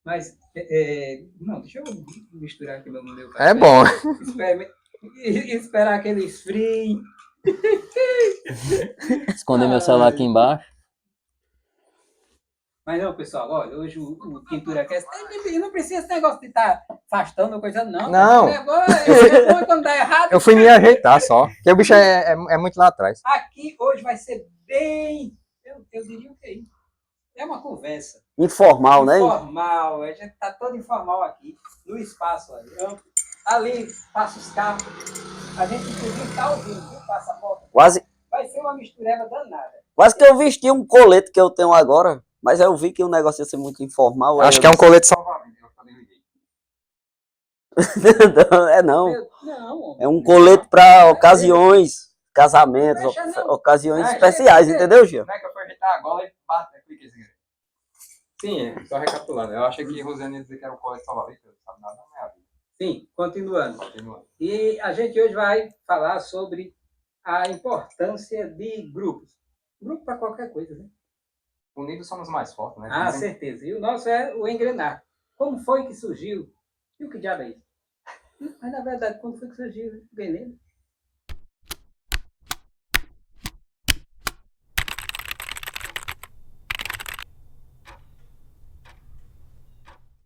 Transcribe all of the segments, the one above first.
Mas, não, deixa eu misturar aqui meu café. É bom. Esperar que ele esfrie. Esconder meu celular aqui embaixo. Mas não, pessoal, olha, hoje o Quintura Cast não precisa esse negócio de estar afastando ou coisa, não. Não. É bom quando dá errado. Eu fui me ajeitar só. Porque o bicho é muito lá atrás. Aqui hoje vai ser bem. Eu diria o quê? É uma conversa. Informal, né? Informal. A gente tá todo informal aqui, no espaço ali. Ali passa os carros. A gente, inclusive, tá ouvindo, viu? Passa a porta. Quase, Vai ser uma mistureba danada. quase que eu vesti um colete que eu tenho agora, mas eu vi que o negócio ia ser muito informal. Acho que é um colete salva-vidas. Não. Não. É um colete para ocasiões, casamentos, ocasiões especiais, entendeu, Gil? Não é que eu fui ajeitar agora e bate, clique assim. Sim, só recapitulando. Eu achei que Rosiane ia dizer que era um colete salva-vidas, não sabe nada da minha vida. Sim, continuando. E a gente hoje vai falar sobre a importância de grupos. Grupo para qualquer coisa, né? Unidos somos mais fortes, né? Ah, certeza. E o nosso é o engrenar. Como foi que surgiu? E o que diabo é isso? Mas, na verdade, quando foi que surgiu o veneno?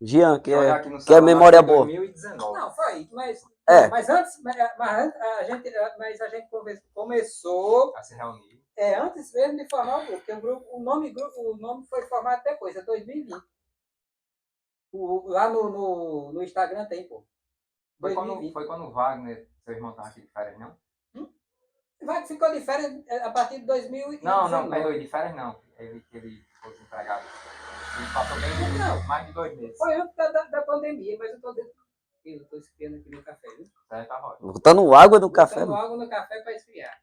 Jean, que é memória boa. 2019. Não, foi, mas... É. Mas antes a gente começou A se reunir. Antes mesmo de formar o grupo, porque o nome foi formado depois, é 2020. Lá no Instagram tem, pô. Foi quando o Wagner, seu irmão, estava aqui de férias, não? Wagner ficou de férias a partir de 2019. Não, peraí, de férias não. Ele ficou desempregado. Ele passou bem mais de 2 meses. Foi antes da pandemia, mas eu tô dentro. Eu tô esfriando aqui no café, viu? Tá ótimo. Botando água no café. Botando água no café para esfriar.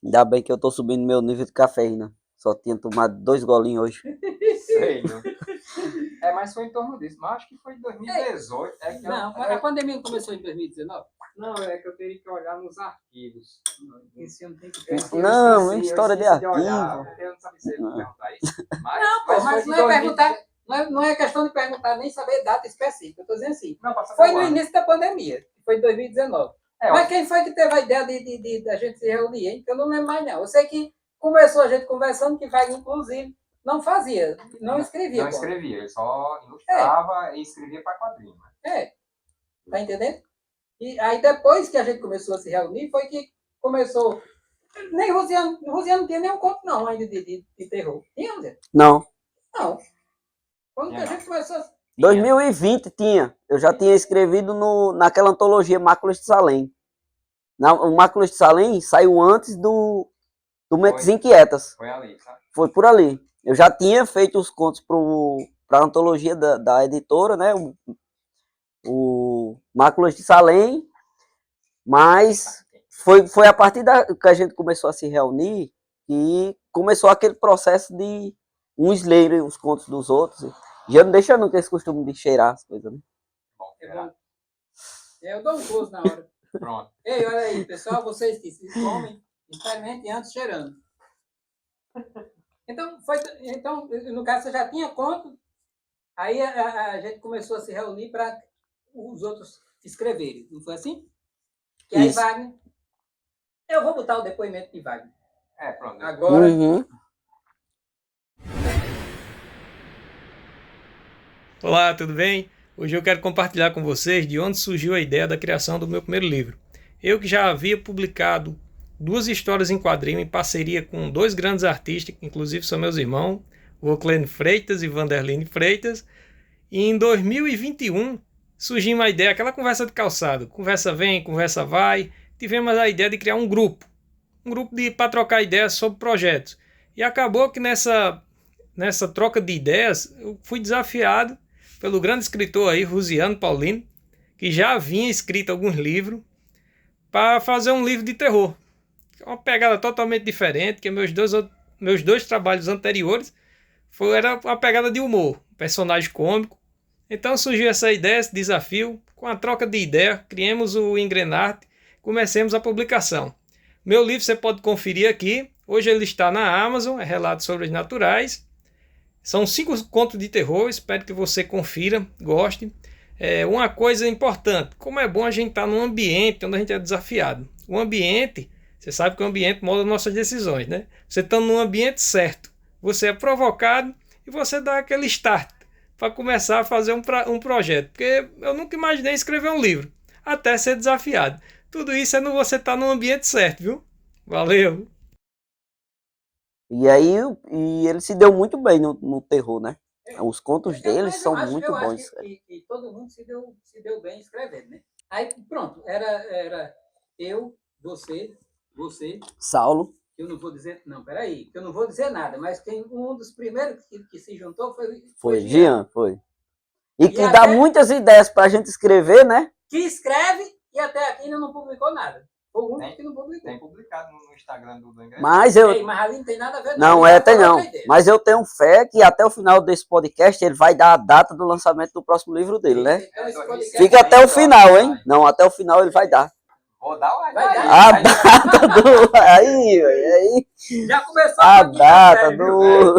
Ainda bem que eu tô subindo meu nível de cafeína. Só tinha tomado 2 golinhos hoje. Sei, não. Mas foi em torno disso. Mas acho que foi em 2018. A pandemia começou em 2019? Não, é que eu teria que olhar nos arquivos. Esse ano tem que Não, é história de arquivo. Eu não sabia se ele perguntar isso. Mas não é perguntar. Não é questão de perguntar nem saber data específica. Eu tô dizendo assim. Foi no início da pandemia. Foi em 2019. Mas quem foi que teve a ideia de a gente se reunir, hein? Eu não lembro mais, não. Eu sei que começou a gente conversando, que vai, inclusive, não fazia, não escrevia. Não escrevia, ele só ilustrava e escrevia para quadrinho. Tá entendendo? E aí, depois que a gente começou a se reunir, foi que começou... Nem Rosiane não tinha nenhum conto, não, ainda de terror. Tinha, Rosiane? Não. Quando que a gente começou a... 2020 tinha. Eu já tinha escrevido naquela antologia Máculas de Salem. O Máculas de Salem saiu antes do Mentes Inquietas. Foi ali, sabe? Foi por ali. Eu já tinha feito os contos para a antologia da editora, né? O Máculas de Salem. Mas foi a partir que a gente começou a se reunir e começou aquele processo de uns lerem os contos dos outros. Já não deixa não ter esse costume de cheirar as coisas, né? Eu dou um close na hora. Pronto. Ei, olha aí, pessoal, vocês que se comem, experimentem antes cheirando. Então, no caso, você já tinha conto, aí a gente começou a se reunir para os outros escreverem, não foi assim? E aí, Wagner, eu vou botar o depoimento de Wagner. Pronto. Agora... Olá, tudo bem? Hoje eu quero compartilhar com vocês de onde surgiu a ideia da criação do meu primeiro livro. Eu que já havia publicado 2 histórias em quadrinho em parceria com 2 grandes artistas, que inclusive são meus irmãos, Voclene Freitas e Vanderline Freitas, e em 2021 surgiu uma ideia, aquela conversa de calçado, conversa vem, conversa vai, tivemos a ideia de criar um grupo para trocar ideias sobre projetos. E acabou que nessa troca de ideias eu fui desafiado pelo grande escritor aí, Rosiane Paulino, que já havia escrito alguns livros, para fazer um livro de terror. Uma pegada totalmente diferente, que meus dois trabalhos anteriores era uma pegada de humor, personagem cômico. Então surgiu essa ideia, esse desafio, com a troca de ideia, criamos o Engrenarte, comecemos a publicação. Meu livro você pode conferir aqui, hoje ele está na Amazon, é Relatos Sobrenaturais. São 5 contos de terror, espero que você confira, goste. Uma coisa importante, como é bom a gente estar num ambiente onde a gente é desafiado. O ambiente, você sabe que o ambiente molda nossas decisões, né? Você estando num ambiente certo, você é provocado e você dá aquele start para começar a fazer um projeto. Porque eu nunca imaginei escrever um livro, até ser desafiado. Tudo isso é no você estar no ambiente certo, viu? Valeu! E aí, ele se deu muito bem no terror, né? Os contos deles são muito eu bons. acho que todo mundo se deu bem escrevendo, né? Aí, pronto, era eu, você, Saulo. eu não vou dizer, não, peraí, que eu não vou dizer nada, mas um dos primeiros que se juntou Foi Jean, foi. E que E dá até- muitas ideias pra gente escrever, né? que escreve e até aqui ainda não publicou nada. Foi o único Tem- que não publicou. Tem publicado no Instagram do Engrenado. Mas Ei, mas ali não tem nada a ver, Não, Ele já tem falou não. outra ideia. Mas eu tenho fé que até o final desse podcast ele vai dar a data do lançamento do próximo livro dele, né? Então, esse podcast Fica até o final, hein? Não, até o final ele vai dar. Vou dar uma Vai dar. A data do... Aí, já começou a a quinta data série, viu? do...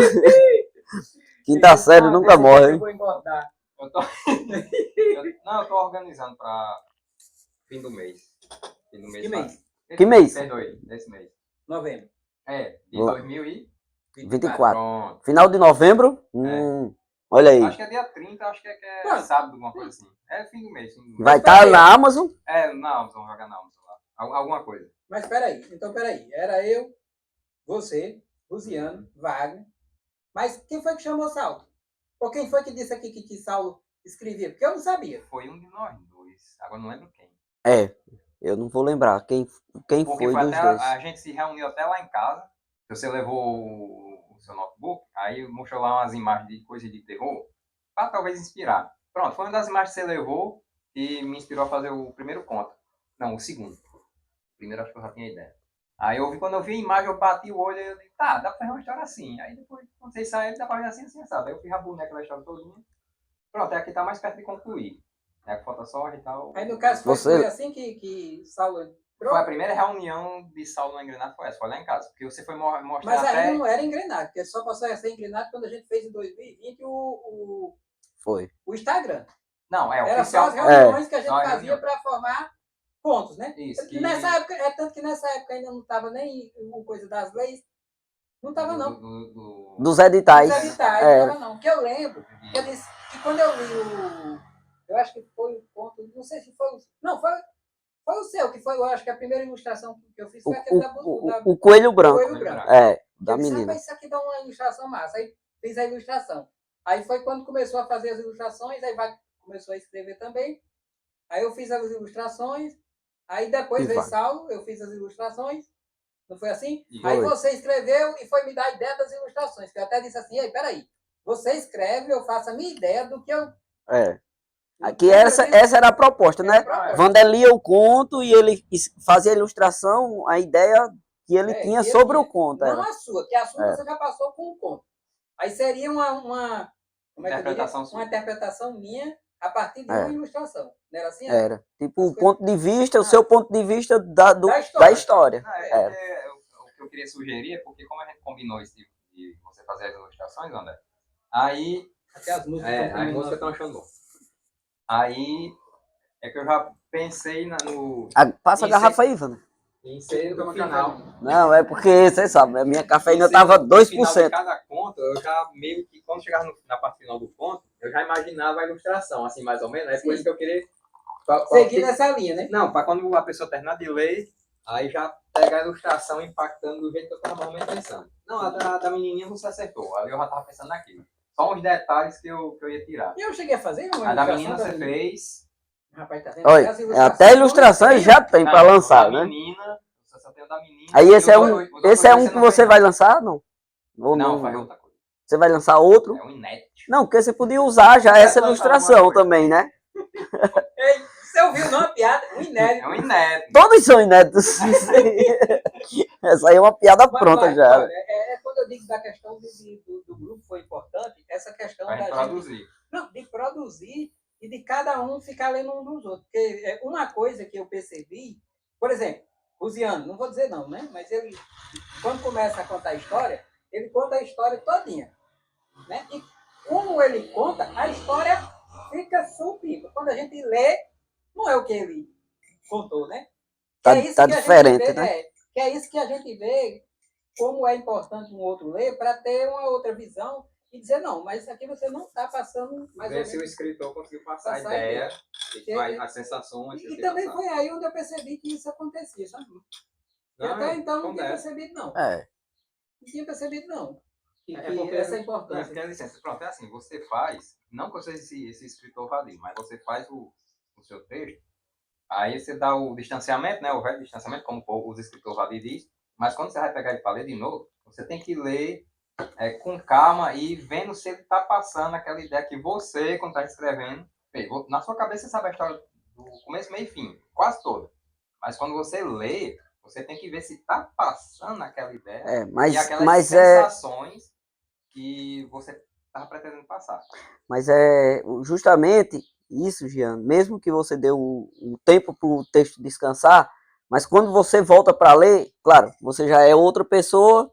Quinta série nunca morre, Eu hein? vou engordar. Eu tô organizando para fim do mês. Fim do mês. Que mês? Que mês? Perdoe, esse mês. Novembro. De 2024. 24. Pronto. Final de novembro? Olha aí. Acho que é dia 30, acho que é sábado, alguma coisa assim. É fim do mês. Vai estar na Amazon? Na Amazon, jogar na Amazon lá. Alguma coisa. Mas peraí, era eu, você, Luciano, Wagner. Mas quem foi que chamou Saulo? Ou quem foi que disse aqui que Saulo escrevia? Porque eu não sabia. Foi um de nós dois. Agora não lembro quem. Eu não vou lembrar quem Porque foi foi dos até dois. a gente se reuniu até lá em casa. Você levou o seu notebook, aí mostrou lá umas imagens de coisa de terror, para talvez inspirar. Pronto, foi uma das imagens que você levou e me inspirou a fazer o primeiro conto. Não, o segundo. O primeiro acho que eu já tinha ideia. Aí quando eu vi a imagem, eu bati o olho e eu disse, tá, dá pra fazer uma história assim. Aí depois, quando vocês saírem, dá pra fazer assim, sabe? Aí eu fiz a boneca da história todinha. Pronto, é aqui tá mais perto de concluir. É que falta só ajeitar o... Aí no caso foi assim que Saulo entrou. Foi a primeira reunião de Saulo no Engrenado, foi essa, foi lá em casa. Porque você foi mostrar Mas até... ainda não era engrenado, porque só passou a ser engrenado quando a gente fez em 2020 o Instagram. Não, Era oficial. só as reuniões que a gente Só as fazia reuniões. para formar pontos, né? Isso, Que nessa época, tanto que nessa época ainda não estava nem o coisa das leis. Não estava, não. Dos editais. Dos editais, não estava, não. Que eu lembro, que eu disse que quando eu li eu acho que foi o ponto, não sei se foi o... Não, foi o seu, que foi, eu acho que a primeira ilustração que eu fiz foi aquele da O coelho branco. Coelho branco. Da Eu disse, menina. "Rapaz, isso aqui dá uma ilustração massa." Aí fiz a ilustração. Aí foi quando começou a fazer as ilustrações, aí começou a escrever também. Aí eu fiz as ilustrações, aí depois veio Saulo, eu fiz as ilustrações. Não foi assim? Isso. Aí você escreveu e foi me dar a ideia das ilustrações. Que eu até disse assim, ei, peraí, você escreve, eu faço a minha ideia do que eu... Aqui essa era a proposta, né? Wander lia o conto e ele fazia a ilustração, a ideia que ele tinha sobre o conto. Não a sua, que a sua você já passou com o conto. Aí seria uma interpretação minha a partir de uma ilustração. Não era assim? Era. Tipo, o ponto de vista, o seu ponto de vista da história. O que eu queria sugerir é porque como a gente combinou isso de você fazer as ilustrações, André, aí... As músicas estão achando bom. Aí é que eu já pensei no... Passa a garrafa aí, Wander. Em ser do canal. Não, é porque, você sabe, a minha cafeína estava 2%. No final de cada conto, eu já meio que, quando chegava na parte final do conto, eu já imaginava a ilustração, assim, mais ou menos. É por isso que eu queria... Seguir nessa linha, né? Não, para quando a pessoa terminar de ler, aí já pegar a ilustração impactando do jeito que eu estava normalmente pensando. Não, a da menininha você acertou. Ali eu já estava pensando naquilo. Só uns detalhes que eu ia tirar. E eu cheguei a fazer uma A da menina você fez... Rapaz, tá vendo? Olha, até a ilustração ele já tem para lançar, né? Menina, você só tem o da menina. Aí esse é um que você vai lançar, não? Ou não, faz outra coisa. Você vai lançar outro? É um inédito. Não, porque você podia usar já essa ilustração também, né? Você ouviu, não? A piada? Um inédito. É um inédito. Todos são inéditos. Essa aí é uma piada pronta já. Olha, quando eu digo da questão do grupo foi importante, essa questão da gente... produzir. Não, de produzir e de cada um ficar lendo um dos outros. Porque uma coisa que eu percebi, por exemplo, Luciano, não vou dizer não, né? Mas ele, quando começa a contar a história, ele conta a história todinha. né? E como ele conta, a história fica supimpa. Quando a gente lê, não é o que ele contou, né? Tá, É isso tá que a gente diferente, vê, né? que é isso que a gente vê como é importante um outro ler para ter uma outra visão e dizer, não, mas aqui você não está passando mais Ver ou se o menos escritor conseguiu passar a passar a ideia, ideia. as sensações. E também foi aí onde eu percebi que isso acontecia, sabe? E Não, até então não tinha acontece. percebido, não. É, Não tinha percebido, não. Que porque essa não é importância. porque é licença. Pronto, é assim, você faz, não que eu seja esse escritor vadio, mas você faz o seu texto, aí você dá o distanciamento, né, o velho distanciamento, como os escritores vadios diz, mas quando você vai pegar ele para ler de novo, você tem que ler com calma e vendo se ele está passando aquela ideia que você, quando está escrevendo, fez. Na sua cabeça você sabe a história do começo, meio e fim, quase toda. Mas quando você lê, você tem que ver se está passando aquela ideia e mas, aquelas mas sensações que você estava pretendendo passar. mas é justamente isso, Jean. Mesmo que você dê um tempo para o texto descansar, mas quando você volta para ler, claro, você já é outra pessoa,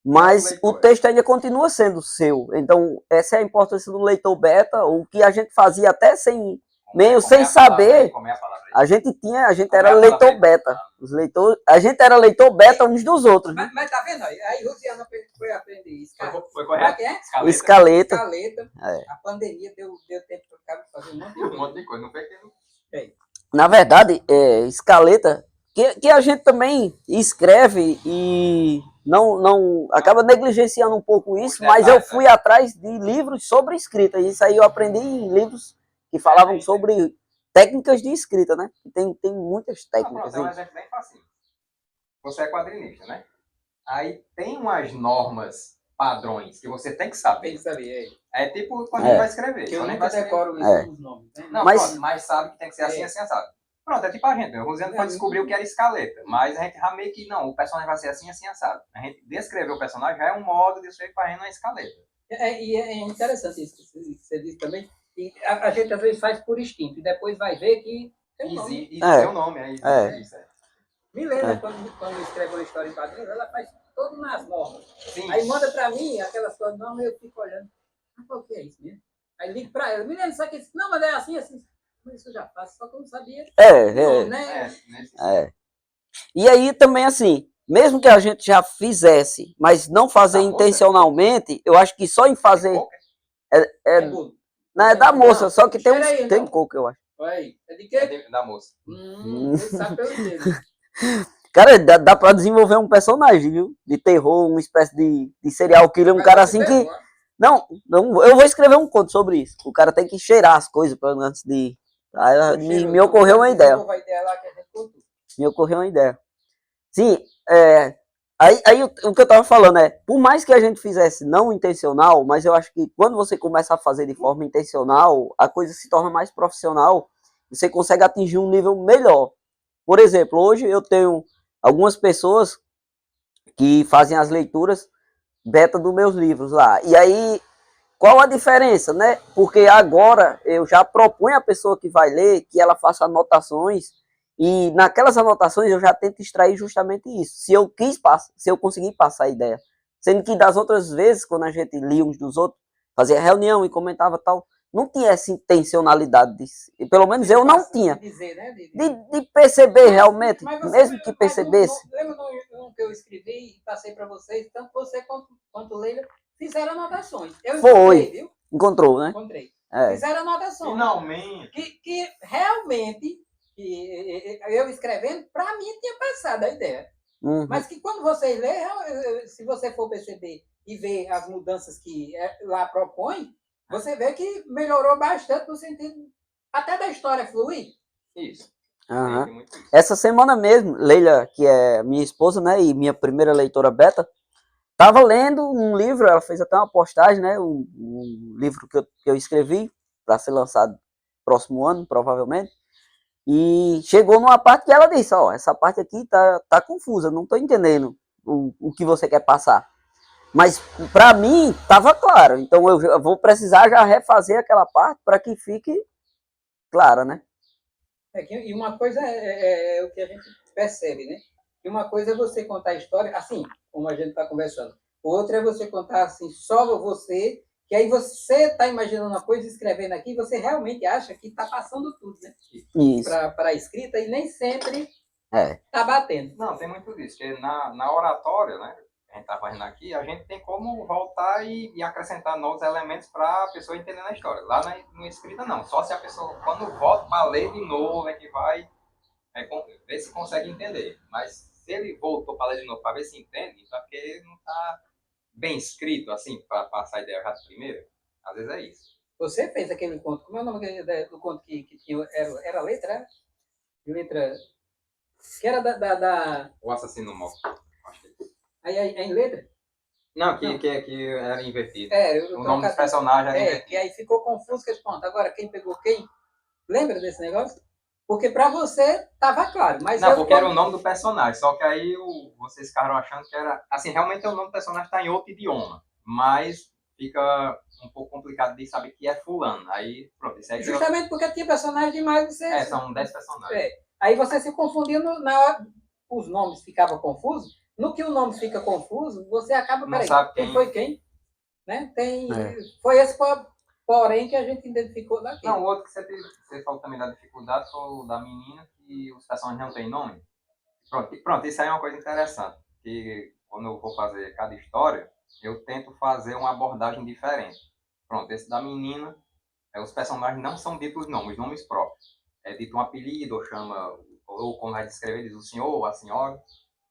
mas o texto ainda continua sendo seu. Então, essa é a importância do leitor beta, o que a gente fazia até sem saber. A gente era leitor beta. Os leitores, a gente era leitor beta uns dos outros. Né? Mas tá vendo aí? Aí Rosiana foi aprender isso. Foi correto? Escaleta. A pandemia deu tempo para o cara fazer um monte de coisa. Não foi que Na verdade, escaleta, que a gente também escreve e não acaba negligenciando um pouco isso, mas eu fui atrás de livros sobre escrita. E isso aí eu aprendi em livros que falavam sobre técnicas de escrita, né? Tem muitas técnicas. É um exemplo bem fácil. Você é quadrinista, né? Aí tem umas normas, padrões, que você tem que saber. Tem que saber, é tipo quando a gente vai escrever. Que eu nem nunca decoro os nomes. Né? Não, mas sabe que tem que ser assim, assim, assado. Pronto, é tipo a gente. O Rosiano foi descobrir o que era escaleta, mas a gente já meio que, não, o personagem vai ser assim, assim, assado. A gente descrever o personagem já é um modo de ser fazendo uma escaleta. E é interessante isso que você disse também. E a gente às vezes faz por instinto e depois vai ver que tem um nome. Tem um nome, é isso. Milena, quando escreve uma história em quadrinhos, ela faz todo nas normas. Sim. Aí manda pra mim aquelas coisas, não, eu fico olhando. Qual que é isso mesmo? Aí ligo pra ela, Milena, isso aqui, não, mas é assim, assim. Mas isso eu já faço, só que eu não sabia. E aí também, assim, mesmo que a gente já fizesse, mas não fazer intencionalmente, eu acho que só em fazer. Não, é da moça, só que tem coco, eu acho. É de quê? É da moça. Você sabe pelo dedo. Cara, dá pra desenvolver um personagem, viu? De terror, uma espécie de serial killer, um cara assim que... Não, eu vou escrever um conto sobre isso. O cara tem que cheirar as coisas antes de... Aí, me ocorreu uma ideia. Me ocorreu uma ideia. Sim, aí o que eu tava falando é, por mais que a gente fizesse não intencional, mas eu acho que quando você começa a fazer de forma intencional, a coisa se torna mais profissional, você consegue atingir um nível melhor. Por exemplo, hoje eu tenho algumas pessoas que fazem as leituras beta dos meus livros lá. E aí, qual a diferença, né? Porque agora eu já proponho a pessoa que vai ler que ela faça anotações e naquelas anotações eu já tento extrair justamente isso. Se eu conseguir passar a ideia. Sendo que das outras vezes, quando a gente lia uns dos outros, fazia reunião e comentava tal, não tinha essa intencionalidade disso. E pelo menos eu não tinha. De perceber realmente, mesmo que percebesse. Lembra do que eu escrevi e passei para vocês? Tanto você quanto Leila fizeram anotações. Eu encontrei, viu? Encontrou, né? Encontrei. Fizeram anotações. Finalmente. Que realmente, eu escrevendo, para mim tinha passado a ideia. Mas que quando você lê, se você for perceber e ver as mudanças que lá propõe, você vê que melhorou bastante no sentido até da história fluir. Isso. Essa semana mesmo, Leila, que é minha esposa, né, e minha primeira leitora beta, estava lendo um livro, ela fez até uma postagem, né, um livro que eu escrevi para ser lançado próximo ano, provavelmente, e chegou numa parte que ela disse, essa parte aqui tá confusa, não estou entendendo o que você quer passar. Mas para mim estava claro, então eu vou precisar já refazer aquela parte para que fique clara, né? E uma coisa é o que a gente percebe, né? E uma coisa é você contar a história, assim, como a gente está conversando. Outra é você contar assim, só você, Que aí você está imaginando uma coisa, escrevendo aqui, você realmente acha que está passando tudo, né? Isso. Para a escrita, e nem sempre É. está batendo. Não, tem muito disso, porque na oratória, né, que a gente está fazendo aqui, a gente tem como voltar e acrescentar novos elementos para a pessoa entender a história. Lá na escrita, não. Só se a pessoa, quando volta para ler de novo, é que vai ver se consegue entender. Mas se ele voltou para ler de novo para ver se entende, então é porque ele não está bem escrito, assim, para passar a ideia já de primeira. Às vezes é isso. Você fez aquele conto, como é o nome do conto que tinha, era letra? Letra, que era da... O assassino morto. Acho que... Aí é em letra? Não, que era invertido. O nome dos personagens era invertido. que aí ficou confuso, que eles ponto. Agora, quem pegou quem? Lembra desse negócio? Porque para você estava claro, mas não, porque era o nome do personagem, só que aí vocês ficaram achando que era... Assim, realmente o nome do personagem está em outro idioma, mas fica um pouco complicado de saber que é fulano. Aí, pronto, isso aí... Justamente porque tinha personagem demais, você... são 10 personagens. Aí você se confundindo, na hora os nomes ficavam confusos. No que o nome fica confuso, você acaba... Não sabe quem foi quem? Né? Foi esse porém que a gente identificou daqui. Não, o outro que você falou também da dificuldade foi o da menina, que os personagens não têm nome. Pronto, isso aí é uma coisa interessante, que quando eu vou fazer cada história, eu tento fazer uma abordagem diferente. Pronto, esse da menina, os personagens não são ditos nomes, nomes próprios. É dito um apelido, ou quando vai descrever, diz o senhor ou a senhora,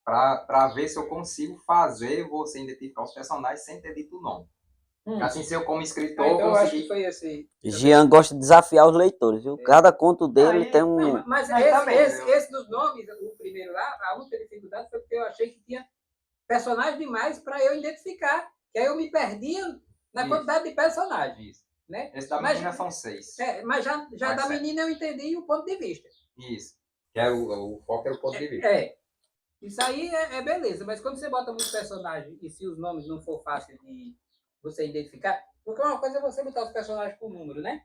para ver se eu consigo fazer você identificar os personagens sem ter dito o nome. Assim, se eu como escritor... Então, eu acho que foi esse... Jean gosta de desafiar os leitores, viu? Cada conto dele tem um... Não, mas esse dos nomes, o primeiro lá, a única dificuldade foi porque eu achei que tinha personagem demais para eu identificar, que aí eu me perdia na quantidade de personagens. Né? Esse da menina são 6. Mas já da menina eu entendi o ponto de vista. Isso. Que era o foco era o ponto de vista. Isso aí é beleza, mas quando você bota muitos personagens e se os nomes não for fácil de você identificar, porque uma coisa é você botar os personagens por número, né?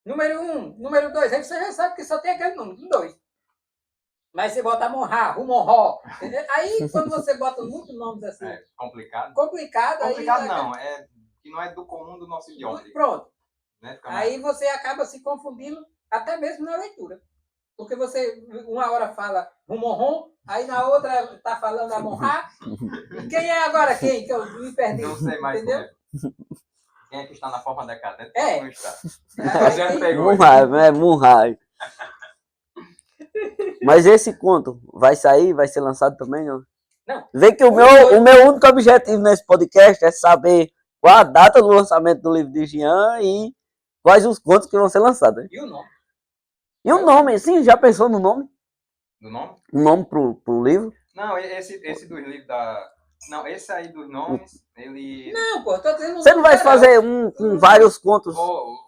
Número 1, número 2, aí você já sabe que só tem aquele número, 2. Mas você bota Monra, Rumonró. Aí quando você bota muitos nomes assim... complicado. Complicado não, que não é do comum do nosso idioma. Pronto. Né? Aí você acaba se confundindo até mesmo na leitura. Porque você, uma hora fala Rumonron, aí na outra está falando a Monra. E quem é agora quem? Que eu me perdi. Não sei mais. Entendeu? Quem é que está na forma decadente? Não está. Munhai. Mas esse conto vai sair, vai ser lançado também, não? Não. Vê que o meu único objetivo nesse podcast é saber qual a data do lançamento do livro de Jean e quais os contos que vão ser lançados. Hein? E o nome? E o nome, sim, já pensou no nome? Do nome? Um nome pro livro? Não, esse dos livros da... Não, esse aí dos nomes, ele... Não, pô, tô dizendo... Você não vai fazer um com vários contos? O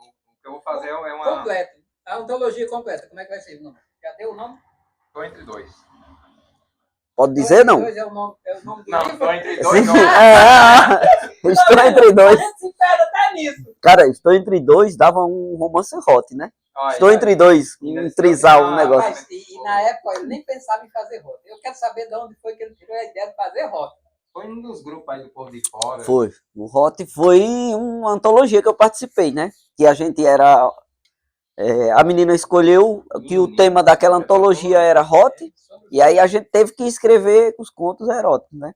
que eu vou fazer é uma... Completo. A antologia completa. Como é que vai ser o nome? Já deu o nome? Estou entre dois. Pode dizer, não? É o nome do não, livro? Estou entre dois. Estou entre dois. A gente se perde até nisso. Cara, Estou entre dois dava um romance hot, né? Olha, estou entre dois, um trisal, um negócio. Mas, e na época ele nem pensava em fazer rota. Eu quero saber de onde foi que ele tirou a ideia de fazer rota. Foi um dos grupos aí do Povo de Fora. Foi. O Hot foi uma antologia que eu participei, né? Que a gente era... a menina escolheu que o tema daquela antologia era Hot. E aí a gente teve que escrever os contos eróticos, né?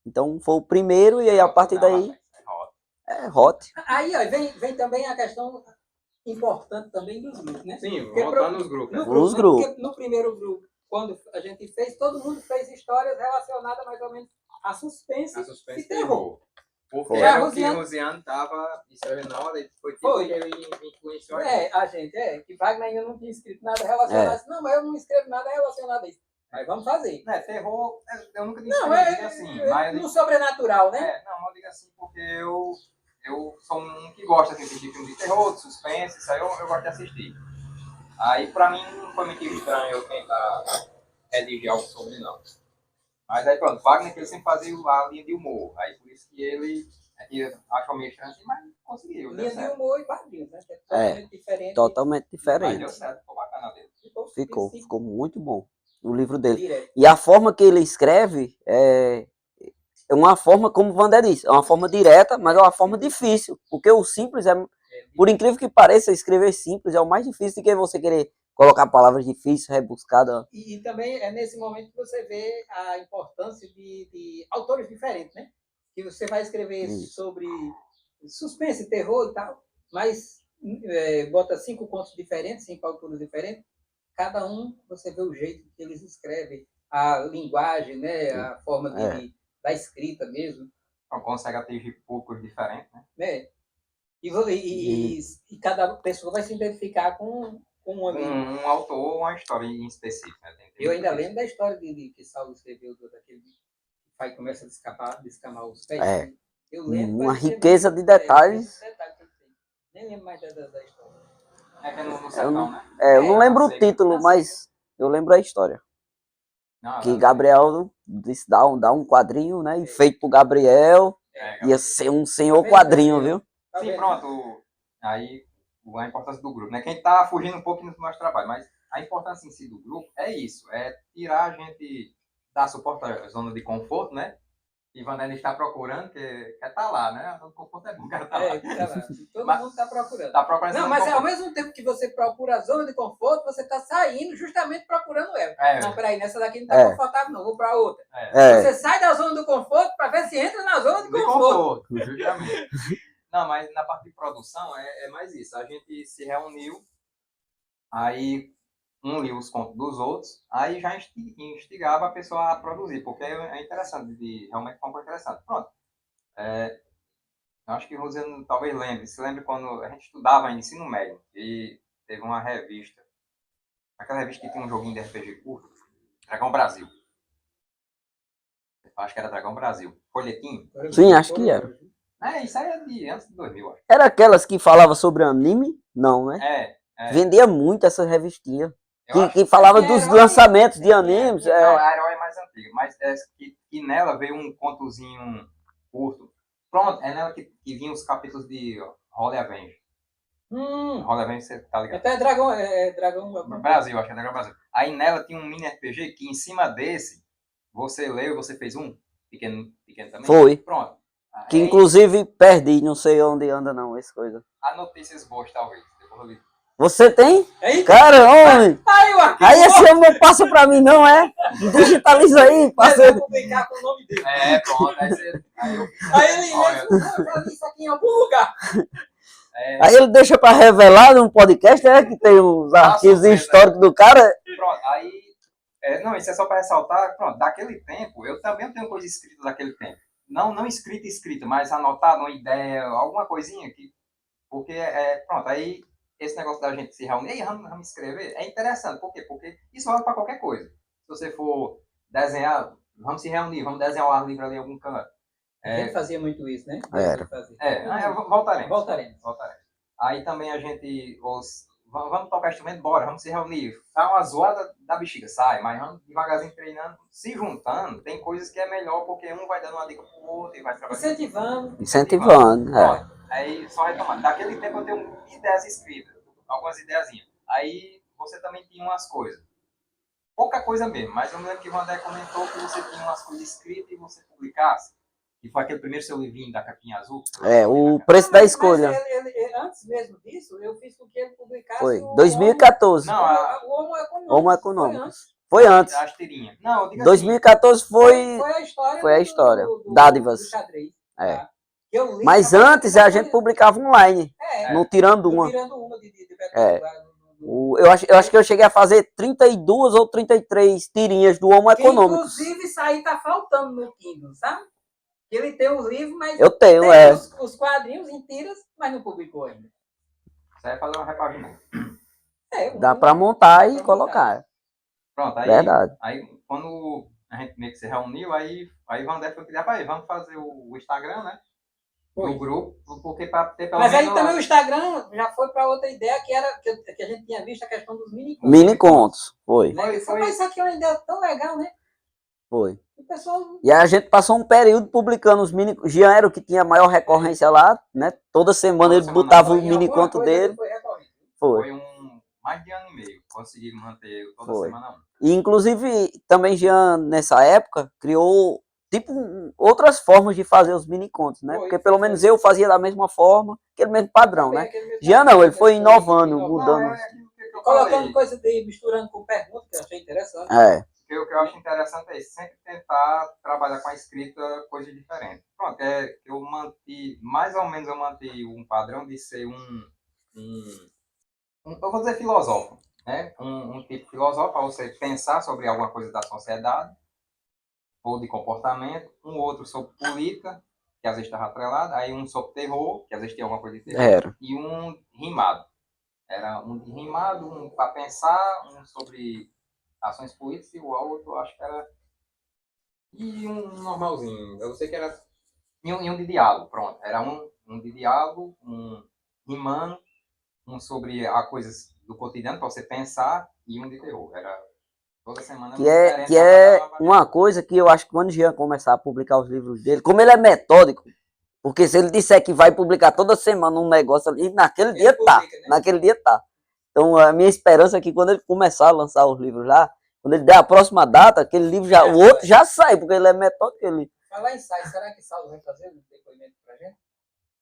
Então foi o primeiro e aí a partir daí... Hot. Aí ó, vem também a questão importante também dos grupos, né? Sim, voltando nos grupos. Nos grupos. Porque no primeiro grupo, quando a gente fez, todo mundo fez histórias relacionadas mais ou menos a suspense e terror. Porque era o que o Rosiano estava escrevendo na hora, foi que ele influenciou a gente. Que Wagner ainda não tinha escrito nada relacionado a isso. Não, mas eu não escrevo nada relacionado a isso. Mas vamos fazer. Terror, eu nunca tinha escrevido assim. Mas no sobrenatural, né? Não, eu digo assim porque eu sou um que gosta de assistir filme de terror, de suspense, isso aí eu gosto de assistir. Aí pra mim não foi muito estranho eu tentar redigir algo sobre não. Mas aí pronto, Wagner que ele sempre fazia a linha de humor. Aí por isso que ele achou meio estranho assim, mas conseguiu. Linha de humor e quadrinhos, né? Totalmente diferente. Totalmente diferente. Mas deu certo, ficou bacana dele. Ficou muito bom o livro dele. Direto. E a forma que ele escreve é uma forma, como o Wander disse, é uma forma direta, mas é uma forma difícil, porque o simples é, por incrível que pareça, escrever simples é o mais difícil do que você querer colocar palavras difíceis, rebuscadas. E também é nesse momento que você vê a importância de autores diferentes, né? Que você vai escrever sobre suspense, terror e tal, mas bota 5 contos diferentes, 5 autores diferentes, cada um você vê o jeito que eles escrevem, a linguagem, né? A forma da escrita mesmo. Então, consegue atingir públicos diferentes, né? E cada pessoa vai se identificar com um autor ou uma história em específico. Né? Eu ainda lembro da história que Saulo escreveu, daquele pai que começa a descamar os pés. Eu lembro. Uma riqueza de detalhes. Nem lembro mais da história. É que é no sertão, né? Eu não lembro o título, mas eu lembro a história. Não, que Gabriel disse, dá um quadrinho, né? E feito por Gabriel. Ia ser um senhor quadrinho, viu? Sim, pronto. Aí a importância do grupo, né? Quem tá fugindo um pouco do nosso trabalho, mas a importância em si do grupo é isso, é tirar a gente da suporte à zona de conforto, né? E Vanessa está procurando, quer estar lá, né? A zona de conforto é bom, quer estar lá. Todo mundo está procurando. Tá procurando. Não, mas ao mesmo tempo que você procura a zona de conforto, você está saindo justamente procurando ela. Não, peraí, nessa daqui não está confortável, não, vou para outra. Você sai da zona do conforto para ver se entra na zona de conforto. Justamente. Não, mas na parte de produção é mais isso. A gente se reuniu, aí um lia os contos dos outros, aí já instigava a pessoa a produzir, porque é interessante, realmente foi um pouco interessante. Pronto. Eu acho que o Rosiano talvez se lembre quando a gente estudava em ensino médio, e teve uma revista, aquela revista que tinha um joguinho de RPG curto, Dragão Brasil. Eu acho que era Dragão Brasil. Folhetim? Sim, acho que era. Isso aí é de antes de 2000, acho. Era aquelas que falavam sobre anime? Não, né? Vendia muito essa revistinha. Que falava dos lançamentos de animes. Não, a Herói é mais antiga, mas que nela veio um contozinho curto. Pronto, é nela que vinham os capítulos de Holy Avenger. Holy Avenger, você tá ligado? Até Dragão Brasil, acho que é Dragão Brasil. Aí nela tinha um mini RPG que em cima desse, você leu e você fez um pequeno também? Foi. Pronto. Que inclusive perdi, não sei onde anda não, essa coisa. Há notícias boas, talvez. Depois eu li. Você tem? Eita. Cara, homem! Aí esse homem não passa pra mim, não, é? Digitaliza aí, passa. Eu vou publicar com o nome dele. Pronto. Aí ele já vi isso aqui em algum lugar. Aí ele deixa pra revelar num podcast, que tem os arquivos históricos do cara. Pronto, aí... não, isso é só pra ressaltar. Pronto, daquele tempo, eu também tenho coisa escrita daquele tempo. Não escrita, mas anotado, uma ideia, alguma coisinha que... Porque, pronto, aí esse negócio da gente se reunir, vamos escrever, é interessante. Por quê? Porque isso vale para qualquer coisa. Se você for desenhar, vamos se reunir, vamos desenhar o ar livre ali em algum canto. A gente fazia muito isso, né? Era. Voltaremos. Aí também a gente, vamos tocar instrumento, bora, vamos se reunir. Sai uma zoada da bexiga, sai, mas vamos devagarzinho treinando, se juntando, tem coisas que é melhor, porque um vai dando uma dica pro outro e vai trabalhando. Incentivando. Aí, só retomando, daquele tempo eu tenho ideias escritas, algumas ideiazinhas. Aí, você também tinha umas coisas. Pouca coisa mesmo, mas eu me lembro que o Wander comentou que você tinha umas coisas escritas e você publicasse. Que foi aquele primeiro seu livrinho da capinha azul. O preço da escolha. Antes mesmo disso, eu fiz com que ele publicasse. Foi, 2014. O Homo Econômicos. Homo Econômicos. Foi antes. As tirinhas. Não, eu digo 2014 assim, foi a história. Dádivas. Do xadrez. Tá? Mas antes a gente publicava online. Não tirando uma. Eu acho que eu cheguei a fazer 32 ou 33 tirinhas do Homo Econômicos. Inclusive, isso aí tá faltando no Kindle, sabe? Ele tem os livros, mas eu tenho, tem os quadrinhos em tiras, mas não publicou ainda. Você vai fazer uma repaginada. Dá para montar e colocar. Pronto, aí quando a gente meio que se reuniu, aí o Wander foi criar para ele, vamos fazer o Instagram, né? Do grupo, porque para ter pelo menos... Mas aí também o Instagram já foi para outra ideia, que era que a gente tinha visto a questão dos mini-contos. Mini-contos, foi. Mas isso aqui é uma ideia tão legal, né? Foi. Pessoal... E a gente passou um período publicando os mini... Jean era o que tinha maior recorrência lá, né? Toda semana ele botava o mini-conto dele. Foi mais de ano e meio. Conseguiram manter toda semana um. E, inclusive, também Jean, nessa época, criou tipo, outras formas de fazer os mini contos, né? Foi, Porque pelo foi. menos eu fazia da mesma forma, aquele mesmo padrão, Também né? aquele mesmo Jean não, ele foi inovando. inovando, Não, mudando. é aquilo que eu Colocando falei. coisa de misturando com perguntas, que eu achei interessante. É, Porque o que eu acho interessante é sempre tentar trabalhar com a escrita coisa diferente. Pronto, eu mantive, mais ou menos eu mantive um padrão de ser eu vou dizer filosófico, né? Um tipo filosófico para você pensar sobre alguma coisa da sociedade ou de comportamento, um outro sobre política, que às vezes estava atrelado, aí um sobre terror, que às vezes tinha alguma coisa de terror, era. e um rimado. Era um de rimado, um para pensar, um sobre ações políticas e o outro acho que era. E um normalzinho. Eu sei que era. E um de diálogo, pronto. Era um de diálogo, um rimando, um sobre a coisas do cotidiano para você pensar e um de terror. Era toda semana diferente. Que é uma coisa que eu acho que quando o Jean começar a publicar os livros dele, como ele é metódico, porque se ele disser que vai publicar toda semana um negócio ali, naquele dia tá. Publica, né? Naquele dia tá. Então a minha esperança é que quando ele começar a lançar os livros lá, quando ele der a próxima data, aquele livro já, o outro já sai, porque ele é metódico. Ele... Falar em Sai, será que Saulo vai fazer um depoimento pra gente?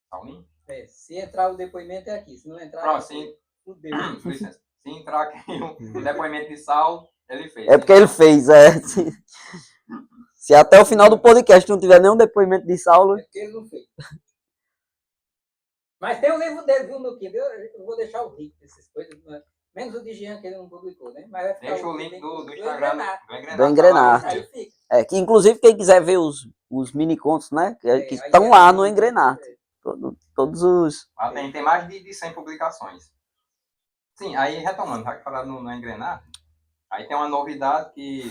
Saulinho? Se entrar o depoimento é aqui, se não entrar, Pronto, sim. fudeu. Licença. Se entrar aqui um depoimento de Saulo, ele fez. É porque ele fez, Se até o final do podcast não tiver nenhum depoimento de Saulo. É porque ele não fez. Mas tem o livro dele, viu, no Kindle? Eu vou deixar o link dessas coisas, né? Menos o de Jean, que ele não publicou, né? Mas vai ficar Deixa o link do Instagram. Engrenar. Do Engrenar. Aí fica. Que inclusive quem quiser ver os mini contos, né? Que Aí estão é lá assim, no Engrenar. Todos os. Lá tem mais de 100 publicações. Sim, aí retomando, já que falaram no Engrenar, aí tem uma novidade que.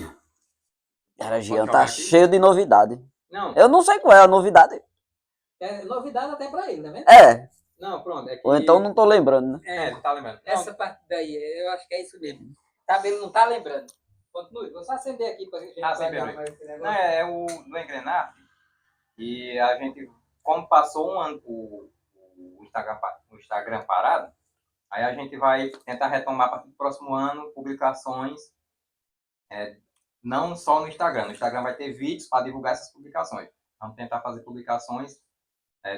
Cara, Jean Pode tá jogar aqui? cheio de novidade. Não, Eu não sei qual é a novidade. É novidade até pra ele, né? É, não, pronto. É que... ou então não tô lembrando, né? É, tá lembrando. Essa parte daí, eu acho que é isso mesmo. Ele não tá lembrando. Continue, vou só acender aqui pra gente sim, pegar mais esse Não, negócio. é o do Engrenar. E a gente, como passou um ano o Instagram parado, aí a gente vai tentar retomar a partir do próximo ano publicações, não só no Instagram. No Instagram vai ter vídeos para divulgar essas publicações. Vamos tentar fazer publicações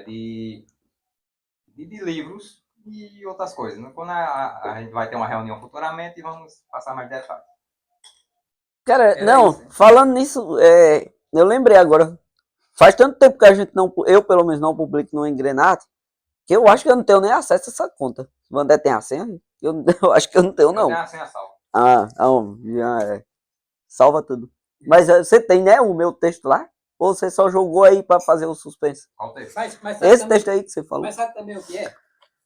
de livros e outras coisas. Quando a gente vai ter uma reunião futuramente e vamos passar mais detalhes. Cara, Era não, isso, né? falando nisso, eu lembrei agora. Faz tanto tempo que a gente não. Eu, pelo menos, não publico no Engrenado, que eu acho que eu não tenho nem acesso a essa conta. O André tem a senha? Eu acho que eu não tenho, não. Eu tenho a senha salva. Ah, não, já salva tudo. Mas você tem, né, o meu texto lá? Ou você só jogou aí pra fazer o suspense? Qual texto? Mas sabe Esse também, texto aí que você falou. mas sabe também o que é?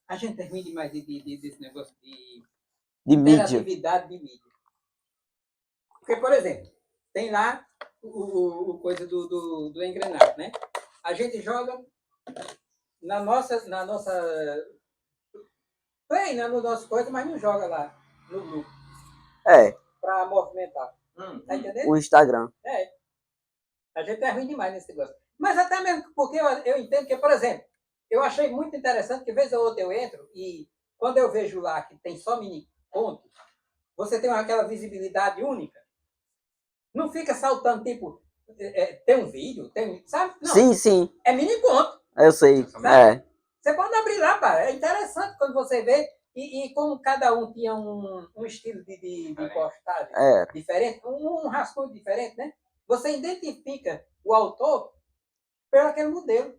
A gente termina demais desse negócio de De mídia. interatividade de mídia. Porque, por exemplo, tem lá o coisa do engrenado, né? A gente joga na nossa treina no nosso coisa, mas não joga lá no grupo para movimentar. Tá entendendo? O Instagram. A gente é ruim demais nesse negócio. Mas até mesmo porque eu entendo que, por exemplo, eu achei muito interessante que, vez ou outra, eu entro e quando eu vejo lá que tem só mini pontos, você tem aquela visibilidade única. Não fica saltando, tipo, tem um vídeo, sabe? Não, Sim, sim. é mini ponto. Eu sei. Sabe? Você pode abrir lá, pá. É interessante quando você vê. E como cada um tinha um estilo de postagem diferente, um rascunho diferente, né? Você identifica o autor pelo aquele modelo.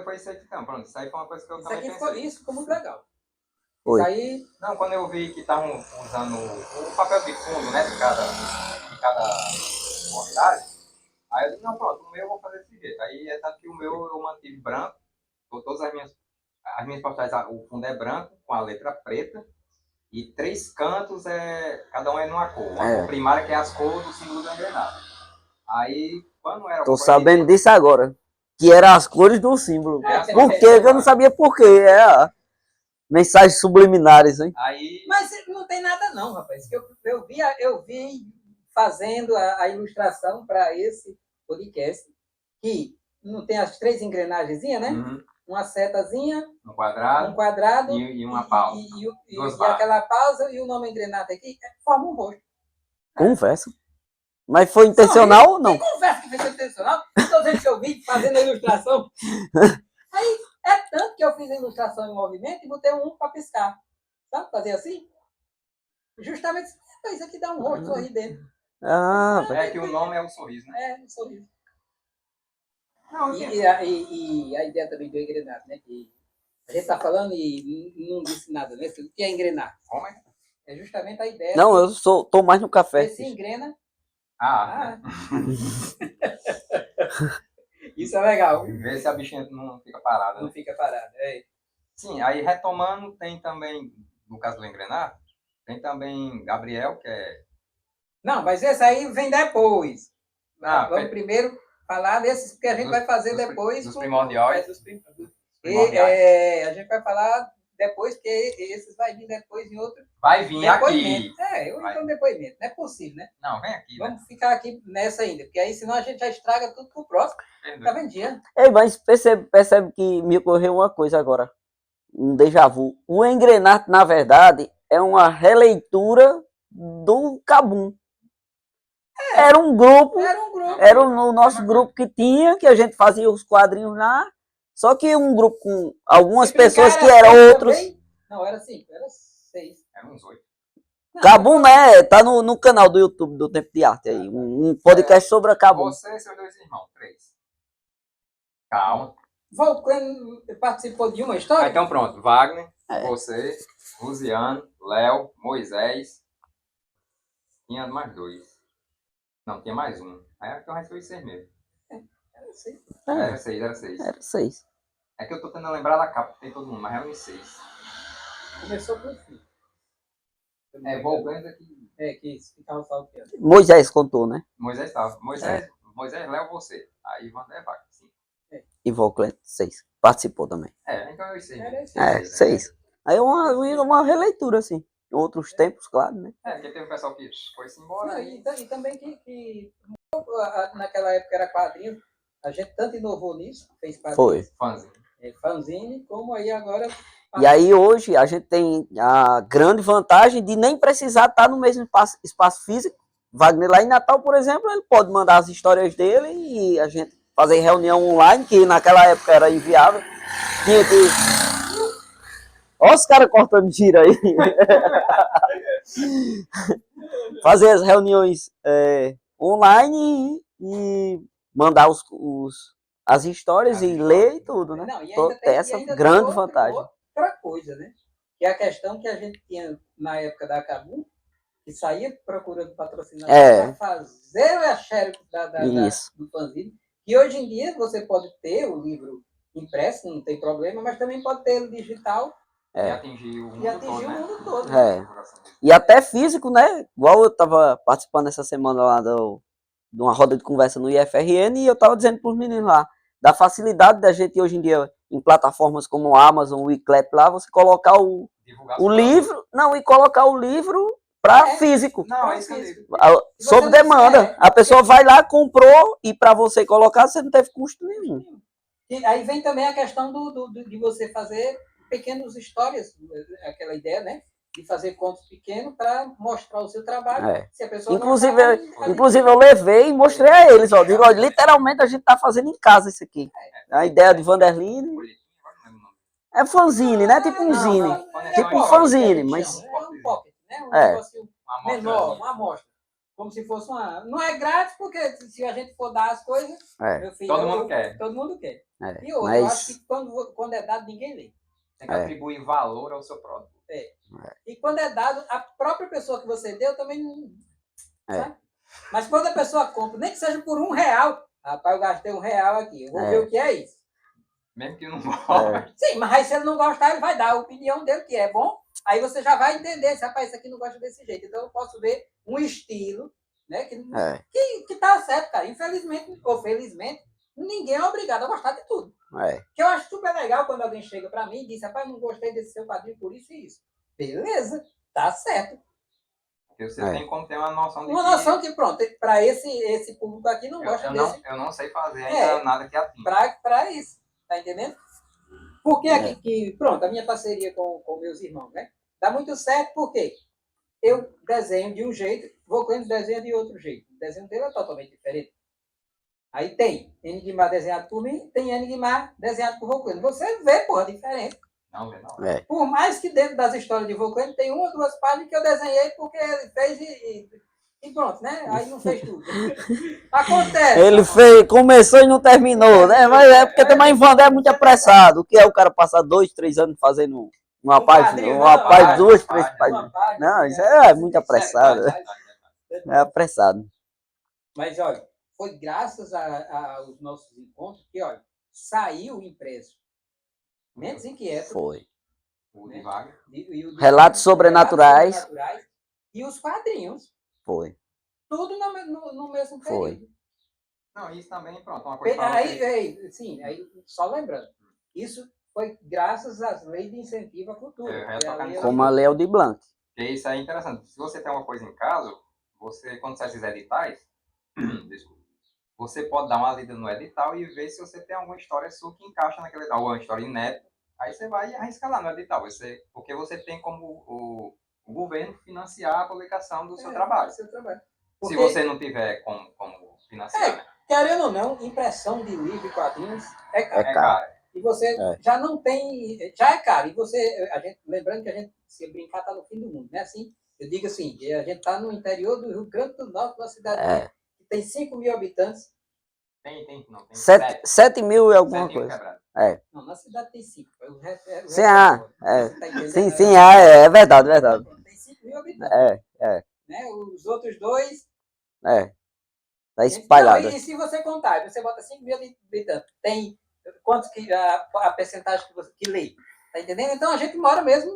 Foi isso aí que então, pronto. Isso aí foi uma coisa que eu também pensei. Isso ficou muito legal. Foi. Isso aí... Não, quando eu vi que estavam usando o papel de fundo, né, de cada postagem, aí eu disse, não, pronto, o meu eu vou fazer desse jeito. Aí é tanto que o meu eu mantive branco, todas as minhas postagens, o fundo é branco, com a letra preta, e 3 cantos, cada um é numa cor. Uma cor primária, que é as cores do símbolo da engrenagem. Aí, quando era... Tô sabendo disso agora. Que eram as cores do símbolo. Por quê? Eu não sabia por quê. Mensagens subliminares, hein? Aí... Mas não tem nada não, rapaz. Eu vi fazendo a ilustração para esse podcast, que não tem as 3 engrenagenzinhas, né? Uhum. Uma setazinha, um quadrado e uma pausa. E aquela pausa e o nome engrenado aqui forma um rosto. Conversa. Mas foi intencional ou não? Quem conversa que foi intencional? Toda vez que eu vi fazendo a ilustração. Aí é tanto que eu fiz a ilustração em movimento e botei um para piscar. Sabe? Fazer assim. Justamente isso aqui dá um rosto sorridente. Ah, É que o nome é o sorriso, né? É, um sorriso. Não, E a ideia também do engrenado, né? Que a gente está falando e não disse nada, né? O que é engrenar? como é? É justamente a ideia. não, eu tô mais no café. Esse engrena. Ah, Isso é legal. ver se a bichinha não fica parada. Não Né? fica parado. É. Sim, aí retomando, tem também, no caso do engrenar, tem também Gabriel, que é... Não, mas esse aí vem depois. Ah, Vamos primeiro falar desses que a gente vai fazer depois. Dos primordiais. A gente vai falar depois, porque esses vai vir depois em outro Vai vir depoimento. aqui. Então depoimento. Não é possível, né? Não, vem aqui. Vamos ficar aqui nessa ainda, porque aí senão a gente já estraga tudo pro próximo. Tá vendido. Ei, mas percebe que me ocorreu uma coisa agora. Um déjà vu. O Engrenar, na verdade, é uma releitura do Cabum. Era um grupo. Era o nosso grupo que tinha, que a gente fazia os quadrinhos lá. Só que um grupo com algumas pessoas que eram outros. Não, era 5, era 6. Era uns 8. Cabum, né? Tá no canal do YouTube do Tempo de Arte aí. Um podcast sobre a Cabum. Você e seus 2 irmãos, 3. Calma. Volcano participou de uma história? Então pronto. Wagner, você, Luciano, Léo, Moisés. Tinha mais 2. Não, tinha mais um. Aí então foi 6 mesmo. Era 6. Era 6. Era 6. É que eu tô tentando lembrar da capa, tem todo mundo, mas era uns 6. Começou por fim. Volcano aqui. Que ficava salteando. Moisés contou, né? Moisés estava. Moisés, Léo, você. Aí Wander é Wagner, sim. E Volclet, 6. Participou também. Então eu sei. 6. Aí é uma releitura, assim. Em outros tempos, claro, né? Porque teve o pessoal que foi-se embora. E também que naquela época era quadrinho, a gente tanto inovou nisso, fez quadrinhos. Foi. Fanzine, como aí agora... E aí hoje a gente tem a grande vantagem de nem precisar estar no mesmo espaço físico. Wagner lá em Natal, por exemplo, ele pode mandar as histórias dele e a gente fazer reunião online, que naquela época era inviável. Tinha que... Olha os caras cortando giro aí. Fazer as reuniões online e mandar as histórias e ler e tudo, né? Não, e tem essa grande vantagem. Outra coisa, né? Que é a questão que a gente tinha na época da Cabum, que saía procurando patrocinador para fazer o xerox do fanzine. E hoje em dia você pode ter o livro impresso, não tem problema, mas também pode ter o digital. E atingir o mundo todo. E até físico, né? Igual eu estava participando essa semana lá de uma roda de conversa no IFRN e eu estava dizendo para os meninos lá, da facilidade da gente hoje em dia em plataformas como a Amazon, o iClap lá, você colocar o livro, e colocar o livro para físico. Não, é isso que eu digo. Sob demanda. A pessoa vai lá, comprou e para você colocar, você não teve custo nenhum. E aí vem também a questão de você fazer pequenas histórias, aquela ideia, né? De fazer contos pequenos para mostrar o seu trabalho. Se a pessoa inclusive eu levei e mostrei a eles. Digo, literalmente a gente está fazendo em casa isso aqui. A ideia de Vanderline é fanzine, né? Tipo um zine. Tipo um fanzine, mas... É um pocket, né? Um negócio menor, uma amostra. Como se fosse uma... Não é grátis, porque se a gente for dar as coisas... Meu filho, todo mundo quer. E outra, eu acho que quando é dado, ninguém lê. Tem que atribuir valor ao seu produto. E quando é dado, a própria pessoa que você deu também não... Sabe? Mas quando a pessoa compra, nem que seja por R$1, rapaz, eu gastei R$1 aqui, eu vou ver o que é isso. Mesmo que não goste. Sim, mas aí se ele não gostar, ele vai dar a opinião dele, que é bom, aí você já vai entender, se rapaz, isso aqui não gosta desse jeito. Então eu posso ver um estilo, né, que tá certo, cara. Infelizmente, ou felizmente, ninguém é obrigado a gostar de tudo. Que eu acho super legal quando alguém chega pra mim e diz, rapaz, não gostei desse seu quadrinho por isso e isso. Beleza, tá certo. Porque você tem como ter uma noção de noção que, pronto, para esse público aqui não gosta desse. Eu não sei fazer ainda nada que atinja. Para isso, tá entendendo? Porque aqui, pronto, a minha parceria com meus irmãos, né? Dá muito certo, por quê? eu desenho de um jeito, Voclênio desenha de outro jeito. O desenho dele é totalmente diferente. Aí tem N. Guimarães desenhado por mim, tem N. Guimarães desenhado por Voclênio. Você vê, porra, a diferença. Não, não. É. Por mais que dentro das histórias de Voclênio tem uma ou duas páginas que eu desenhei porque ele fez e pronto, né? Aí não fez tudo. Acontece. Ele fez, começou e não terminou, né? Mas é porque também Vandé é muito apressado. O que é o cara passar 2, 3 anos fazendo uma página, duas, três páginas. Não, isso é muito apressado. É apressado. Mas, olha, foi graças aos nossos encontros que, olha, saiu impresso. Mentes Inquietas. Foi. O de Wagner. Relatos sobrenaturais. E os quadrinhos. Foi. Tudo no mesmo período. Foi. Não, isso também, pronto, uma coisa Sim, aí, só lembrando, isso foi graças às leis de incentivo à cultura. Como a Lei Aldir Blanc. Porque isso aí é interessante. Se você tem uma coisa em casa, você, quando sai esses editais, desculpa, você pode dar uma lida no edital e ver se você tem alguma história sua que encaixa naquele edital, alguma história inédita. Aí você vai arriscar lá no edital, porque você tem como o governo financiar a publicação do seu trabalho. Porque, se você não tiver como financiar, né? Querendo ou não, impressão de livro e quadrinhos é caro. É caro. E você já não tem... Já é caro. E você... lembrando que a gente, se brincar, está no fim do mundo, né? Assim, eu digo assim, a gente está no interior do Rio Grande do Norte, uma cidade que tem 5 mil habitantes. Tem 7 mil e alguma coisa. Não, na cidade tem 5. Sim, é verdade. Tem 5 mil habitantes. Né? Os outros dois... Tá espalhado. Não, e se você contar, você bota 5 mil habitantes, tem quantos que a percentagem que lê? Tá entendendo? Então a gente mora mesmo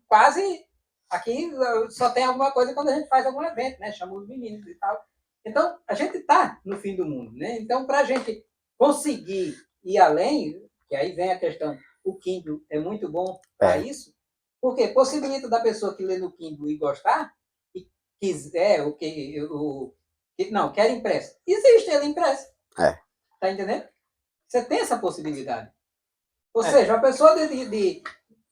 quase aqui, só tem alguma coisa quando a gente faz algum evento, né? Chama os meninos e tal. Então a gente tá no fim do mundo, né? Então para a gente conseguir ir além, que aí vem a questão, o Kindle é muito bom para isso, porque possibilita da pessoa que lê no Kindle e gostar, e quiser, não, quer impresso. Existe ele impresso. Tá entendendo? Você tem essa possibilidade. Ou seja, a pessoa de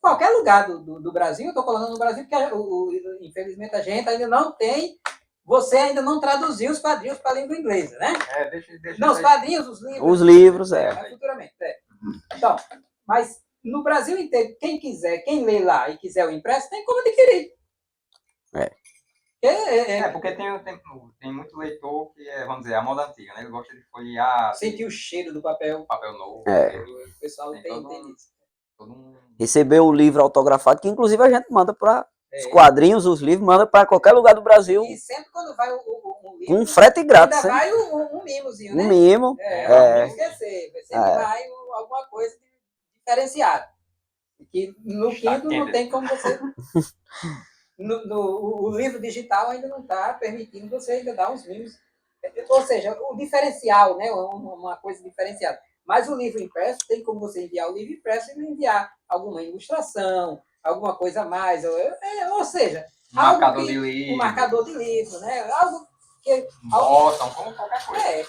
qualquer lugar do Brasil, eu estou colocando no Brasil, porque infelizmente a gente ainda não tem, você ainda não traduziu os quadrinhos para a língua inglesa, né? Não, os quadrinhos, os livros. Os livros, futuramente. Então, mas no Brasil inteiro, quem quiser, quem lê lá e quiser o impresso, tem como adquirir. Porque tem muito leitor que vamos dizer, a moda antiga, né? Ele gosta de folhear. Sentir o cheiro do papel. Papel novo. O pessoal tem isso. Receber o livro autografado, que inclusive a gente manda para os quadrinhos, os livros, manda para qualquer lugar do Brasil. E sempre quando vai um livro. Um frete grátis. Ainda vai um mimozinho, né? Um mimo. Não esquecer. Sempre vai alguma coisa diferenciada. Que no Kindle não tem como você. O livro digital ainda não está permitindo você ainda dar uns mimos. Ou seja, o diferencial, né? Uma coisa diferenciada. Mas o livro impresso, tem como você enviar o livro impresso e enviar alguma ilustração, alguma coisa a mais. Ou seja, um marcador de livro. Um marcador de livro, né? Algo que. Botão, como qualquer coisa.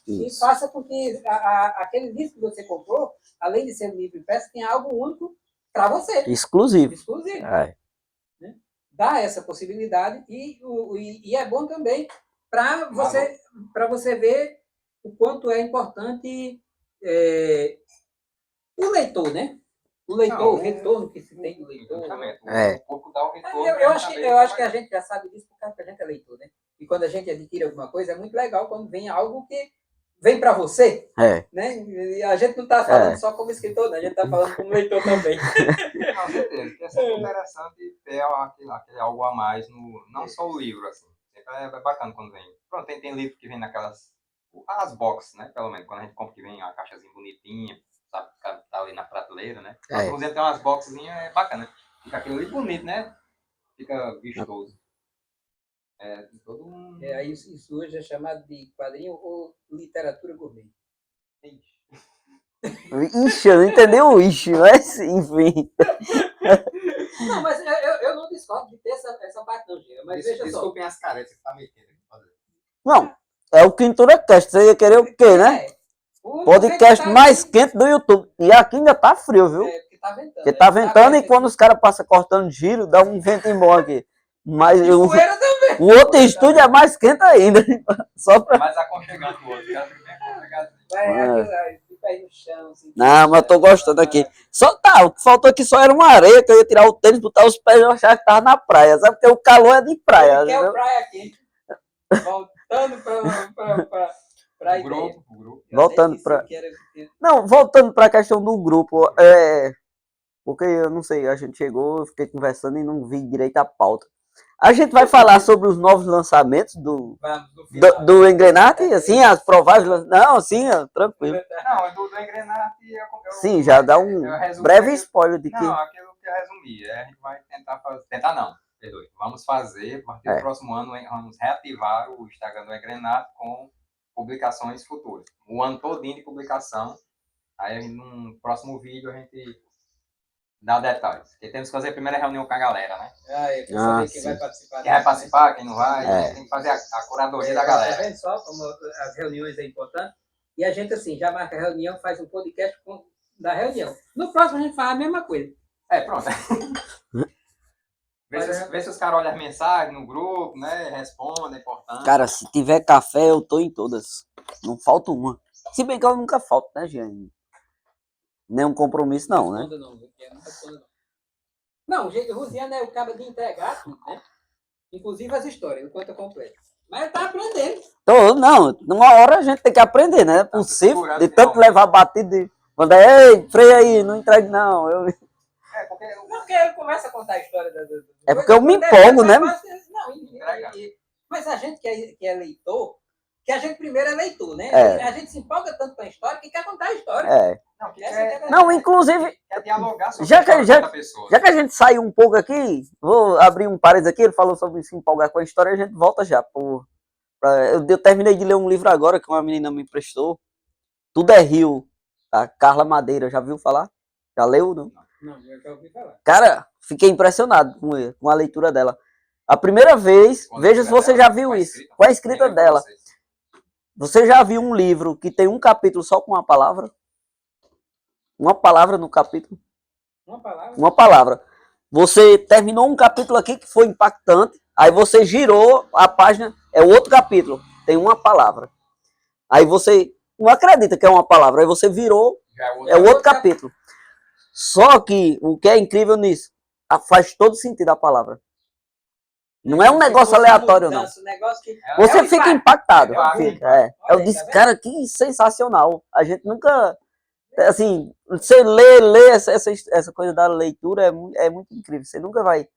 E faça com que aquele livro que você comprou, além de ser um livro impresso, tenha algo único para você. Exclusivo. Dá essa possibilidade e é bom também para você ver o quanto é importante o leitor, né? O leitor, o retorno que se tem do leitor. O corpo dá o retorno. Eu acho que a gente já sabe disso porque a gente é leitor, né? E quando a gente adquire alguma coisa, é muito legal quando vem algo que vem para você, né? E a gente não está falando só como escritor, né? A gente está falando como leitor também. Com certeza, porque é sempre interessante ter aquele algo a mais, não só o livro, assim. É bacana quando vem. Pronto, tem livro que vem naquelas... As boxes, né? Pelo menos, quando a gente compra que vem a caixazinha bonitinha, sabe? Tá ali na prateleira, né? Mas quando tem umas boxezinhas, é bacana. Fica aquele livro bonito, né? Fica vistoso. Isso hoje é chamado de quadrinho ou literatura gourmet. Ixi, eu não entendi o ixi, mas enfim. Não, mas eu não discordo de ter essa parte não, Gira. Mas veja só. Desculpem as caretas que tá metendo. Não, é o Quintura Cast. Você ia querer o quê, né? Podcast mais quente do YouTube. E aqui ainda tá frio, viu? Porque tá ventando. Porque tá ventando e quando os caras passam cortando giro, dá um ventinho bom aqui. Mas E poeira também. o outro estúdio é mais quente ainda. Só pra... Mais aconchegante o outro. Quero bem aconchegante. Fica aí no chão. Assim, Não, mas eu tô gostando aqui. Só tá, o que faltou aqui só era uma areia, que eu ia tirar o tênis, botar os pés e eu achava que tava na praia. Sabe? Porque o calor é de praia. Ele quer o praia aqui. Voltando pra O ideia. grupo. Voltando pra... Era... Não, voltando pra questão do grupo, porque eu não sei, a gente chegou, eu fiquei conversando e não vi direito a pauta. A gente vai falar sobre os novos lançamentos Vamos, no final. do Engrenate, assim, as prováveis... Não, assim, tranquilo. Não, do Engrenate Sim, já dá um breve spoiler de que... Não, aquilo que eu resumi. A gente vai tentar fazer... Tentar não, perdoe. Vamos fazer, a partir do próximo ano, vamos reativar o Instagram do Engrenate com publicações futuras. O ano todinho de publicação. Aí, no próximo vídeo, a gente dá detalhes. Porque temos que fazer a primeira reunião com a galera, né? Eu quero saber quem vai participar. Quem vai participar, quem não vai. Tem que fazer a curadoria da galera. Tá vendo só como as reuniões é importante? E a gente, assim, já marca a reunião, faz um podcast da reunião. No próximo, a gente faz a mesma coisa. Pronto. Vê se os caras olham as mensagens no grupo, né? Respondem, é importante. Cara, se tiver café, eu tô em todas. Não falta uma. Se bem que eu nunca falto, né, gente? Nenhum compromisso, não, né? Não, o Rosiano é o cara de entregar tudo, né? Inclusive as histórias, o conta completo. Mas ele tá aprendendo. Não, numa hora a gente tem que aprender, né? É possível, de tanto levar batido de... Mandar, ei, freia aí, não entregue não. Porque ele começa a contar a história É porque eu me empolgo, né? Mas a gente que é leitor, que a gente primeiro é leitor, né? A gente se empolga tanto com a história que quer contar a história. Não, inclusive, quer dialogar sobre já a pessoa. Já que a gente saiu um pouco aqui, vou abrir um parênteses aqui, ele falou sobre se empolgar com a história, a gente volta já. Eu terminei de ler um livro agora que uma menina me emprestou. Tudo é Rio, a Carla Madeira, já viu falar? Já leu, não? Não, eu já ouvi falar. Cara, fiquei impressionado com a leitura dela. A primeira vez, veja se você já viu isso, com a escrita dela. Você já viu um livro que tem um capítulo só com uma palavra? Uma palavra no capítulo? Uma palavra. Você terminou um capítulo aqui que foi impactante, aí você girou a página, é outro capítulo, tem uma palavra. Aí você não acredita que é uma palavra, aí você virou, é outro capítulo. Só que o que é incrível nisso, faz todo sentido a palavra. Não é um negócio aleatório, não. Você fica impactado. Eu disse, cara, que sensacional. A gente nunca... Assim, você lê essa coisa da leitura é muito incrível. Você nunca vai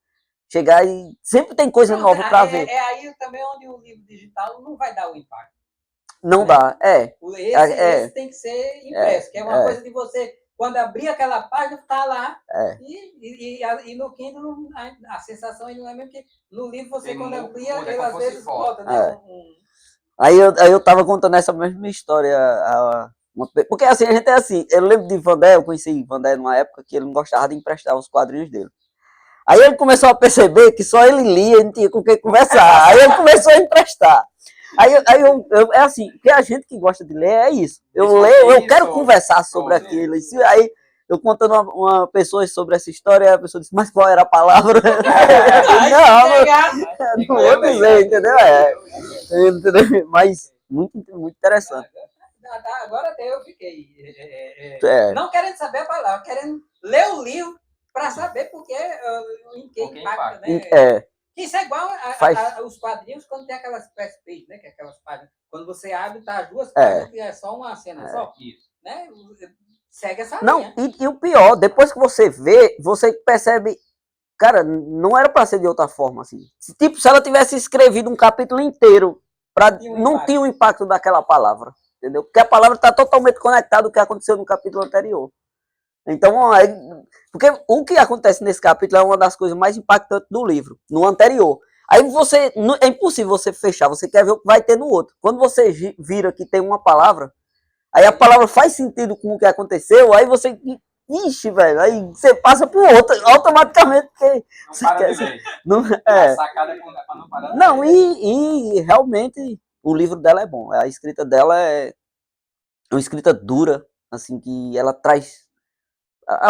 chegar e... Sempre tem coisa nova para ver. É aí também onde o livro digital não vai dar o impacto. Não dá, Esse tem que ser impresso, que é uma coisa de você... Quando abrir aquela página, tá lá. E no Kindle, a sensação não é mesmo que no livro você, quando amplia, ele às vezes volta, né? Aí eu tava contando essa mesma história. Porque assim, a gente é assim. Eu lembro de Vandé, eu conheci Vandé numa época que ele não gostava de emprestar os quadrinhos dele. Aí ele começou a perceber que só ele lia, ele não tinha com quem conversar. Aí ele começou a emprestar. É assim, porque a gente que gosta de ler é isso. Eu leio, eu quero conversar sobre aquilo. Aí eu contando uma pessoa sobre essa história, a pessoa disse, mas qual era a palavra? Não vou dizer, entendeu? Entendeu? Mas muito interessante. Agora até eu fiquei não querendo saber a palavra, querendo ler o livro para saber porque em que impacta, né? Isso é igual os quadrinhos quando tem aquelas press page, né? Que é aquelas páginas. Quando você abre, tá as duas páginas, que é só uma cena só. Né? Segue essa linha. E o pior, depois que você vê, você percebe, cara, não era para ser de outra forma, assim. Tipo, se ela tivesse escrevido um capítulo inteiro, não tinha o impacto daquela palavra, entendeu? Porque a palavra está totalmente conectada ao que aconteceu no capítulo anterior. Então, porque o que acontece nesse capítulo é uma das coisas mais impactantes do livro, no anterior. Aí é impossível você fechar, você quer ver o que vai ter no outro. Quando você vira que tem uma palavra, aí a palavra faz sentido com o que aconteceu, aí você, ixi, velho, aí você passa pro outro, automaticamente, porque não para de ler. A sacada é pra não parar de ler. Não, e realmente o livro dela é bom, a escrita dela é uma escrita dura, assim, que ela traz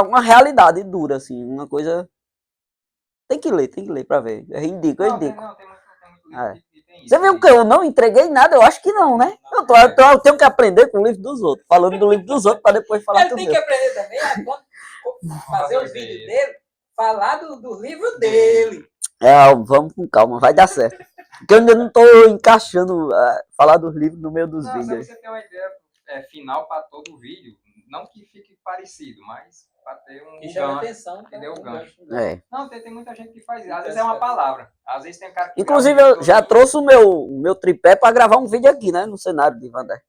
uma realidade dura, assim, uma coisa Tem que ler pra ver. Eu indico, eu Não, indico. tem muito livro É. que tem isso. Você viu que eu não entreguei nada? Eu acho que não, né? Eu tenho que aprender com o livro dos outros. Falando do livro dos outros, para depois falar Ele do tem meu. que aprender também a fazer os vídeos dele, falar do livro dele. Vamos com calma, vai dar certo. Porque eu ainda não tô encaixando falar dos livros no meio dos Não, vídeos. você tem uma ideia final para todo o vídeo. Não que fique parecido, mas para ter um Que chama gancho. atenção. Entendeu? O gancho. É. Não, tem muita gente que faz isso. Às vezes é uma palavra. Às vezes tem um cara que. Inclusive, grava um eu vídeo já todinho. trouxe o meu tripé para gravar um vídeo aqui, né? No cenário de Vandé.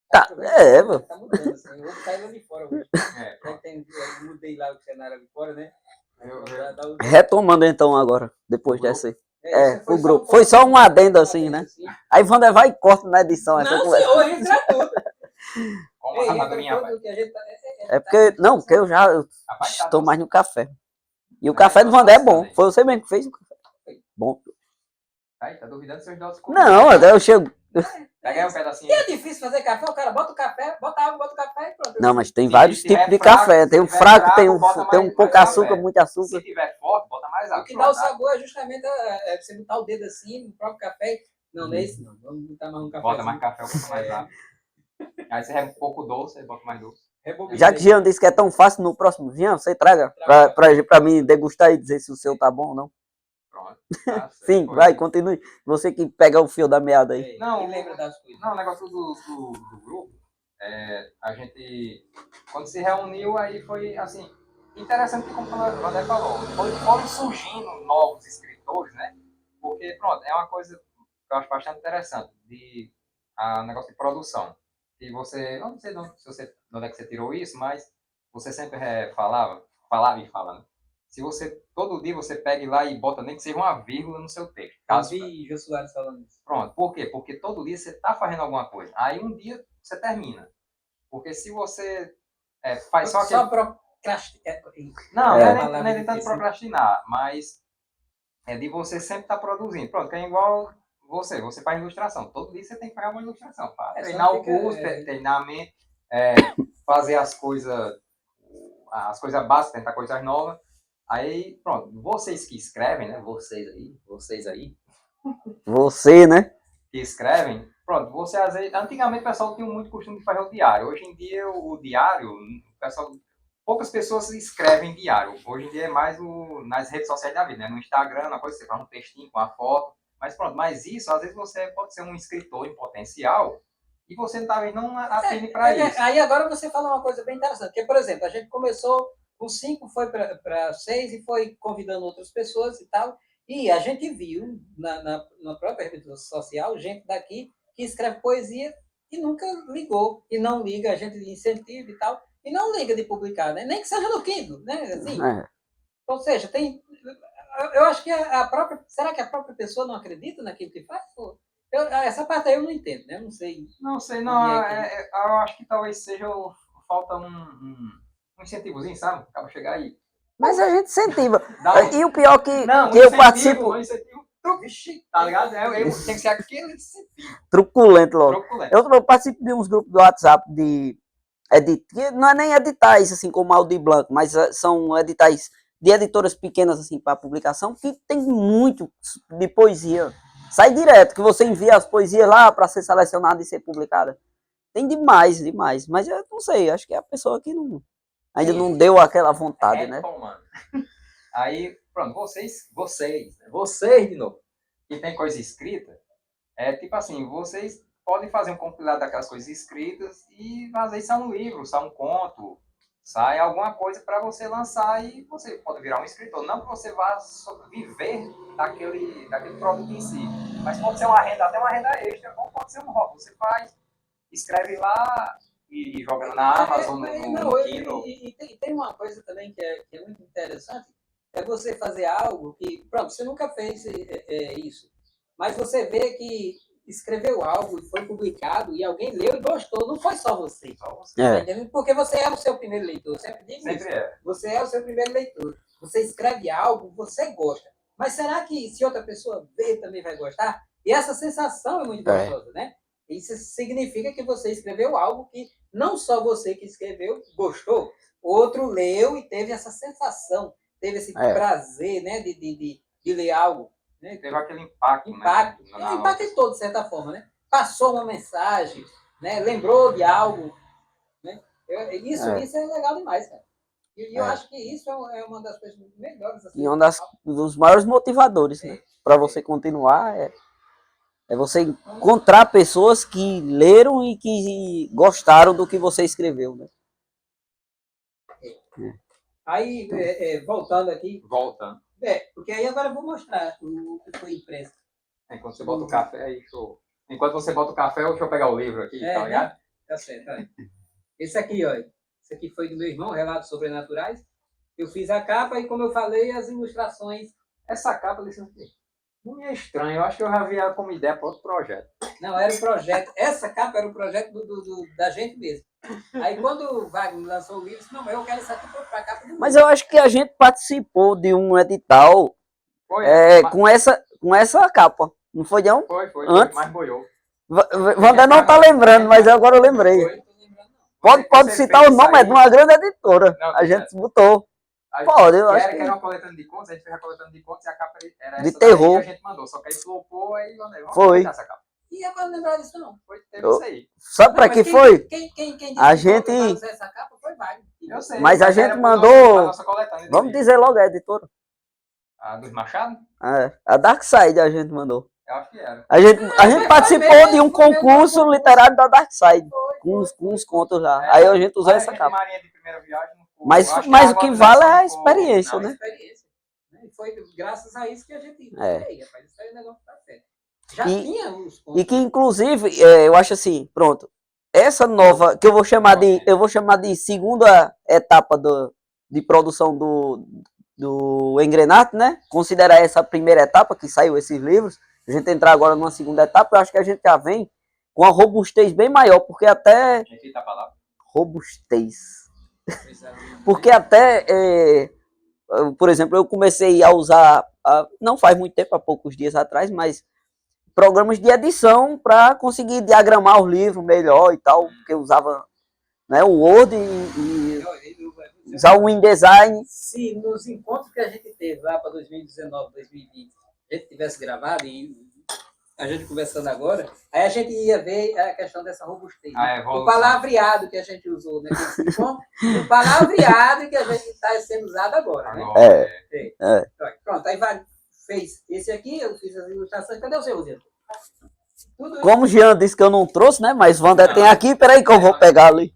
Tá, mano. Tá mudando, assim. Eu vou sair lá de fora hoje. pronto. Eu mudei lá o cenário ali fora, né? Retomando então agora, depois dessa aí. Isso o grupo. Foi só um adendo assim, né? Aí Wander vai e corta na edição essa Não, conversa. senhor, entra tudo. Com uma rapadurinha, rapaz. Porque eu já Rapaz, tá estou doce. mais no café. E o Mas café do tá Wander é doce bom. também. Foi você mesmo que fez o café. Bom. Aí, tá duvidando dos seus dotes? Não, até eu chego. Pega aí um pedacinho. E é difícil fazer café, o cara bota o café, bota água, bota o café e pronto. Não, mas tem Se vários tiver tipos de fraco, café. se Tem um tiver fraco, fraco, tem um bota tem um mais pouco café. açúcar, muito açúcar. Se tiver forte, bota mais água. O que dá o Pronto, sabor é justamente você botar o dedo assim no próprio café. Não, não é esse não. Vamos botar mais um café. Bota mais café, bota mais água. Aí você é um pouco doce, aí bota mais doce. Já que Jean disse que é tão fácil, no próximo Jean, você traga pra mim degustar e dizer se o seu tá bom ou não. Pronto. Tá certo. Sim, vai, continue. Você que pega o fio da meada aí. Não, Quem lembra das coisas? Não, o negócio do grupo, a gente, quando se reuniu, aí foi, assim, interessante, como o André falou, foram surgindo novos escritores, né? Porque, pronto, é uma coisa que eu acho bastante interessante, negócio de produção. E você, não sei de onde é que você tirou isso, mas você sempre falava e fala, né? Se você, todo dia você pega lá e bota nem que seja uma vírgula no seu texto. Eu vi Jô Soares falando isso. Pronto, por quê? Porque todo dia você está fazendo alguma coisa. Aí um dia você termina. Porque se você faz só aquele... Não é nem tanto procrastinar, mas é de você sempre estar produzindo. Pronto, que é igual você faz ilustração. Todo dia você tem que fazer uma ilustração. Treinar o curso, treinar a mente, fazer as coisas básicas, tentar coisas novas. Aí, pronto, vocês que escrevem, né? Vocês aí. Você, né? Que escrevem, pronto, você às vezes, antigamente o pessoal tinha muito costume de fazer o diário. Hoje em dia o diário, poucas pessoas escrevem diário. Hoje em dia é mais nas redes sociais da vida, né? No Instagram, uma coisa, você faz um textinho com a foto. Mas pronto, mas isso, às vezes você pode ser um escritor em potencial e você talvez não atende para isso. Aí agora você fala uma coisa bem interessante, que por exemplo, a gente começou com 5, foi para 6 e foi convidando outras pessoas e tal. E a gente viu na própria rede social gente daqui que escreve poesia e nunca ligou. E não liga, a gente incentiva e tal. E não liga de publicar, né? Nem que seja no Kindle, né? Assim, Ou seja, eu acho que será que a própria pessoa não acredita naquilo que faz? Essa parte aí eu não entendo, né? Não sei. Não sei, não. Eu acho que talvez seja falta um incentivozinho, sabe? Acaba chegar aí. Mas a gente incentiva. E o pior que eu participo. Vixe, tá ligado? Tem que ser aquele incentivo. Truculento logo. Eu participo de uns grupos do WhatsApp não é nem editais, assim, como Aldir Blanc, mas são editais de editoras pequenas, assim, para publicação, que tem muito de poesia. Sai direto, que você envia as poesias lá para ser selecionada e ser publicada. Tem demais. Mas eu não sei, acho que é a pessoa que ainda não deu aquela vontade, né? Aí, pronto, vocês de novo, que tem coisa escrita, tipo assim, vocês podem fazer um compilado daquelas coisas escritas e às vezes sai um livro, sai um conto, sai alguma coisa para você lançar e você pode virar um escritor. Não que você vá viver daquele produto em si, mas pode ser até uma renda extra, ou pode ser um hobby. Você escreve lá e joga na Amazon, no Kindle. E tem uma coisa também que é muito interessante, é você fazer algo que, pronto, você nunca fez isso, mas você vê que escreveu algo e foi publicado e alguém leu e gostou, não foi só você. Porque você é o seu primeiro leitor, eu sempre digo isso. Você é o seu primeiro leitor. Você escreve algo, você gosta. Mas será que se outra pessoa vê, também vai gostar? E essa sensação é muito gostosa, né? Isso significa que você escreveu algo que não só você que escreveu gostou, outro leu e teve essa sensação teve esse prazer, né, de ler algo. Né? Teve aquele impacto, Impacto, né? impactou de certa forma, né? Passou uma mensagem, né? Lembrou de algo, né? Isso é legal demais, cara. E eu acho que isso é uma das coisas melhores. Assim, e um dos maiores motivadores, né? Para você continuar é você encontrar pessoas que leram e que gostaram do que você escreveu, né? Aí, voltando aqui. Voltando. Porque aí agora eu vou mostrar o que foi impresso. Enquanto você bota o café, aí show. Enquanto você bota o café, deixa eu pegar o livro aqui, tá ligado? Né? Tá certo, aí. Esse aqui, ó. Esse aqui foi do meu irmão, Relatos Sobrenaturais. Eu fiz a capa e, como eu falei, as ilustrações. Essa capa desse aqui. Não é estranho, eu acho que eu já vi ela como ideia para outro projeto. Não, era o projeto. Essa capa era o projeto da gente mesmo. Aí quando o Wagner lançou o livro, disse, não, eu quero essa aqui para capa do Mas eu acho que a gente participou de um edital com essa capa. Não foi, não? Foi, antes? Mas boiou. Wander não tá lembrando, mas agora eu lembrei. Pode citar o nome, é de uma grande editora. Não, a gente botou. Pode, eu acho que... Era uma coletânea de contos, a gente fez a coletânea de contos e a capa era de essa terror. a gente mandou. Só que aí flopou, aí vamos foi. essa capa. E agora não lembrar disso, não. Teve isso aí. Sabe pra que foi? Quem a gente... essa capa foi Wagner. Eu sei, mas a gente mandou... nossa vamos dizer logo a editora. A dos Machado? A Dark Side a gente mandou. Eu acho que era. A gente participou de um concurso literário da Dark Side. Com uns contos lá. Aí a gente usou essa capa. Marinha de primeira viagem, mas o que vale é a experiência, né? Foi graças a isso que a gente... Rapaz, isso aí é um negócio que tá certo. Já tinha uns contos. E que, inclusive, eu acho assim, pronto. Essa nova, que eu vou chamar de segunda etapa de produção do Engrenate, né? Considerar essa primeira etapa que saiu esses livros. A gente entrar agora numa segunda etapa, eu acho que a gente já vem com uma robustez bem maior, porque até... Repita a palavra. Robustez. Porque até, por exemplo, eu comecei a usar, não faz muito tempo, há poucos dias atrás, mas programas de edição para conseguir diagramar os livros melhor e tal, porque eu usava, né, o Word e usar o InDesign. Se nos encontros que a gente teve lá para 2019, 2020, a gente tivesse gravado e a gente conversando agora, aí a gente ia ver a questão dessa robustez. O palavreado que a gente usou, né? O palavreado que a gente está sendo usado agora, né? Pronto, aí fez esse aqui, eu fiz as ilustrações. Cadê o seu, Zé? Como o Jean disse que eu não trouxe, né? Mas Wander tem aqui, peraí que eu vou pegar ali.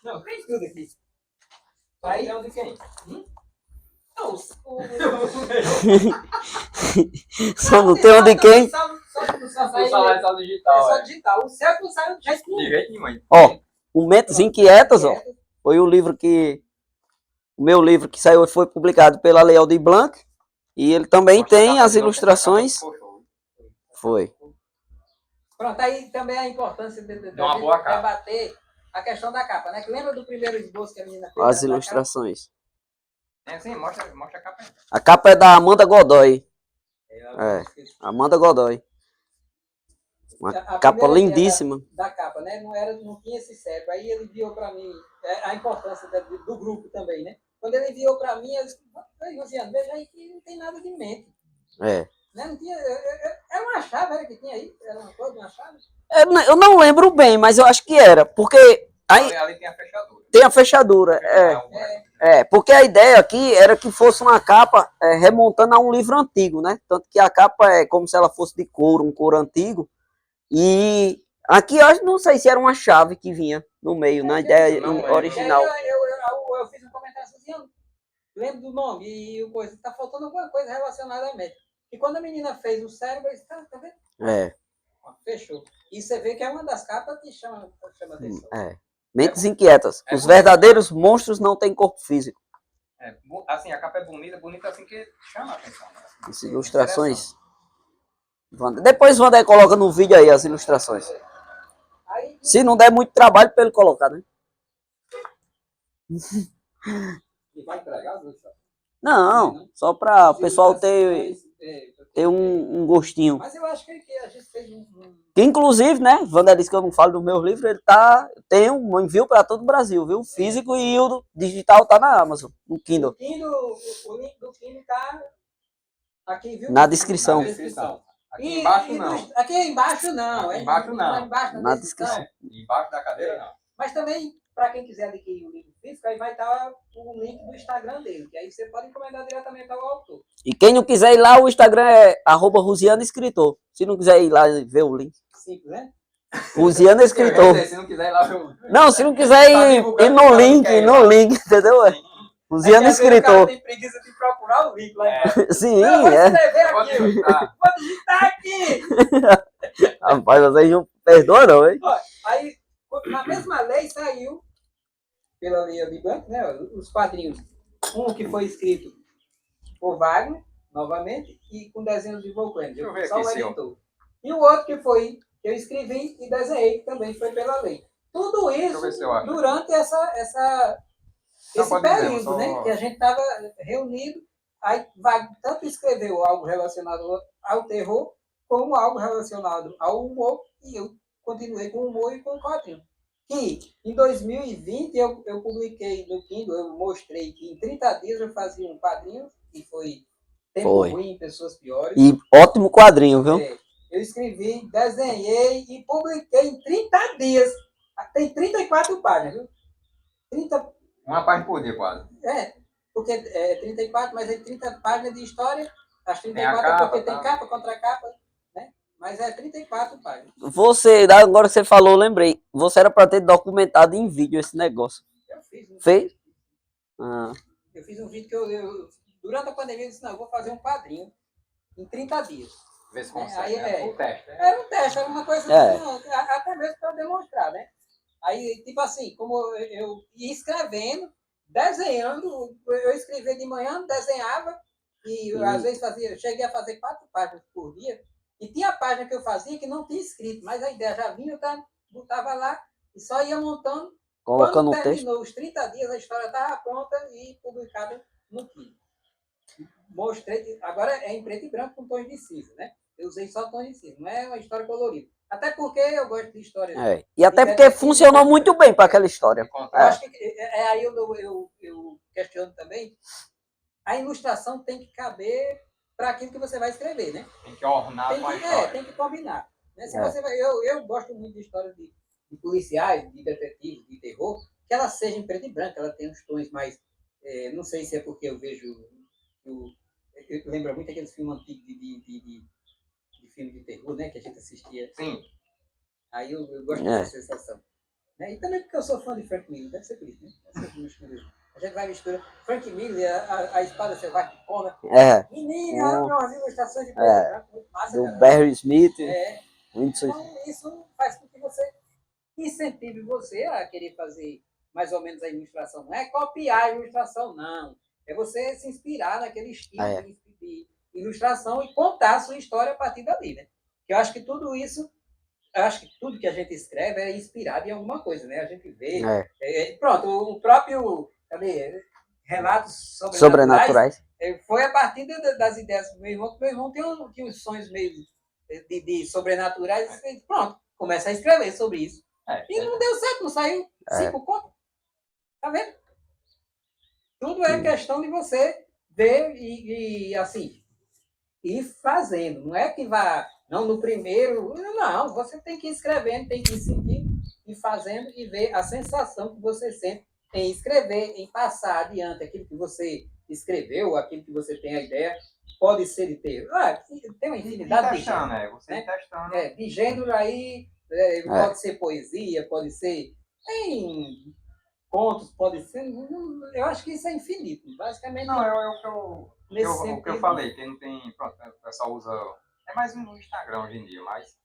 Não, tem tudo aqui. Aí é o de quem? Não, só não tem onde quem? O salário só digital. É só digital. O céu não sai de jeito nenhum. De jeito nenhum. Ó, o Mentes Inquietas, ó, foi o livro que... O meu livro que saiu foi publicado pela Leal de Blanc. E ele também tem as ilustrações. Foi. Pronto, aí também a importância de debater a questão da capa, né? Que lembra do primeiro esboço que a menina fez? As ilustrações. Sim, mostra a capa. A capa é da Amanda Godoy. Amanda Godoy. Uma capa lindíssima. Da capa, né? Não tinha esse cérebro. Aí ele enviou para mim a importância do grupo também, né? Quando ele enviou para mim, eu disse, Luciano, veja aí que não tem nada de mente. Né? Não tinha, era uma chave, era que tinha aí? Era uma coisa, uma chave? Eu não lembro bem, mas eu acho que era. Porque aí ali tem a fechadura. Tem a fechadura, porque a ideia aqui era que fosse uma capa remontando a um livro antigo, né? Tanto que a capa é como se ela fosse de couro, um couro antigo. E aqui eu não sei se era uma chave que vinha no meio, na ideia original. Eu fiz um comentário assim, lembro do nome e coisa, tá faltando alguma coisa relacionada à mente. E quando a menina fez o cérebro, eu disse, tá vendo? Fechou. E você vê que é uma das capas que chama atenção. Mentes Inquietas. Os verdadeiros monstros não têm corpo físico. Assim, a capa é bonita assim que chama a atenção. Né? As ilustrações. Depois o Wander coloca no vídeo aí as ilustrações. Se não der muito trabalho para ele colocar, né? E vai entregar, não, só para o pessoal ter ter um gostinho. Mas eu acho que a gente fez Que, inclusive, né, Wander disse que eu não falo dos meus livros, ele tem um envio para todo o Brasil, viu? Físico e o digital tá na Amazon, no Kindle. O link do Kindle tá aqui, viu? Na descrição. Na descrição. Aqui embaixo não. Aqui embaixo não. Aqui embaixo não. Lá embaixo Na descrição. Embaixo da cadeira não. Mas também, para quem quiser adquirir o livro físico, aí vai estar o link do Instagram dele, que aí você pode encomendar diretamente ao autor. E quem não quiser ir lá, o Instagram é @Ruziano_escritor. Se não quiser ir lá e ver o link. Simples, né? Ruziano Escritor. Se não quiser ir lá, eu... Não, se não quiser ir no link, entendeu? Ruziano Escritor. Tem preguiça de procurar o link lá embaixo. Sim, Não, vou é. escrever Pode aqui. digitar. Vou digitar aqui. Rapaz, vocês não perdoam, não, hein? Ó, aí, na mesma lei saiu, pela lei de Blanc, né, os quadrinhos. Um que foi escrito por Wagner, novamente, e com desenhos de Volcano. Deixa eu ver Só aqui, o senhor. editor. E o outro que eu escrevi e desenhei, que também foi pela lei. Tudo eu isso ver se eu acho. durante Não, esse pode dizer, período, só- né? Que a gente estava reunido. Aí Wagner tanto escreveu algo relacionado ao terror, como algo relacionado ao humor, e eu continuei com o humor e com o quadrinho. Que em 2020 eu publiquei no Kindle, eu mostrei que em 30 dias eu fazia um quadrinho, que foi Tempo Foi. Ruim, Pessoas Piores. E ótimo quadrinho, viu? É, eu escrevi, desenhei e publiquei em 30 dias. Tem 34 páginas, viu? 30, Uma página por dia, quase. porque é 34, mas é 30 páginas de história. As 34 Tem a capa, porque tem tá? capa, contracapa, né? Mas é 34 páginas. Você, agora que você falou, eu lembrei. Você era pra ter documentado em vídeo esse negócio. Eu fiz. Fez? Ah, Eu fiz um vídeo que eu durante a pandemia, eu disse, não, eu vou fazer um quadrinho em 30 dias. Ver se Aí consegue. é. O teste, né? Era um teste, era uma coisa É. assim, até mesmo para demonstrar, né? Aí, tipo assim, como eu ia escrevendo, desenhando, eu escrevia de manhã, desenhava, e às vezes eu cheguei a fazer 4 páginas por dia, e tinha página que eu fazia que não tinha escrito, mas a ideia já vinha, eu botava lá e só ia montando. colocando Quando o texto. terminou os 30 dias, a história estava pronta e publicada no Kindle. Mostrei, agora é em preto e branco com tons de cinza, né? Eu usei só tons de cinza, não é uma história colorida. Até porque eu gosto de histórias. É. E até porque funcionou muito bem para aquela história. Eu acho que aí eu questiono também. A ilustração tem que caber para aquilo que você vai escrever, né? Tem que ornar com a história. Tem que combinar. Né? Se É. você vai, eu gosto muito de histórias de policiais, de detetives, de terror, que ela seja em preto e branco, ela tem uns tons mais. Não sei se é porque eu vejo. Lembra muito aqueles filmes antigos de filme de terror, né? Que a gente assistia. Sim. Aí eu gosto dessa sensação. Né? E também porque eu sou fã de Frank Miller, deve ser por isso, né? A gente vai misturar Frank Miller, a espada selvagem, É. menina, umas ilustrações de preto muito massa. Do Barry Smith. Então, isso faz com que você incentive você a querer fazer mais ou menos a ilustração. Não é copiar a ilustração, não. É você se inspirar naquele estilo de ilustração e contar a sua história a partir dali, né? Eu acho que tudo isso, tudo que a gente escreve é inspirado em alguma coisa, né? A gente vê. Pronto, o próprio Relatos Sobrenaturais foi a partir das ideias do meu irmão, que meu irmão tinha uns sonhos meio de sobrenaturais. Pronto, começa a escrever sobre isso. E não deu certo, não saiu 5 contos. Tá vendo? Tudo é questão de você ver e assim, ir fazendo. Não é que vá, não, no primeiro. Não, você tem que ir escrevendo, tem que ir sentindo, ir fazendo e ver a sensação que você sente em escrever, em passar adiante aquilo que você escreveu, aquilo que você tem a ideia. Pode ser de ter. Tem uma infinidade de gênero. Né? Você testando. De gênero aí, pode ser poesia, pode ser. Tem contos, pode ser. Eu acho que isso é infinito. Basicamente. Não, é o que eu falei, que não tem. Pronto, o pessoal usa. É mais no Instagram hoje em dia, mas.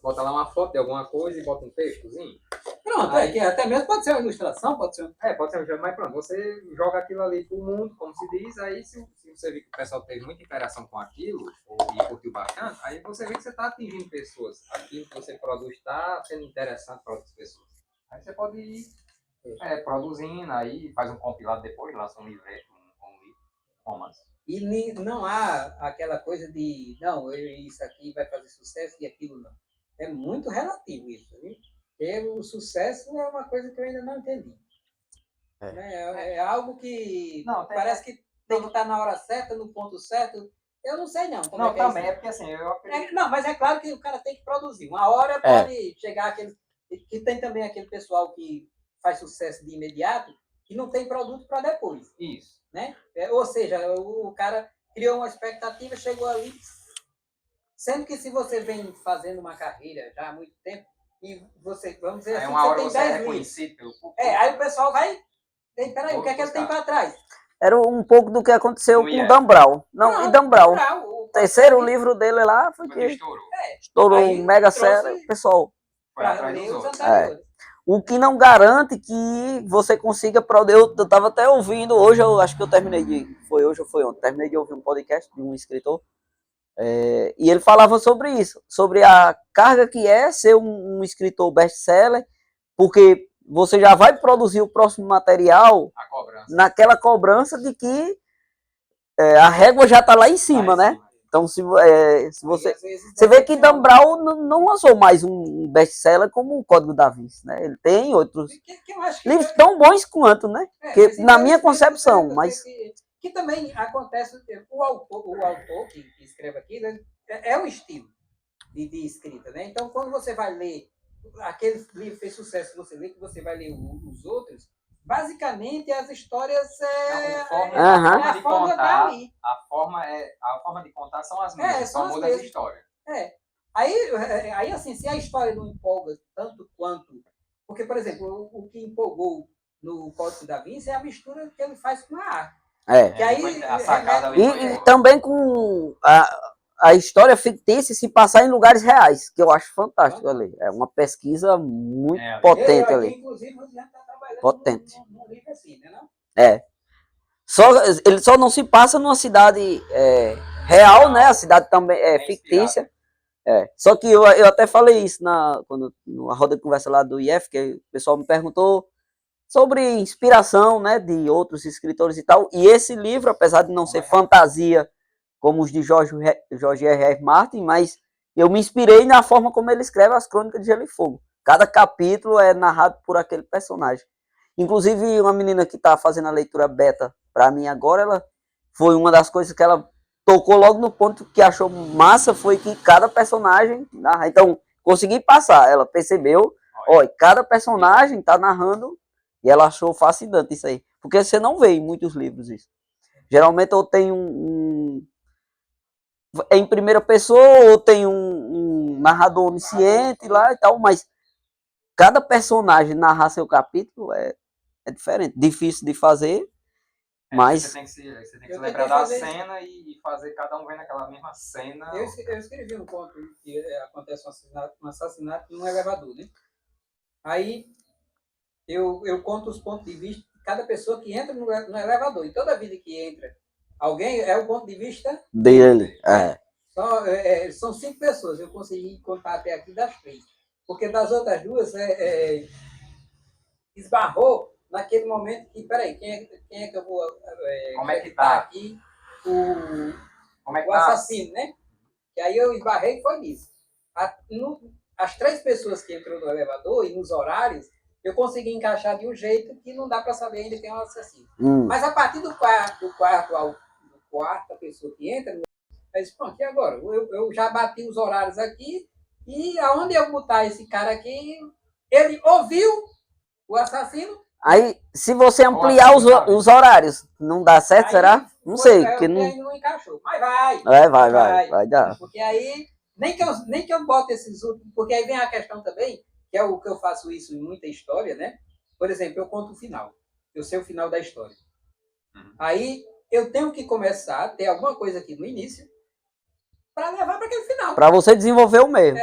Bota lá uma foto de alguma coisa e bota um textozinho. Pronto, que até mesmo pode ser uma ilustração, pode ser. Pode ser um jogo, mas pronto, você joga aquilo ali pro mundo, como se diz, aí se você vê que o pessoal teve muita interação com aquilo, e curtiu bastante, aí você vê que você está atingindo pessoas. Aquilo que você produz está sendo interessante para outras pessoas. Aí você pode ir produzindo, aí faz um compilado depois, lança um livreto, um livro, romance. E não há aquela coisa de, não, isso aqui vai fazer sucesso e aquilo não. É muito relativo isso, viu? Porque o sucesso é uma coisa que eu ainda não entendi. É algo que Não, parece que tem que estar na hora certa, no ponto certo. Eu não sei não. Não, também é é porque assim, eu acredito. não, mas é claro que o cara tem que produzir. Uma hora pode chegar aquele. Que tem também aquele pessoal que faz sucesso de imediato e não tem produto para depois. Isso. Né? Ou seja, o cara criou uma expectativa, chegou ali. Sendo que se você vem fazendo uma carreira já há muito tempo, e você, vamos dizer Aí assim, uma hora você você tem é 10 livros. reconhecido pelo público. Aí o pessoal vai. Peraí, o que é que ele tem para trás? Era um pouco do que aconteceu No com o IF. Dan Brown. Não, e Dan Brown. O Terceiro livro dele lá foi Porque que estourou. estourou Aí um mega trouxe série, o pessoal. Foi para atrás ler dos os outros. anteriores. O que não garante que você consiga produzir. Eu tava até ouvindo, hoje eu acho que eu terminei de. Foi hoje ou foi ontem? Terminei de ouvir um podcast de um escritor. E ele falava sobre isso, sobre a carga que é ser um escritor best-seller, porque você já vai produzir o próximo material naquela cobrança de que a régua já está lá em cima, né? Então, se você vê que Dan Brown não lançou mais um best-seller como o Código da Vinci, né? Ele tem outros livros tão bons quanto, né? Que, na minha concepção, mas... Que também acontece, o autor que escreve aqui, né, é um estilo de escrita, né? Então, quando você vai ler aquele livro que fez sucesso, você lê, que você vai ler os outros, basicamente as histórias a forma de contar são as mesmas, só muda as histórias. Aí, assim, se a história não empolga tanto quanto... Porque, por exemplo, o que empolgou no Código da Vinci é a mistura que ele faz com a arte. Que aí, e também com a história fictícia se passar em lugares reais, que eu acho fantástico ali. É uma pesquisa muito potente ali. Inclusive, você já está trabalhando potente. num livro assim, né? Não? Ele só não se passa numa cidade real, né? A cidade também é fictícia. Só que eu até falei isso na roda de conversa lá do IF, que o pessoal me perguntou sobre inspiração, né, de outros escritores e tal. E esse livro, apesar de não ser fantasia como os de George R.R. Martin, mas eu me inspirei na forma como ele escreve as Crônicas de Gelo e Fogo. Cada capítulo é narrado por aquele personagem. Inclusive, uma menina que está fazendo a leitura beta para mim agora, ela foi uma das coisas que ela tocou logo no ponto que achou massa, foi que cada personagem narra. Então, consegui passar. Ela percebeu, cada personagem está narrando. E ela achou fascinante isso aí. Porque você não vê em muitos livros isso. Geralmente ou tem em primeira pessoa, ou tem um narrador onisciente lá e tal, mas cada personagem narrar seu capítulo é diferente. Difícil de fazer, mas... Você tem que se lembrar da cena e fazer cada um vendo aquela mesma cena. Eu escrevi um conto que acontece um assassinato num elevador, né? Aí... Eu conto os pontos de vista de cada pessoa que entra no elevador. E toda vida que entra alguém é o ponto de vista dele. São 5 pessoas. Eu consegui contar até aqui das 3. Porque das outras 2 esbarrou naquele momento que, peraí, quem é que eu vou como é que tá aqui? O assassino, né? E aí eu esbarrei e foi nisso. As 3 pessoas que entrou no elevador e nos horários, eu consegui encaixar de um jeito que não dá para saber ainda quem é o assassino. Mas a partir do quarta pessoa que entra, eu disse, pronto, e agora? Eu já bati os horários aqui, e aonde eu botar esse cara aqui, ele ouviu o assassino. Aí, se você ampliar os horários, não dá certo, será? Não sei. Porque não encaixou, mas vai. Vai dar. Porque aí, nem que eu bote esses últimos, porque aí vem a questão também, que é o que eu faço isso em muita história, né? Por exemplo, eu conto o final. Eu sei o final da história. Aí eu tenho que começar a ter alguma coisa aqui no início para levar para aquele final. Para você desenvolver o meio.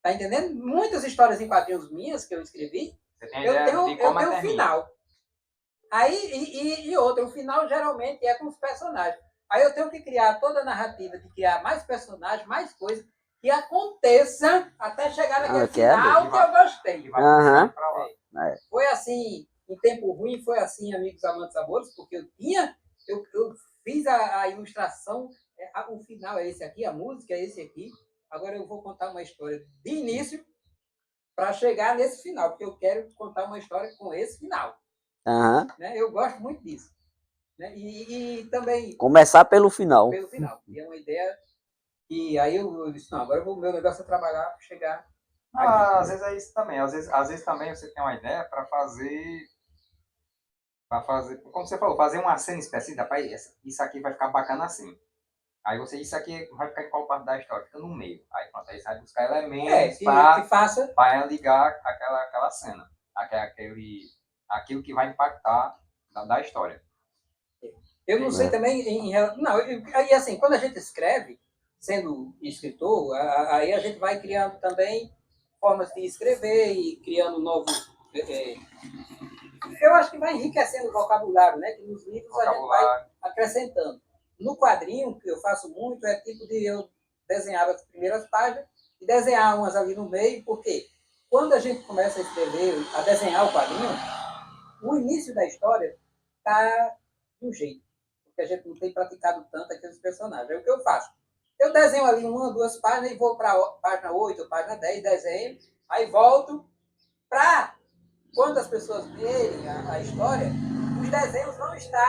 Tá entendendo? Muitas histórias em quadrinhos minhas que eu escrevi, eu tenho o final. Aí, e outro, o final geralmente é com os personagens. Aí eu tenho que criar toda a narrativa de criar mais personagens, mais coisas, que aconteça até chegar naquele final que eu gostei. Foi assim, em tempo ruim, foi assim, Amigos Amantes Amores, porque eu fiz a ilustração, o final é esse aqui, a música é esse aqui. Agora eu vou contar uma história de início para chegar nesse final, porque eu quero contar uma história com esse final. Aham. Né? Eu gosto muito disso. Né? E também... Começar pelo final. Pelo final. E é uma ideia que aí eu disse, não, agora o meu negócio é trabalhar para chegar... Às vezes é isso também. Às vezes também você tem uma ideia para fazer, como você falou, fazer uma cena específica. Rapaz, isso aqui vai ficar bacana assim. Aí isso aqui vai ficar em qual parte da história? Fica no meio. Aí pronto, aí você vai buscar elementos para ligar aquela cena. Aquilo que vai impactar da história. Eu não sei também não, aí assim, quando a gente escreve, sendo escritor, aí a gente vai criando também formas de escrever e criando novos... eu acho que vai enriquecendo o vocabulário, né? Que nos livros a gente vai acrescentando. No quadrinho, que eu faço muito, é tipo de eu desenhar as primeiras páginas e desenhar umas ali no meio, porque quando a gente começa a escrever, a desenhar o quadrinho, o início da história está de um jeito, porque a gente não tem praticado tanto aqueles personagens. É o que eu faço. Eu desenho ali 1 ou 2 páginas e vou para a página 8, página 10, desenho, aí volto para, quando as pessoas verem a história, os desenhos não estão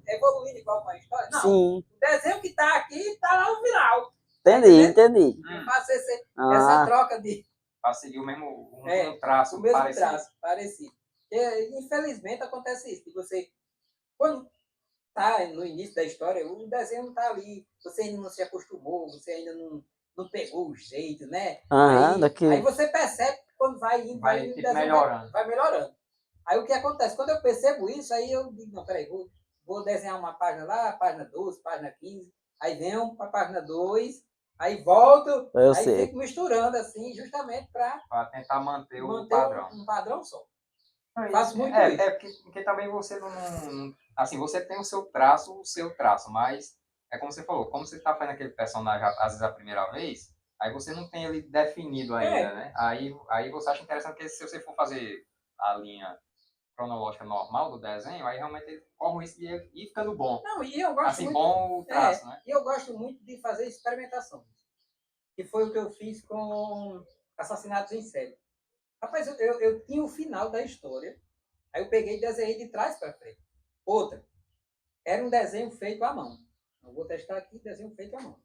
evoluindo igual com a história. Não. Sim. O desenho que está aqui está lá no final. Entendi. Eu faço essa troca de... Para seguir o mesmo traço, o mesmo traço parecido. E, infelizmente acontece isso. Que você, quando está no início da história, o desenho não está ali. Você ainda não se acostumou, você ainda não pegou o jeito, né? Aí você percebe que quando vai indo, o desenho vai melhorando. Aí o que acontece? Quando eu percebo isso, aí eu digo, não, peraí, vou desenhar uma página lá, página 12, página 15, aí venho para a página 2, aí volto, fico misturando assim, justamente para tentar manter o padrão. Um padrão só. Faço muito isso. Porque também você não... Assim, você tem o seu traço, mas é como você falou, como você está fazendo aquele personagem às vezes a primeira vez, aí você não tem ele definido ainda, né? Aí você acha interessante que se você for fazer a linha cronológica normal do desenho, aí realmente ele corre o risco de ir ficando bom. Não, e eu gosto assim, muito, bom o traço, né? E eu gosto muito de fazer experimentação. Que foi o que eu fiz com Assassinatos em Série. Rapaz, eu tinha o final da história, aí eu peguei e desenhei de trás para frente. Outra, era um desenho feito à mão. Eu vou testar aqui, desenho feito à mão.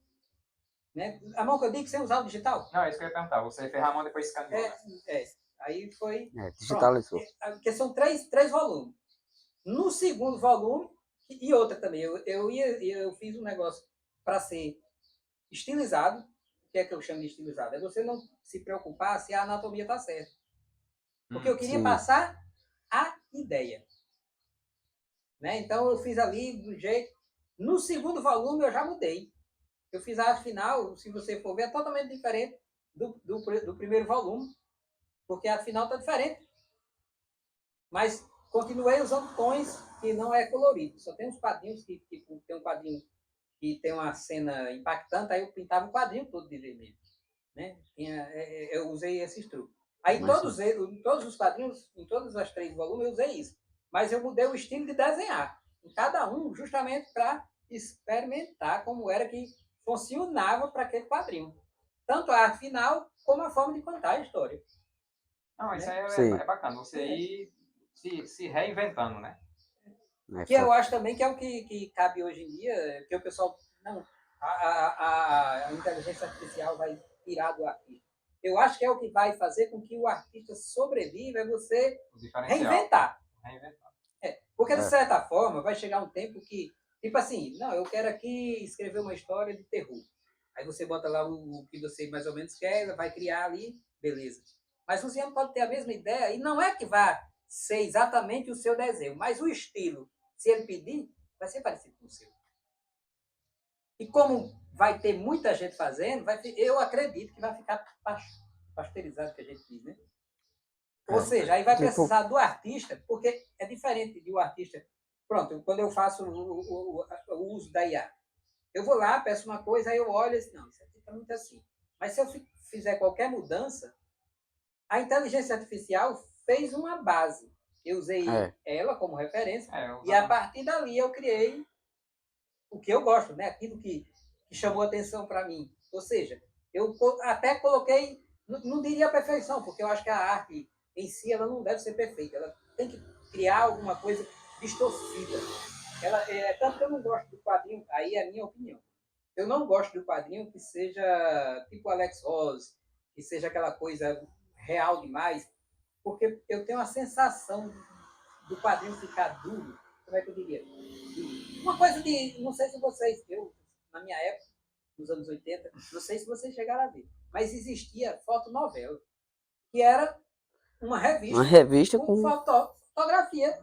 Né? A mão que eu digo sem usar o digital? Não, é isso que eu ia perguntar. Você fez a mão e depois escaneou, né? Aí foi... digitalizou. Porque são três volumes. No segundo volume, e outra também, eu fiz um negócio para ser estilizado. O que é que eu chamo de estilizado? É você não se preocupar se a anatomia está certa. Porque eu queria passar a ideia. Né? Então eu fiz ali do jeito... No segundo volume eu já mudei. Eu fiz a arte final, se você for ver, é totalmente diferente do primeiro volume. Porque a arte final está diferente. Mas continuei usando tons que não é colorido. Só tem uns quadrinhos que tem um quadrinho que tem uma cena impactante, aí eu pintava o quadrinho todo de vermelho. Né? Eu usei esses truques. Aí todos os quadrinhos, em todos os 3 volumes, eu usei isso. Mas eu mudei o estilo de desenhar. Em cada um, justamente para experimentar como era que funcionava para aquele quadrinho. Tanto a arte final, como a forma de contar a história. Não, isso aí é bacana. Você ir se reinventando, né? Que eu acho também que é o que cabe hoje em dia, que o pessoal... Não, a inteligência artificial vai tirar do artista. Eu acho que é o que vai fazer com que o artista sobreviva, é você reinventar. Porque, de certa forma, vai chegar um tempo que, tipo assim, não, eu quero aqui escrever uma história de terror. Aí você bota lá o que você mais ou menos quer, vai criar ali, beleza. Mas o Luciano pode ter a mesma ideia, e não é que vai ser exatamente o seu desenho, mas o estilo, se ele pedir, vai ser parecido com o seu. E como vai ter muita gente fazendo, eu acredito que vai ficar pasteurizado, que a gente diz, né? Ou seja, aí vai precisar do artista, porque é diferente de um artista. Pronto, quando eu faço o uso da IA, eu vou lá, peço uma coisa, aí eu olho e digo, não, isso aqui está muito assim. Mas se eu fizer qualquer mudança, a inteligência artificial fez uma base. Eu usei ela como referência, e a partir dali eu criei o que eu gosto, né? Aquilo que chamou atenção para mim. Ou seja, eu até coloquei, não diria perfeição, porque eu acho que a arte em si ela não deve ser perfeita. Ela tem que criar alguma coisa distorcida. Tanto que eu não gosto do quadrinho, aí é a minha opinião. Eu não gosto do quadrinho que seja tipo Alex Ross, que seja aquela coisa real demais, porque eu tenho a sensação do quadrinho ficar duro, como é que eu diria? Uma coisa de, não sei se vocês, na minha época, nos anos 80, não sei se vocês chegaram a ver, mas existia fotonovela, que era uma revista com fotografia,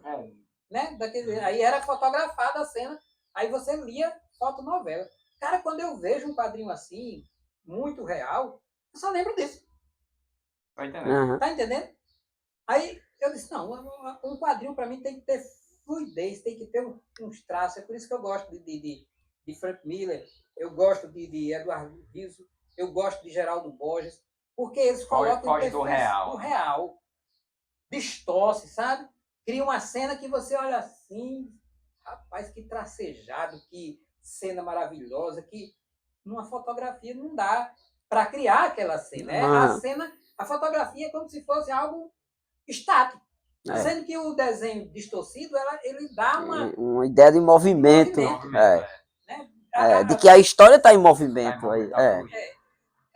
né? Aí era fotografada a cena, aí você lia fotonovela. Cara, quando eu vejo um quadrinho assim, muito real, eu só lembro disso. Tá entendendo? Tá entendendo? Aí eu disse, não, um quadrinho para mim tem que ter fluidez, tem que ter uns traços. É por isso que eu gosto de Frank Miller, eu gosto de Eduardo Rizzo, eu gosto de Geraldo Borges, porque eles colocam do real. Distorce, sabe? Cria uma cena que você olha assim, rapaz, que tracejado, que cena maravilhosa, que numa fotografia não dá para criar aquela cena. A fotografia é como se fosse algo estático. Sendo que o desenho distorcido, ele dá uma ideia de movimento. De que a história está em movimento.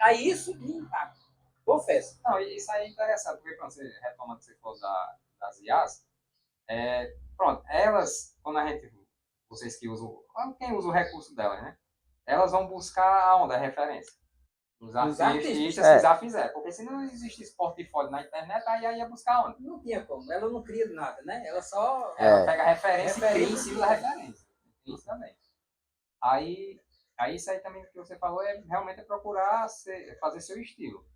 Aí isso me impacta. Confesso. Não, isso aí é interessante, porque quando você retoma que você falou das IAs, pronto, elas, quando vocês que usam, quem usa o recurso delas, né? Elas vão buscar aonde? A referência. Os artistas que já fizeram. Porque se não existisse portfólio na internet, aí ia buscar onde? Não tinha como. Ela não cria nada, né? Ela só... Ela pega a referência e cria em cima da referência. Isso também. Aí isso aí também que você falou realmente procurar fazer seu estilo.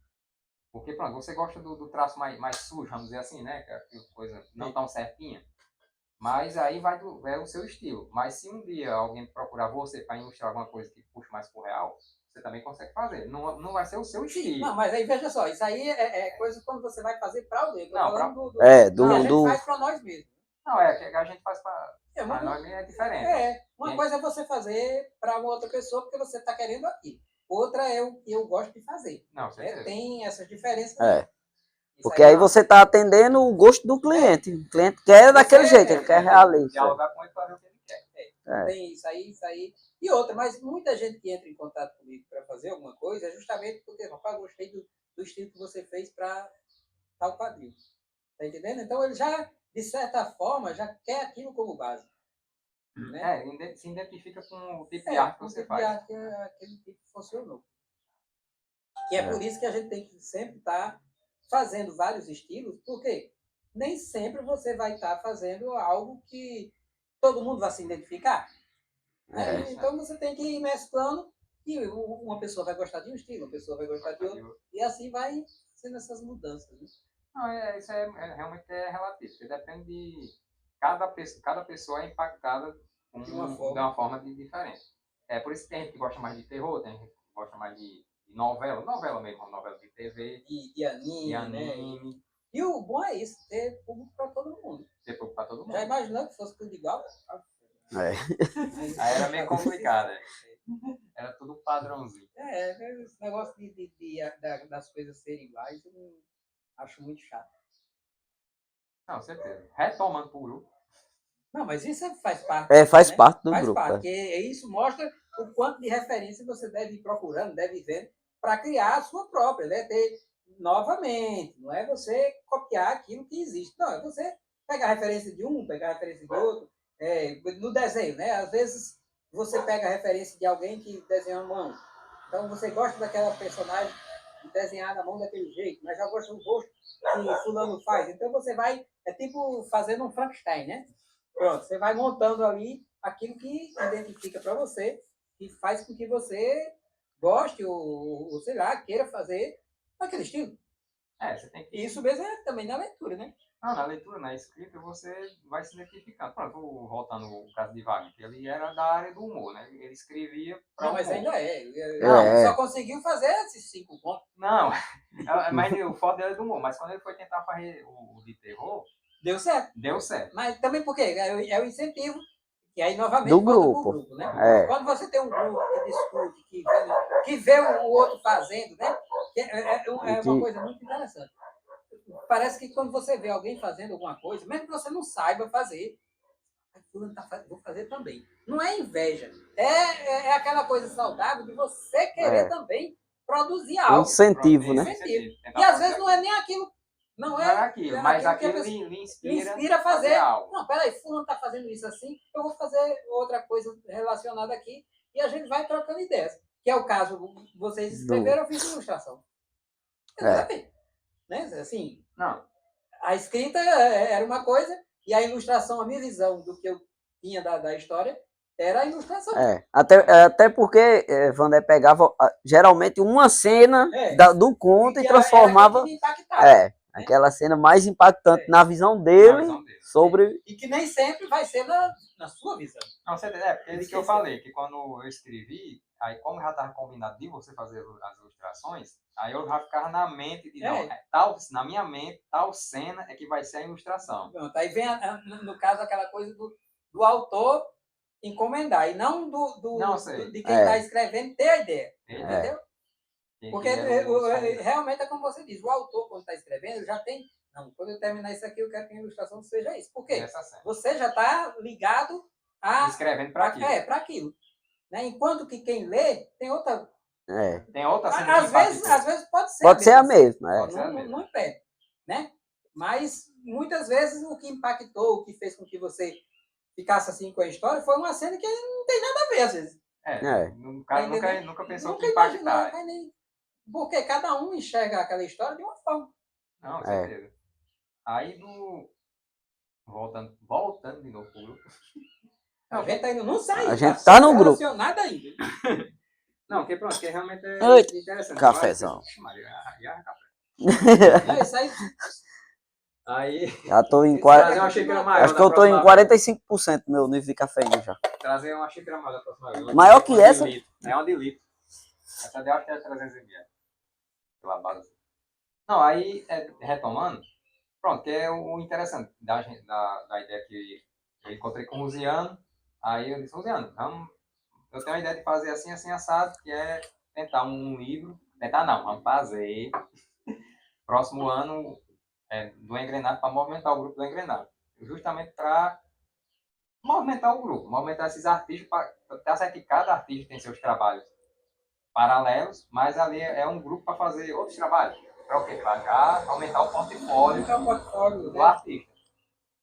Porque, pronto, você gosta do traço mais sujo, vamos dizer assim, né? Que é aquela coisa não tão certinha. Mas aí vai o seu estilo. Mas se um dia alguém procurar você para ilustrar alguma coisa que puxa mais pro real, você também consegue fazer. Não vai ser o seu estilo. Não, mas aí veja só, isso aí é coisa quando você vai fazer para alguém. Não, que a gente faz para nós mesmos. Não, que a gente faz para nós mesmos é diferente. Uma coisa é você fazer para uma outra pessoa porque você está querendo aqui. Outra é o que eu gosto de fazer. Não, tem essas diferenças. Porque aí você está atendendo o gosto do cliente. O cliente quer daquele jeito, ele quer realista. Dialogar com ele para ver o que ele quer. Tem isso aí. E outra, mas muita gente que entra em contato comigo para fazer alguma coisa é justamente porque, rapaz, gostei do estilo que você fez para tal quadrinho. Tá entendendo? Então ele já, de certa forma, já quer aquilo como base. Né? Se identifica com o tipo de arte que você faz. Arte é aquele tipo que funcionou. E é por isso que a gente tem que sempre estar fazendo vários estilos, porque nem sempre você vai estar fazendo algo que todo mundo vai se identificar. Então você tem que ir mesclando e uma pessoa vai gostar de um estilo, uma pessoa vai gostar de outro, e assim vai sendo essas mudanças. Né? Não, isso realmente é relativo, porque depende de... Cada pessoa é impactada de uma forma diferente. É por isso que tem gente que gosta mais de terror, tem gente que gosta mais de novela mesmo, novela de TV, de anime. Né? E o bom é isso, ter público para todo mundo. Ter público para todo mundo. Já imaginou que fosse tudo igual? Aí era meio complicado. Era tudo padrãozinho. Esse negócio das coisas serem iguais, eu acho muito chato. Não, certeza. Retomando pro grupo. Não, mas isso faz parte. Faz parte do grupo. Porque isso mostra o quanto de referência você deve ir procurando, deve ver, para criar a sua própria, né? Ter novamente. Não é você copiar aquilo que existe. Não, é você pegar a referência de um, pegar a referência de outro. No desenho, né? Às vezes você pega a referência de alguém que desenha a mão. Então você gosta daquela personagem desenhar na mão daquele jeito, mas já gosta do rosto que fulano faz. Então você vai, tipo fazendo um Frankenstein, né? Pronto, você vai montando ali aquilo que identifica para você e faz com que você goste ou sei lá, queira fazer aquele estilo. Você tem que... Isso mesmo é também na leitura, né? Não, na leitura, na escrita, você vai se identificando. Pronto, voltando ao caso de Wagner, ele era da área do humor, né? Ele escrevia para Não, mas humor. ainda Ele só conseguiu fazer esses 5 pontos. Não, mas o foda dele é do humor. Mas quando ele foi tentar fazer o de terror... Deu certo. Deu certo. Mas também porque é o incentivo E aí, novamente, Do volta pro grupo. grupo, né? É. Quando você tem um grupo que discute, que vê o outro fazendo, né? É uma coisa muito interessante. Parece que quando você vê alguém fazendo alguma coisa, mesmo que você não saiba fazer, vou fazer também. Não é inveja. É aquela coisa saudável de você querer também produzir Um algo. incentivo, né? Incentivo. E às vezes não é nem aquilo. Não é aquilo, mas aquilo aquilo que lhe inspira a fazer. algo. Não, peraí, fulano está fazendo isso assim, eu vou fazer outra coisa relacionada aqui e a gente vai trocando ideias. Que é o caso, vocês escreveram, eu fiz ilustração. Exatamente. Né? Assim, Não, a escrita era uma coisa e a ilustração, a minha visão do que eu tinha da história, era a ilustração. Até porque Wander pegava geralmente uma cena do conto e transformava aquela cena mais impactante na visão dele sobre... E que nem sempre vai ser na sua visão. Não, porque é isso que eu falei, que quando eu escrevi, aí como já estava combinado de você fazer as ilustrações, aí eu já ficava na mente de, na minha mente, tal cena é que vai ser a ilustração. Pronto, aí vem, no caso, aquela coisa do autor encomendar, e não de quem está escrevendo ter a ideia. Entendeu? Porque realmente é como você diz, o autor, quando está escrevendo, já tem... Não, quando eu terminar isso aqui, eu quero que a ilustração seja isso. Por quê? Você já está ligado escrevendo para aquilo. Para aquilo. Né? Enquanto que quem lê tem outra... Tem outra cena. Às vezes pode ser. Pode ser a mesma. Não impede. Né? Mas muitas vezes o que impactou, o que fez com que você ficasse assim com a história, foi uma cena que não tem nada a ver, às vezes. O cara nunca pensou que impactar. Porque cada um enxerga aquela história de uma forma. Não, certeza. Aí voltando de novo pro grupo. A gente ainda não saiu. A gente tá no grupo. Ainda. Não, que pronto, que realmente é interessante. Cafezão. Não, isso aí... Já tô em trazer uma xícara maior. Acho que eu tô em 45% do meu nível de cafeína já. Trazer uma xícara maior da próxima vez. Maior que essa? É uma de litro. Essa deu acho que é 300 ml. Pela base. Não, aí, retomando, pronto, que é o interessante da ideia que eu encontrei com o Luciano. Aí eu disse, Luciano, eu tenho a ideia de fazer assim, assim, assado, que é tentar um livro. Tentar não, vamos fazer. Próximo ano do Engrenado, para movimentar o grupo do Engrenado. Justamente para movimentar o grupo, movimentar esses artistas, para certo que cada artista tem seus trabalhos paralelos, mas ali é um grupo para fazer outros trabalhos. Para o quê? Para aumentar o portfólio do artista.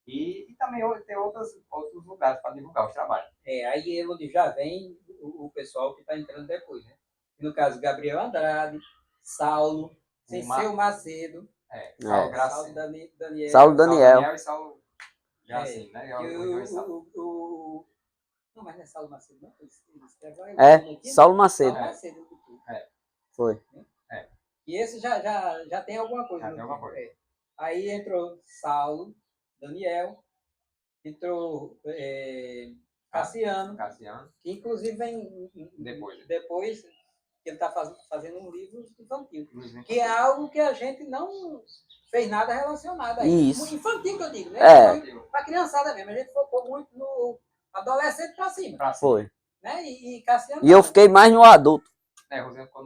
E também ter outros lugares para divulgar os trabalhos. Aí onde já vem o pessoal que está entrando depois, né? No caso, Gabriel Andrade, Saulo, Cecil Macedo, Saulo Daniel. Saulo Daniel. E Saulo Jacim, né? Não, mas não é Saulo Macedo, não. Saulo Macedo. Saulo Macedo. Foi. E esse já tem alguma coisa. Aí entrou Saulo, Daniel, entrou Cassiano, que inclusive vem depois que ele está fazendo um livro infantil, que é algo que a gente não fez nada relacionado a isso. Isso. Infantil que eu digo, né? Para criançada mesmo, a gente focou muito no adolescente para cima. Foi. Né? E Cassiano... E eu fiquei mais no adulto.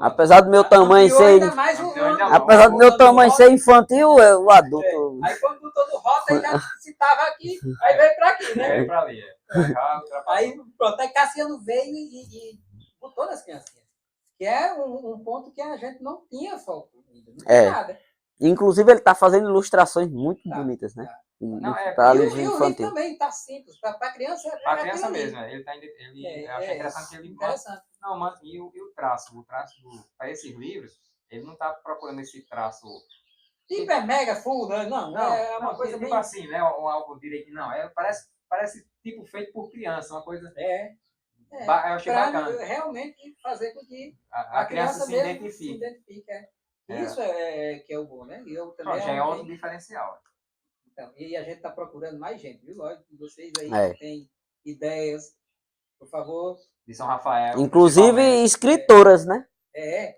Apesar do meu tamanho ser... Apesar do meu tamanho ser infantil, o adulto... Aí quando botou no rota, ele já citava aqui, aí veio para aqui, né? Veio para ali, Aí pronto, aí Cassiano veio e botou nas criancinhas. Que é um ponto que a gente não tinha foco ainda, não tinha nada. Inclusive ele está fazendo ilustrações muito bonitas, né? Para livro infantil. Também está simples, para criança. Para criança mesmo, eu achei interessante que ele... Interessante. Não, mas e o traço? Para esses livros, ele não está procurando esse traço... Tipo mega full, não, é uma coisa tipo bem... assim, né? Ou algo direito, não. Parece tipo feito por criança, uma coisa... eu achei bacana. Realmente fazer com que a criança se identifique. Isso que é o bom, né? E eu também já é outro diferencial. Então, e a gente está procurando mais gente, viu? Lógico, vocês aí que têm ideias, por favor. De São Rafael. Inclusive escritoras, né?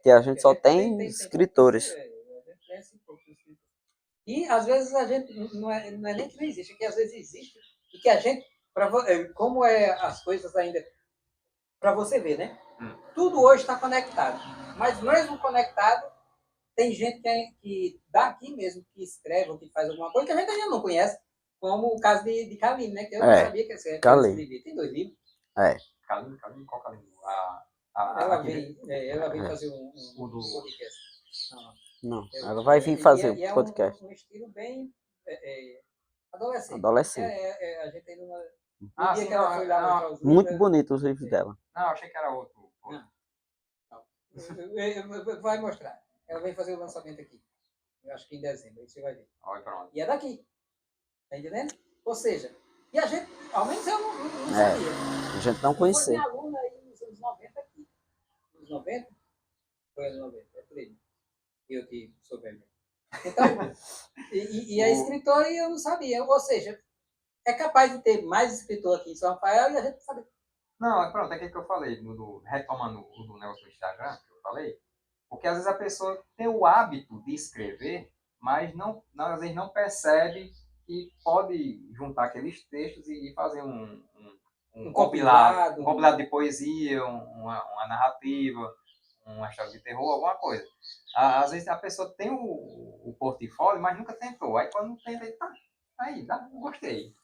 Que a gente só tem escritores. E às vezes a gente não é nem que não existe, é que às vezes existe e que a gente Como as coisas ainda... Para você ver, né? Tudo hoje está conectado. Mas mesmo conectado, tem gente que daqui mesmo, que escreve ou que faz alguma coisa que a gente ainda não conhece, como o caso de Kaline, né? Que eu não sabia que esse livro. Tem 2 livros. Kaline, qual Kaline? Ela veio fazer um podcast. Não, ela vai vir fazer o podcast. É um estilo bem adolescente. Adolescente. A gente ainda no dia que ela foi lá mostrar os livros, Muito bonito os livros dela. Não, achei que era outro. Vai mostrar. Ela vem fazer o lançamento aqui. Eu acho que em dezembro, aí você vai ver. Pronto. E é daqui. Tá entendendo? Ou seja, e a gente, ao menos eu não sabia. A gente não conhecia. Eu fui minha aluna aí nos anos 90 aqui. Nos 90? Foi anos 90, é por aí. Eu que sou velho. Então, e a escritora eu não sabia. Ou seja, é capaz de ter mais escritor aqui em São Rafael e a gente sabe. Não, pronto, é aquilo que eu falei, retomando o do negócio do Instagram, que eu falei, porque às vezes a pessoa tem o hábito de escrever, mas às vezes não percebe que pode juntar aqueles textos e fazer um compilado de poesia, uma narrativa, uma história de terror, alguma coisa. Às vezes a pessoa tem o portfólio, mas nunca tentou. Aí quando tenta, aí, gostei.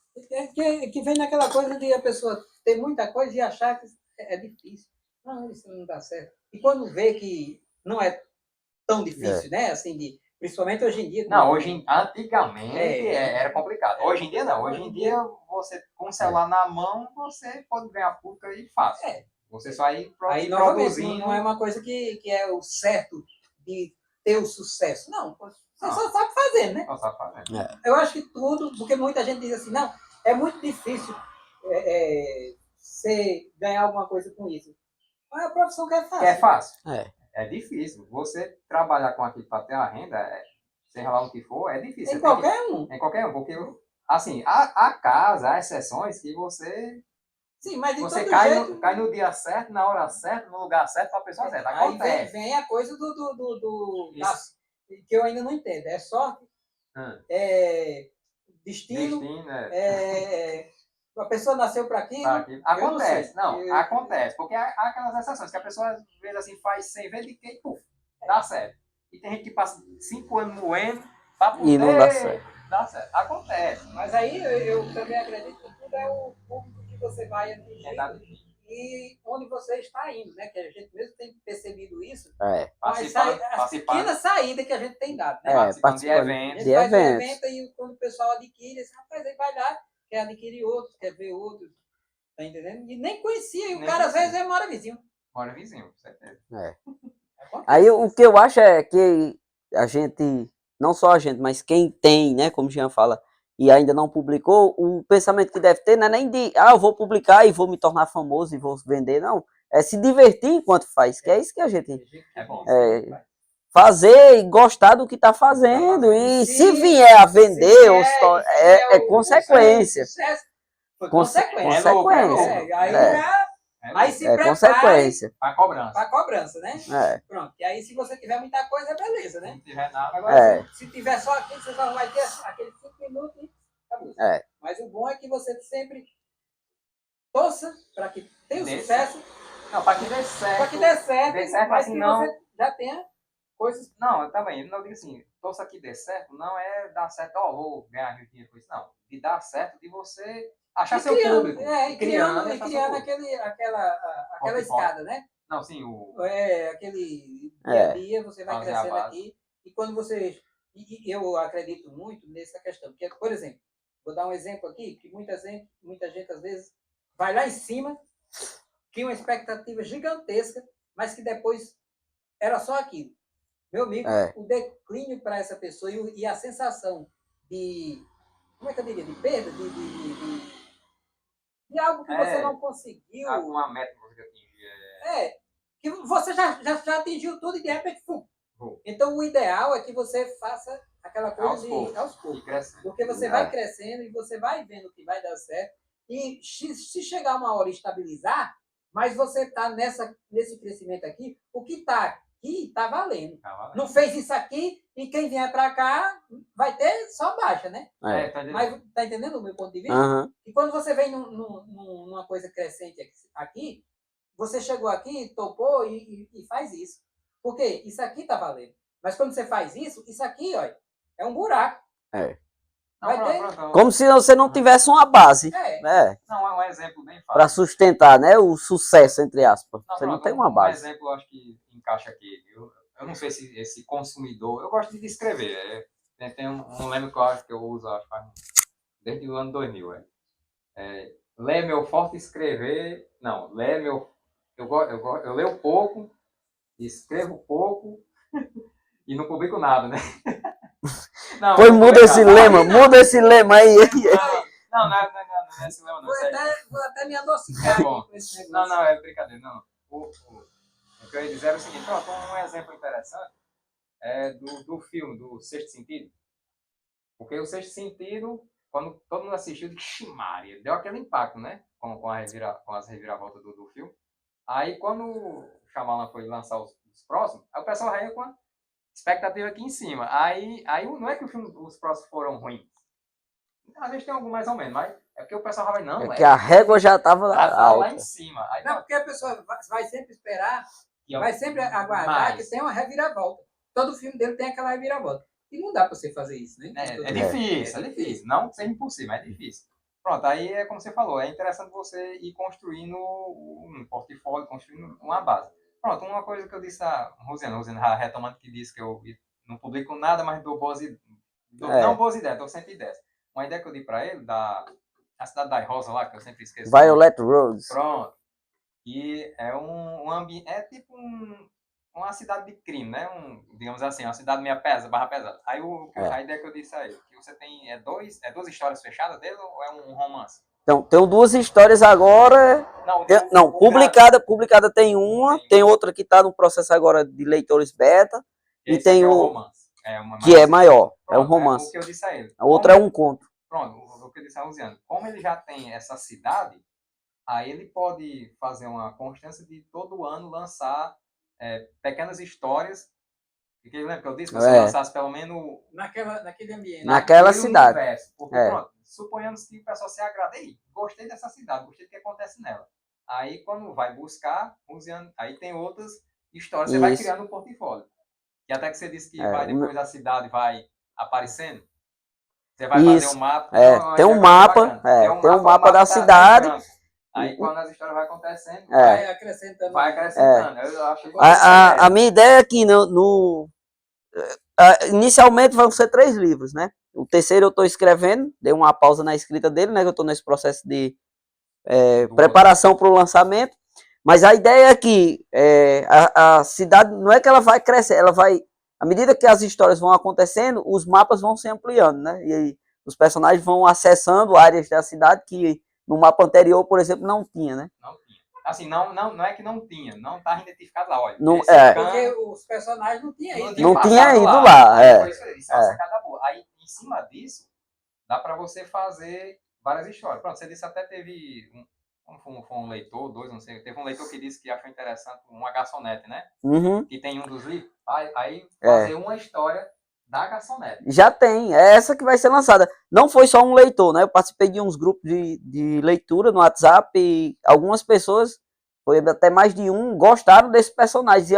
Que vem naquela coisa de a pessoa ter muita coisa e achar que é difícil. Não, isso não dá certo. E quando vê que não é tão difícil, né? Assim, principalmente hoje em dia. Antigamente era complicado. Hoje em dia não. Hoje em dia, você com o celular na mão, você pode ganhar público aí fácil. Você só ir produzindo. Não é uma coisa que é o certo de ter o sucesso. Não, você só sabe fazer, né? Só sabe fazer. Eu acho que tudo, porque muita gente diz assim, não, é muito difícil você ganhar alguma coisa com isso. Mas a profissão que é fácil. É fácil. É difícil. Você trabalhar com aquilo para ter a renda, seja lá o que for, é difícil. Em qualquer um, porque, assim, há casos, há exceções que você... Sim, mas de você todo cai, jeito... cai no dia certo, na hora certa, no lugar certo, para a pessoa certa. Aí vem a coisa que eu ainda não entendo. É sorte, destino, a pessoa nasceu para aquilo. Acontece, acontece. Porque há aquelas exceções que a pessoa, às vezes, assim, faz 100 vezes de que, puf, dá certo. E tem gente que passa 5 anos moendo para poder... E não dá certo. Dá certo. Acontece. Mas aí eu também acredito que tudo é o público que você vai atingir e onde você está indo, né? Que a gente mesmo tem percebido isso. Mas a pequena saída que a gente tem dado, né? Participando de eventos. A gente faz um evento e quando o pessoal adquire, esse rapaz aí vai lá, quer adquirir outros, quer ver outros. Tá entendendo? E nem conhecia. E o cara, às vezes, mora vizinho. Mora vizinho, com certeza. Aí o que eu acho é que a gente, não só a gente, mas quem tem, né, como o Jean fala, e ainda não publicou, o pensamento que deve ter não é nem de, eu vou publicar e vou me tornar famoso e vou vender, não. É se divertir enquanto faz, que é isso que a gente... fazer e gostar do que está fazendo. E se vier a vender, é consequência. Consequência. Aí se prepare consequência. Para cobrança. Para cobrança, né? Pronto. E aí, se você tiver muita coisa, beleza, né? Se não tiver nada, agora, se tiver só aquilo, você só vai ter aqueles 5 minutos e acabou. Mas o bom é que você sempre torça para que tenha o sucesso. Não, para que dê certo. Para que dê certo, mas assim, que não... você já tenha coisas... Não, também. Eu não digo assim, torça que dê certo, não é dar certo, vou ganhar dinheiro com isso, não. De dar certo, de você... achar seu público. Criando aquela escada, né? Não, sim, aquele dia a dia, você vai crescendo aqui. E quando você... eu acredito muito nessa questão. Porque, por exemplo, vou dar um exemplo aqui, que muita gente às vezes, vai lá em cima, cria uma expectativa gigantesca, mas que depois era só aquilo. Meu amigo, o declínio para essa pessoa e a sensação de... como é que eu diria? De perda, de algo que você não conseguiu. Alguma meta que você atingiu. Que você já atingiu tudo e de repente... Então, o ideal é que você faça aquela coisa aos poucos. Porque você vai crescendo e você vai vendo que vai dar certo. E se chegar uma hora e estabilizar, mas você está nesse crescimento aqui, o que está que tá valendo. Tá valendo. Não fez isso aqui e quem vier para cá vai ter só baixa, né? Tá entendendo? Mas tá entendendo o meu ponto de vista? Aham. E quando você vem numa coisa crescente aqui, você chegou aqui, topou e faz isso. Por quê? Isso aqui tá valendo. Mas quando você faz isso aqui, ó, é um buraco. Não, Vai ter- pronto. Como se você não tivesse uma base, né? Não, é um exemplo bem fácil. Para sustentar, né, o sucesso, entre aspas. Você não pronto, tem uma base. Um exemplo, eu acho que encaixa aqui. Eu não sei se esse consumidor... Eu gosto de escrever. Tem um lema que eu acho que eu uso desde o ano 2000. Lê meu forte escrever... Não, lê meu... Eu leio pouco, escrevo pouco e não publico nada, né? Não, Pois não muda esse nada. lema, muda esse lema aí. Não é esse lema, não. Vou até me adocicar É bom. aqui com esse negócio. Não, é brincadeira, não. O que eu ia dizer era o seguinte, pronto, um exemplo interessante é do filme, do Sexto Sentido. Porque o Sexto Sentido, quando todo mundo assistiu, Maria, deu aquele impacto, né? Com as reviravoltas do filme. Aí, quando o Shyamalan foi lançar os próximos, aí o pessoal veio com a expectativa aqui em cima. Aí não é que os próximos foram ruins. Às vezes tem algum mais ou menos, mas é porque o pessoal vai, não, É que a régua já estava tá lá alta. em cima. Aí, Não, porque a pessoa vai sempre esperar, e vai sempre aguardar mais. que tenha uma reviravolta. Todo filme dele tem aquela reviravolta. E não dá para você fazer isso, né? É difícil. Não que seja impossível, mas é difícil. Pronto, aí é como você falou, é interessante você ir construindo um portfólio, construindo uma base. Pronto, uma coisa que eu disse a Rosiana retomando que disse que eu não publico nada, mas dou boas ideias. Não boas ideias, dou 110. Uma ideia que eu dei para ele, a cidade da Rosa lá, que eu sempre esqueço. Violet Rose. Pronto. E é um ambiente, é tipo uma cidade de crime, né? Digamos assim, uma cidade meio barra pesada. Aí a ideia que eu disse a ele, que você tem duas histórias fechadas dele ou é um romance? Então, tem duas histórias agora. Não, publicada tem uma, tem outra que está no processo agora de leitores beta. E tem o o romance. Que é maior, Pronto, é um romance. o que eu disse a ele. A outra é um conto. Pronto, o que eu disse a Luciano. Como ele já tem essa cidade, aí ele pode fazer uma constância de todo ano lançar pequenas histórias. Porque lembra que eu disse que você lançasse pelo menos naquele ambiente. Naquela cidade. Universo. Porque, pronto, suponhamos que o pessoal se agrada. Ei, gostei dessa cidade, gostei do que acontece nela. Aí, quando vai buscar, aí tem outras histórias, você vai criando um portfólio. E até que você disse que depois a cidade vai aparecendo. Você vai fazer um mapa. Tem um mapa, tem um mapa da cidade. Aí quando as histórias vão acontecendo, vai acrescentando. Eu acho a minha ideia é que inicialmente vão ser 3 livros, né? O terceiro eu estou escrevendo, dei uma pausa na escrita dele, né? Eu estou nesse processo de preparação para o lançamento. Mas a ideia é que a cidade, não é que ela vai crescer, ela vai, à medida que as histórias vão acontecendo, os mapas vão se ampliando, né? E aí os personagens vão acessando áreas da cidade que no mapa anterior, por exemplo, não tinha, né? Não tinha. Assim, não é que não tinha, não está identificado lá, olha. Não, porque os personagens não tinham ido. Não tinha ido lá. Por isso é uma sacada boa. Aí, em cima disso, dá para você fazer várias histórias. Pronto, você disse até teve foi um leitor, não sei, teve um leitor que disse que achou interessante uma garçonete, né? Uhum. Que tem um dos livros. Aí fazer uma história da garçonete. Já tem, é essa que vai ser lançada. Não foi só um leitor, né? Eu participei de uns grupos de leitura no WhatsApp e algumas pessoas, foi até mais de um, gostaram desse personagem.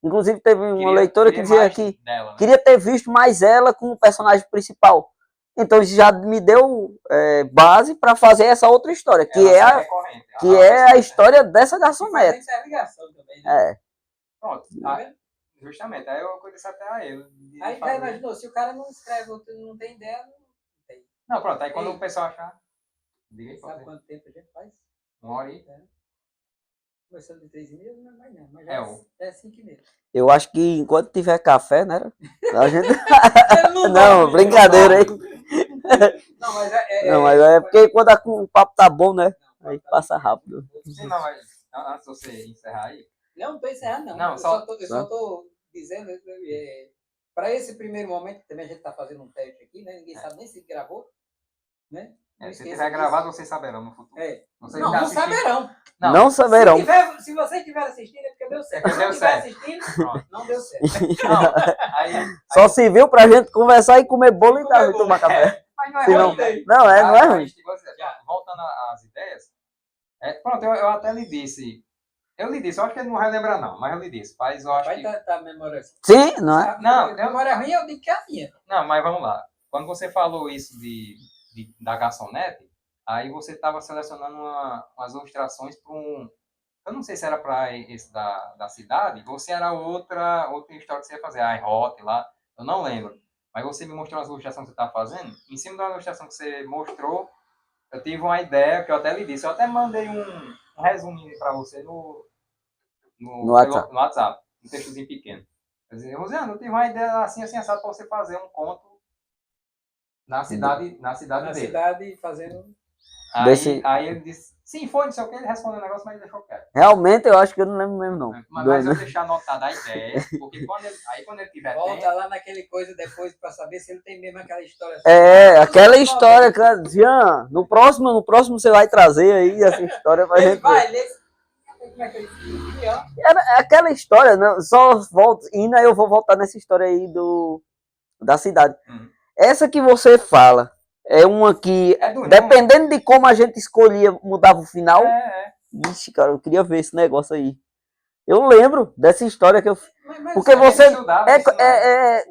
Inclusive teve uma leitora que dizia que dela, né? Queria ter visto mais ela como personagem principal. Então isso já me deu base para fazer essa outra história, que é a história dessa garçonete. Também, né? Pronto. Justamente, aí eu disse até a ele. Aí já imaginou, se o cara não escreve, não tem ideia, não tem. Não, pronto, aí quando o pessoal achar. Sabe quanto tempo a gente faz? 1 hora e. Começando de 3h30, não é mais não, mas já é 5h30. Eu acho que enquanto tiver café, né? A gente... não, brincadeira aí. Não, mas mas é porque quando o papo tá bom, né? Aí passa rápido. Sim, não, mas antes de você encerrar aí. Não estou encerrando, não. Não, eu só estou dizendo, para esse primeiro momento, que também a gente está fazendo um teste aqui, né? Ninguém sabe nem se gravou, né? Se tiver gravado, vocês saberão no futuro. Não saberão. Não saberão. Se você estiver assistindo, é porque deu certo. Deu Se não certo. estiver assistindo, Pronto. não deu certo. Não, aí, Só serviu pra gente conversar e comer bolo em casa e bolo. tomar café. mas não é Se não- ruim, né? Não, não é Já ruim. instigou, voltando às ideias, pronto, eu até lhe disse. Eu lhe disse, eu acho que ele não vai lembrar, não, mas eu lhe disse. Mas eu acho Vai que. tá a memória assim. Sim, não é? Não, Memória ruim, eu digo que é a minha. Não, mas vamos lá. Quando você falou isso da garçonete, aí você estava selecionando umas ilustrações para um. Eu não sei se era para esse da cidade, ou se era outra história que você ia fazer, a Hot lá, eu não lembro. Mas você me mostrou as ilustrações que você estava fazendo. Em cima da ilustração que você mostrou, eu tive uma ideia que eu até lhe disse. Eu até mandei um resuminho para você No WhatsApp. no WhatsApp, um textozinho pequeno. Quer dizer, Rosiana, eu tive uma ideia assim assado para você fazer um conto na cidade Na dele. cidade, fazendo... Aí ele disse, sim, foi, não sei o que, ele respondeu o negócio, mas ele deixou quieto. Realmente eu acho que eu não lembro mesmo, não. Mas eu deixei anotada a ideia, porque quando ele tiver Volta tempo... lá naquele coisa depois para saber se ele tem mesmo aquela história. Aquela história, cara, Jean, no próximo você vai trazer aí essa história pra Ele gente. vai ler. Como é que ele fica? Era aquela história, né? Só volto, indo aí eu vou voltar nessa história aí da cidade. Essa que você fala é uma que, dependendo de como a gente escolhia, mudava o final. Ixi, cara, eu queria ver esse negócio aí. Eu lembro dessa história que eu... Porque você é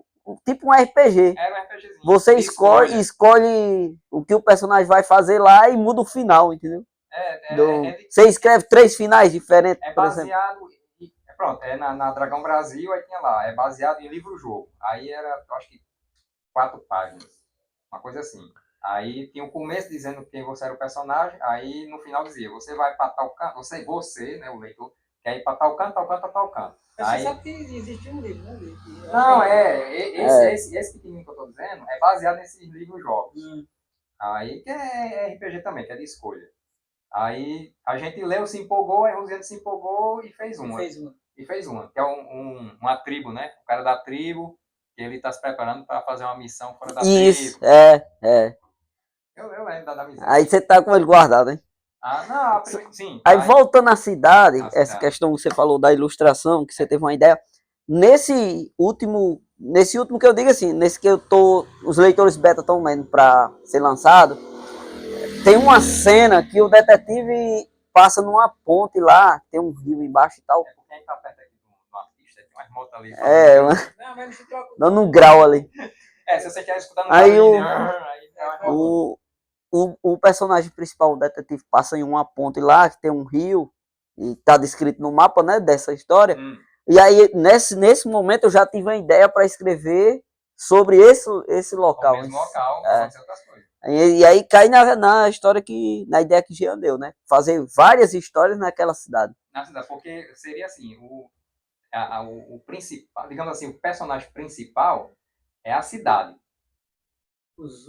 tipo um RPG. Era um RPGzinho. Você escolhe o que o personagem vai fazer lá e muda o final, entendeu? Você escreve 3 finais diferentes, por exemplo. Pronto, na Dragão Brasil, aí tinha lá, é baseado em livro-jogo. Aí era, eu acho que 4 páginas, uma coisa assim. Aí tinha o começo dizendo quem você era o personagem, aí no final dizia, você vai para tal canto, você, né, o leitor, quer ir para tal canto, tal canto, tal canto. Mas aí... você sabe que existe um livro, né? Não, esse pequenininho que eu tô dizendo é baseado nesses livros-jogos. Aí que é RPG também, que é de escolha. Aí a gente leu, se empolgou, aí o Rosiane se empolgou e fez uma. Que é uma tribo, né? O cara da tribo, que ele tá se preparando para fazer uma missão fora da tribo. Isso, Eu lembro da missão. Aí você tá com ele guardado, hein? Sim. Aí voltando à cidade, essa questão que você falou da ilustração, que você teve uma ideia. Nesse último que eu digo assim, nesse que os leitores beta estão vendo para ser lançado, tem uma cena que o detetive passa numa ponte lá, tem um rio embaixo e tal. Porque a gente tá perto aqui de uma pista, tem umas motos ali. Dando um grau ali. Se você quer escutar no aí o personagem principal, o detetive, passa em uma ponte lá, que tem um rio, e tá descrito no mapa, né, dessa história. E aí, nesse momento, eu já tive a ideia para escrever sobre esse local. O mesmo local, aconteceu outras coisas. E aí cai na história na ideia que Jean deu, né? Fazer várias histórias naquela cidade. Na cidade, porque seria assim, o principal, digamos assim, o personagem principal é a cidade. Os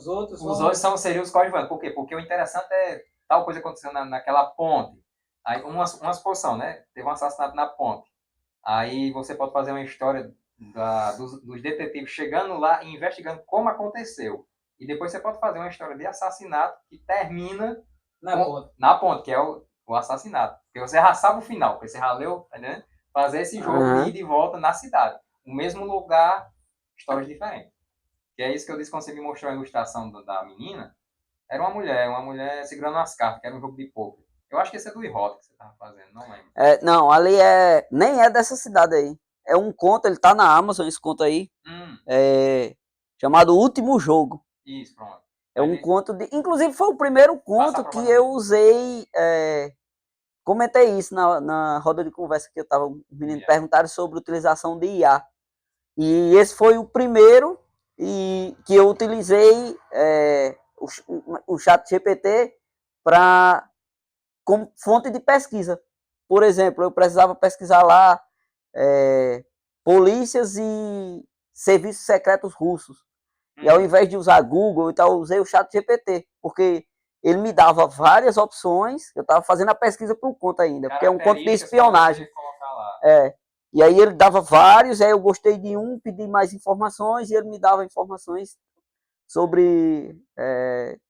outros seriam os coadjuvantes. Por quê? Porque o interessante é tal coisa acontecendo naquela ponte. Aí uma suposição, né? Teve um assassinato na ponte. Aí você pode fazer uma história dos detetives chegando lá e investigando como aconteceu. E depois você pode fazer uma história de assassinato que termina na ponte, que é o assassinato. Porque você já sabe o final, porque você já leu, tá entendendo? Fazer esse jogo de ir de volta na cidade. O mesmo lugar, histórias diferentes. Que é isso que eu disse quando você me mostrou a ilustração da menina. Era uma mulher segurando umas cartas, que era um jogo de poker. Eu acho que esse é do Irota que você estava fazendo, não lembro. Não, ali nem é dessa cidade aí. É um conto, ele tá na Amazon, esse conto aí. Chamado Último Jogo. Isso, pronto. É um conto inclusive foi o primeiro conto que eu usei. Comentei isso na roda de conversa que eu tava. Os meninos perguntaram sobre utilização de IA. E esse foi o primeiro que eu utilizei o ChatGPT como fonte de pesquisa. Por exemplo, eu precisava pesquisar lá polícias e serviços secretos russos. E ao invés de usar Google, eu usei o ChatGPT, porque ele me dava várias opções. Eu estava fazendo a pesquisa por conta ainda, porque é um conto de espionagem. E aí ele dava vários, aí eu gostei de um, pedi mais informações, e ele me dava informações sobre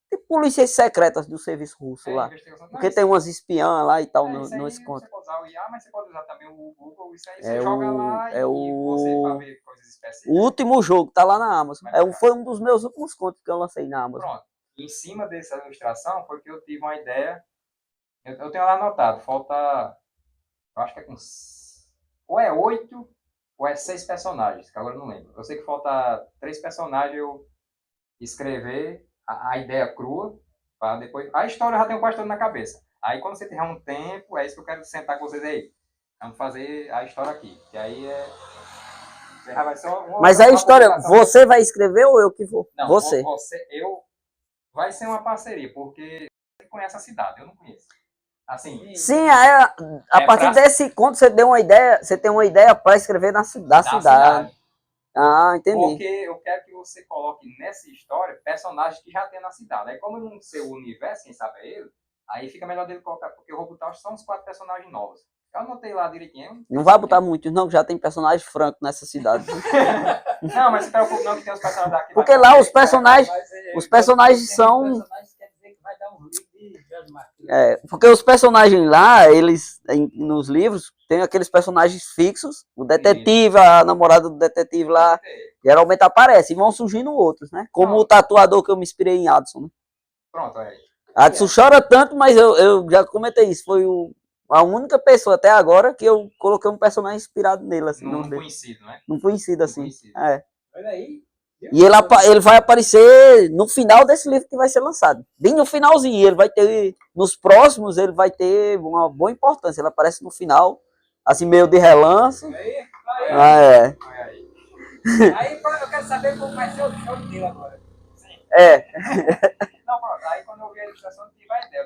Tipo polícias secretas do serviço russo lá. Investigação. Não, Porque isso- tem umas espiãs lá e tal isso aí nesse conto. você pode usar o IA, mas você pode usar também o Google. Isso aí É você joga lá é e você para ver coisas O específicas. último jogo tá lá na Amazon. Foi um dos meus últimos contos que eu lancei na Amazon. Pronto. Em cima dessa ilustração foi que eu tive uma ideia. Eu tenho lá anotado, falta. Eu acho que é com. Ou é 8 ou é 6 personagens, que agora eu não lembro. Eu sei que falta 3 personagens eu escrever a ideia crua, para depois. A história eu já tenho quase toda na cabeça. Aí quando você tiver um tempo, é isso que eu quero sentar com vocês aí. Vamos fazer a história aqui. Que aí é. Já vai ser Mas a história, você vai escrever ou eu que vou? Não, você. Vai ser uma parceria, porque você conhece a cidade, eu não conheço. Assim, Sim, a partir desse conto você deu uma ideia, você tem uma ideia para escrever da cidade. Ah, entendi. Porque eu quero que você coloque nessa história personagens que já tem na cidade. Aí como eu não sei o universo, quem sabe é ele, aí fica melhor dele colocar, porque eu vou botar só uns 4 personagens novos. Eu anotei lá direitinho. Não vai botar muitos não, já tem personagem franco nessa cidade. Não, mas se preocupe não que tem os personagens daqui. Porque lá os personagens são... porque os personagens lá, eles, nos livros, tem aqueles personagens fixos, o detetive, a namorada do detetive lá, geralmente aparece, e vão surgindo outros, né? Como o tatuador que eu me inspirei em Adson, né? Pronto, é. Adson chora tanto, mas eu já comentei isso, foi a única pessoa até agora que eu coloquei um personagem inspirado nele, assim. Não conhecido, né? Não conhecido, assim. Conhecido. É. Olha aí. E ele vai aparecer no final desse livro que vai ser lançado. Bem no finalzinho. Ele vai ter, nos próximos, ele vai ter uma boa importância. Ele aparece no final, assim, meio de relance. Aí, eu quero saber como vai ser o show dele agora. Sim. É. Não, pronto. Aí quando eu vi a ilustração, eu tive a ideia.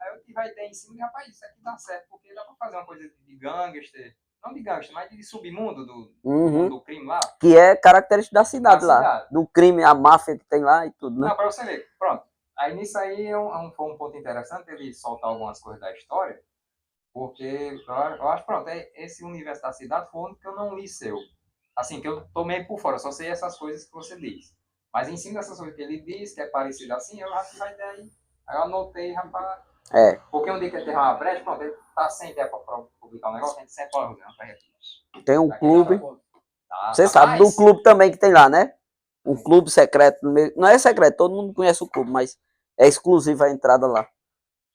Aí eu tive a ideia em cima de, rapaz, isso aqui dá certo, porque dá pra fazer uma coisa de gangster. Não de gangster, mas de submundo do crime lá. Que é característico da cidade lá. Do crime, a máfia que tem lá e tudo, né? Não, pra você ver. Pronto. Aí nisso aí foi um ponto interessante ele soltar algumas coisas da história, porque eu acho, pronto, esse universo da cidade foi o único que eu não li seu. Assim, que eu tô meio por fora, só sei essas coisas que você diz. Mas em cima dessas coisas que ele diz, que é parecido assim, eu já tive a ideia aí. Aí eu anotei, rapaz. É. Porque um dia que ele teve uma brecha, pronto, ele tá sem ideia pra publicar um negócio, a gente sempre olha, tem um clube. Você Tá sabe do clube também que tem lá, né? Um clube secreto. Não é secreto, todo mundo conhece o clube, mas é exclusiva a entrada lá.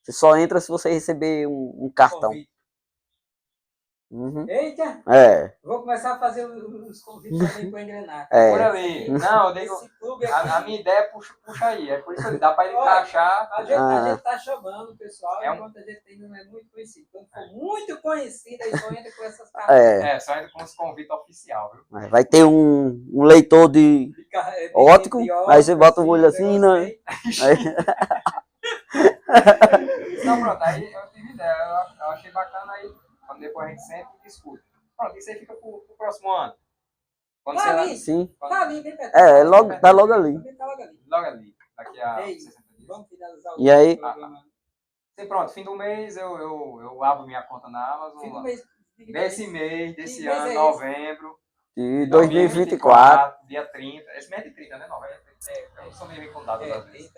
Você só entra se você receber um cartão. Uhum. Eita! É. Vou começar a fazer os convites também para engrenar. É. Por ali. Não, eu digo, a minha ideia puxa aí. É por isso que dá para ele encaixar. A gente tá chamando o pessoal, enquanto a gente ainda não é muito conhecido. Quando for muito conhecido, aí só entra com essas cartas. Só entra com os convites oficial, viu? Vai ter um leitor de ótico, aí você bota o olho assim, né? Não, pronto, aí eu tive ideia. Eu achei bacana aí. Quando depois a gente senta e discute. Pronto, isso aí fica pro próximo ano. Quando Tá ali. Sim. Tá ali, bem perto. Tá logo ali. Logo ali. Daqui a 60 dias. Vamos finalizar o E aí? programa. Sim, pronto. Fim do mês eu abro minha conta na Amazon. Fim do mês. Desse ano, novembro. De 2024. Dia 30. Esse mês é de 30, né? Novembro. Eu sou meio com datas às vezes.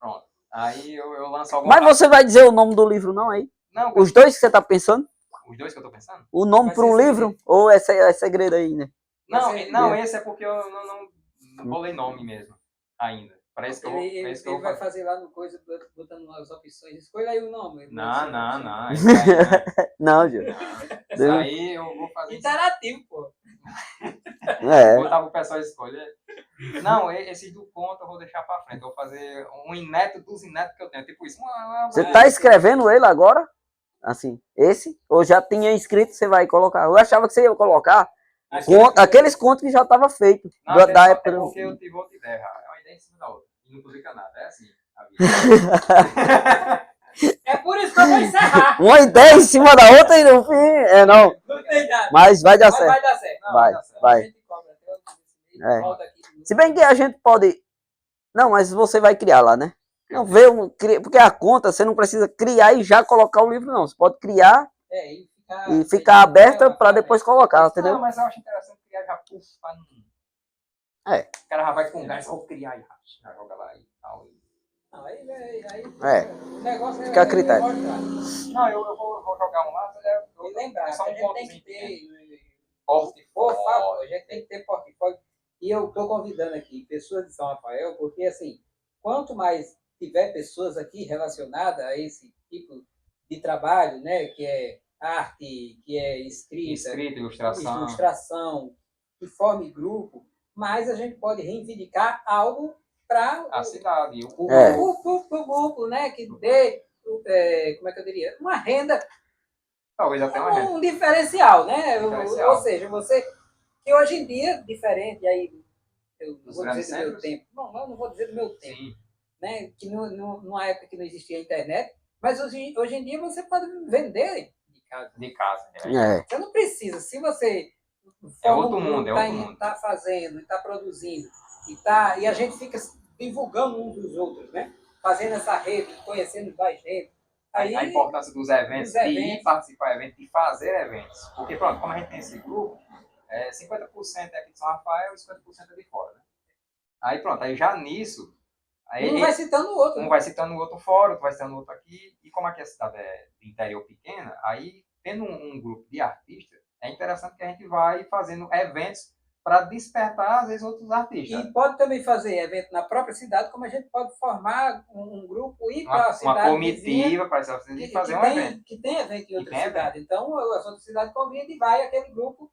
Pronto. Aí eu lanço alguma Mas você vai dizer o nome do livro, não, aí? Não, os dois que você tá pensando? Os dois que eu tô pensando? O nome pro livro? Ou é segredo aí, né? Não, esse é porque eu não bolei nome mesmo. Ainda. Parece que eu vou. Ele vai fazer lá no coisa, botando as opções. Escolha aí o nome. Não. Não, Gil. Isso aí eu vou fazer. Interativo, pô. Vou botar pro pessoal escolher. Não, esse do conto eu vou deixar pra frente. Eu vou fazer um inédito dos inéditos que eu tenho. Tipo isso. Você tá escrevendo ele agora? Assim, esse? Ou já tinha escrito, você vai colocar? Eu achava que você ia colocar aqueles contos que já estavam feitos. Da época. É porque eu tive outra ideia. É uma ideia em cima da outra. E não publica nada. É assim. A vida. É por isso que eu vou encerrar. Uma ideia em cima da outra e no fim. Não. Não tem nada. Mas vai dar certo. Vai dar certo. Não, Vai. Se bem que a gente pode. Não, mas você vai criar lá, né? Não vê porque a conta você não precisa criar e já colocar o livro, não. Você pode criar e ficar aberta para depois colocar, entendeu? Não, mas eu acho interessante criar já É. O cara já vai com gás, vou criar e já joga lá e tal. Não, aí É. o negócio Fica a critério. mostrar. Não, eu vou jogar um lá, E lembrar, só que um a gente ponto tem que ter, portfólio. por favor, a gente tem que ter portfólio. E eu estou convidando aqui pessoas de São Rafael, porque assim, quanto mais tiver pessoas aqui relacionadas a esse tipo de trabalho, né, que é arte, que é escrita, ilustração, que forme grupo, mais a gente pode reivindicar algo para a cidade. o grupo, né, que dê, como é que eu diria, uma renda, talvez até uma renda. um diferencial, né? Diferencial. Ou seja, você que hoje em dia, diferente, aí eu não Os vou grandes dizer do meu centros? tempo, não, eu não vou dizer do meu tempo, Sim, né? Que numa época que não existia internet, mas hoje em dia você pode vender de casa. de casa. É. Você não precisa, se você É outro mundo, está fazendo, está produzindo, e a gente fica divulgando uns dos outros, né? Fazendo essa rede, conhecendo mais gente. Aí, a importância dos eventos, de ir participar de eventos, de fazer eventos. Porque, pronto, como a gente tem esse grupo, 50% é aqui de São Rafael e 50% é de fora, né? Aí pronto, aí já nisso... Aí, um vai citando o outro. Um vai citando o outro fora, outro vai citando o outro aqui. E como aqui a cidade é de interior pequena, aí tendo um grupo de artistas, é interessante que a gente vai fazendo eventos para despertar, às vezes, outros artistas. E pode também fazer evento na própria cidade, como a gente pode formar um grupo e ir para a cidade. Uma comitiva para fazer um evento. Que tem evento em outra cidade. Então, as outras cidades convidam e vai aquele grupo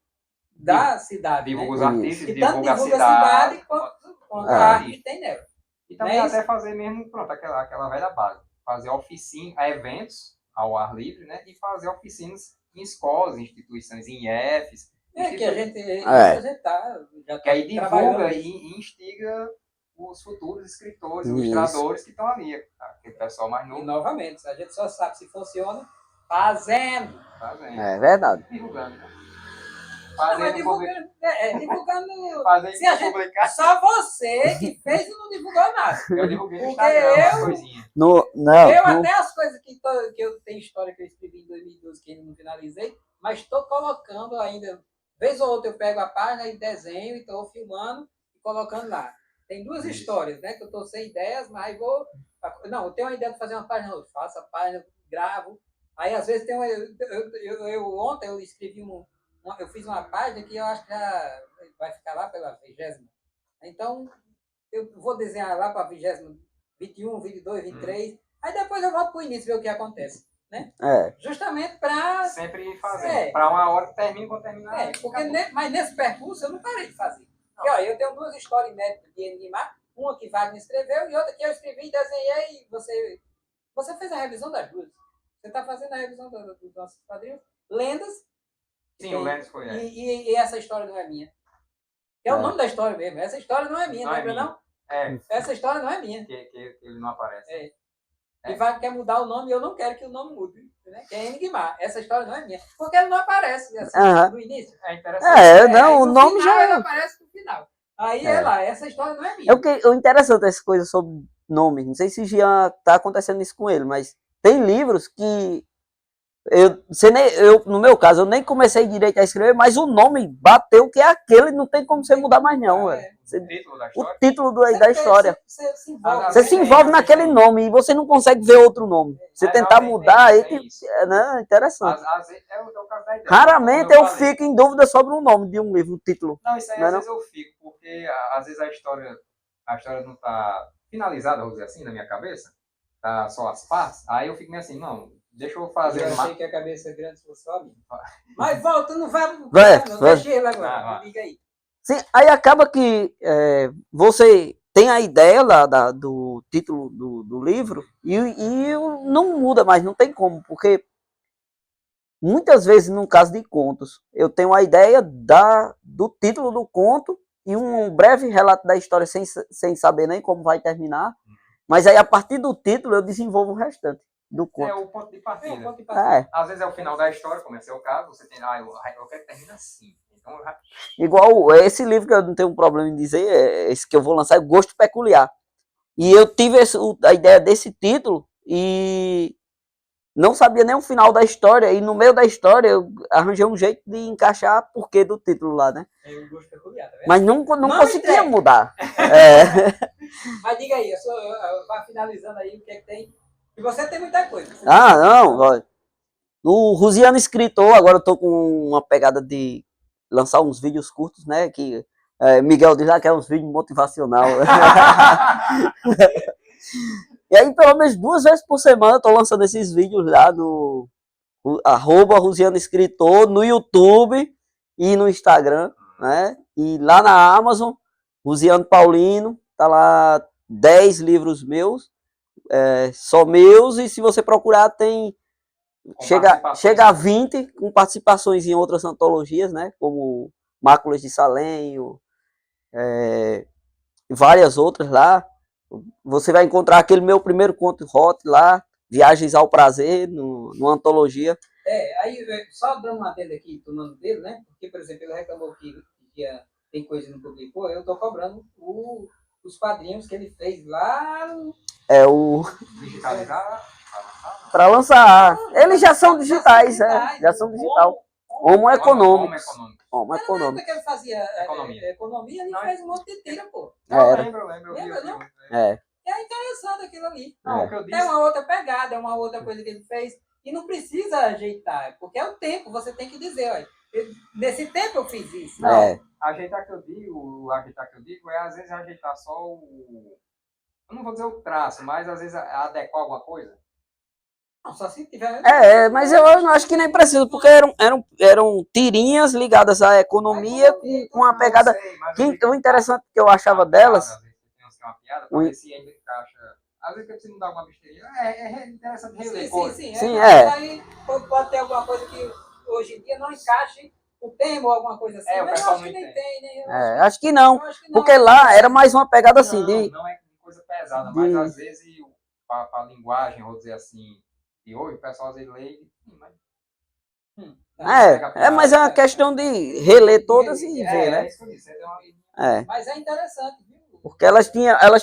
da cidade. Divulga os né? artistas, que tanto divulga a cidade quanto a arte que tem nela. E também até fazer mesmo, pronto, aquela velha base. Fazer oficina, eventos ao ar livre, né? E fazer oficinas em escolas, instituições, em IFs. Que a gente já que aí divulga e instiga os futuros escritores, ilustradores que estão ali. Aquele pessoal mais novo. E novamente, a gente só sabe se funciona fazendo. É verdade. Divulgando, né? Divulgando. Se a gente publicar. Só você que fez e não divulgou nada. Eu divulguei no Instagram uma coisinha. Até as coisas que eu tenho história que eu escrevi em 2012 que ainda não finalizei, mas estou colocando ainda. Vez ou outra eu pego a página e desenho e estou filmando e colocando lá. Tem duas histórias, né? Que eu estou sem ideias, mas vou. Não, eu tenho uma ideia de fazer uma página, eu faço a página, gravo. Aí às vezes tem uma. Ontem eu escrevi eu fiz uma página que eu acho que já vai ficar lá pela 20ª. Então, eu vou desenhar lá para a 20ª, 21, 22, 23. Aí depois eu volto para o início ver o que acontece. Né? Justamente para... Sempre fazer. Para uma hora que termine, quando terminar. Mas nesse percurso eu não parei de fazer. E, ó, eu tenho duas histórias inéditas de Enigmar. Uma que Wagner escreveu e outra que eu escrevi e desenhei. E você fez a revisão das duas. Você está fazendo a revisão dos nossos quadrinhos. Lendas. Sim, o Lendas foi. E essa história não é minha. Que é o nome da história mesmo. Essa história não é minha, não lembra não? Essa história não é minha. Que ele não aparece. E vai quer mudar o nome e eu não quero que o nome mude. Né? Que é Enigmar. Essa história não é minha. Porque ele não aparece assim, no início. É interessante. O nome final, já... Ele aparece no final. Aí é lá, essa história não é minha. O interessante essa coisa sobre nome. Não sei se já tá acontecendo isso com ele, mas tem livros que... no meu caso, eu nem comecei direito a escrever, mas o nome bateu que é aquele, não tem como você mudar mais não. O título da história. Você se envolve naquele nome e você não consegue ver outro nome. Você tentar mudar, aí é interessante. Raramente eu fico em dúvida sobre o nome de um livro, o título. Não, isso aí às vezes eu fico, porque às vezes a história não está finalizada, vamos dizer assim, na minha cabeça. Tá só as partes. Aí eu fico meio assim, não... Deixa eu fazer. Eu achei que a cabeça é grande se fosse só a minha. Mas volta, não vai. Deixa ele agora. Liga aí. Sim, aí acaba que você tem a ideia lá do título do livro e não muda mais, não tem como, porque muitas vezes, no caso de contos, eu tenho a ideia do título do conto e um breve relato da história sem saber nem como vai terminar, mas aí a partir do título eu desenvolvo o restante. Do conto. É o ponto de partida. Às vezes é o final da história, como é o caso, você tem, eu quero que termine assim. Então, igual esse livro que eu não tenho problema em dizer, esse que eu vou lançar, é Gosto Peculiar. E eu tive a ideia desse título e não sabia nem o final da história, e no meio da história eu arranjei um jeito de encaixar porquê do título lá, né? É um gosto peculiar, tá vendo? Mas não conseguia entrega. mudar. É. Mas diga aí, vai finalizando aí o que é que tem. E você tem muita coisa. Ah, não, olha. No Rosiano Escritor, agora eu tô com uma pegada de lançar uns vídeos curtos, né? Que Miguel diz lá que é uns vídeos motivacional. E aí, pelo menos 2 vezes por semana, eu tô lançando esses vídeos lá no @Rosiano Escritor, no YouTube e no Instagram, né? E lá na Amazon, Rosiano Paulino, tá lá 10 livros meus, só meus, e se você procurar tem chega a 20 com participações em outras antologias, né? Como Máculas de Salenho, várias outras lá. Você vai encontrar aquele meu primeiro conto hot lá, Viagens ao Prazer, numa antologia. Aí só dando uma adenda aqui, tomando dele, né? Porque, por exemplo, ele reclamou que tem coisa que não publicou, eu tô cobrando os quadrinhos que ele fez lá. Para lançar. Eles já são digitais, já são digital. Homo econômicos. Homo econômicos. Que ele fazia economia, ele fez um monte de tira, pô. Eu lembro. Lembra, não? É interessante aquilo ali. Não, o que eu disse... É uma outra pegada, é uma outra coisa que ele fez. E não precisa ajeitar, porque é o tempo, você tem que dizer, olha, nesse tempo eu fiz isso. Não, ajeitar que eu digo é às vezes ajeitar só eu não vou dizer o traço, mas às vezes adequar alguma coisa. Não, só se tiver... mas eu acho que nem precisa, porque eram tirinhas ligadas à economia com uma pegada... O interessante que eu achava delas... Uma piada, para ver se ainda encaixa... Às vezes que você não dá alguma besteirinha, é interessante reler. Sim. Aí pode ter alguma coisa que hoje em dia não encaixe o tema ou alguma coisa assim. O pessoal não entende. Acho que não, porque lá era mais uma pegada assim de... Não é coisa pesada, mas às vezes para a linguagem, vou dizer assim, de hoje, o pessoal às vezes lê mas é uma questão de reler todas e ver, né? É isso que eu disse. Mas é interessante, viu? Porque elas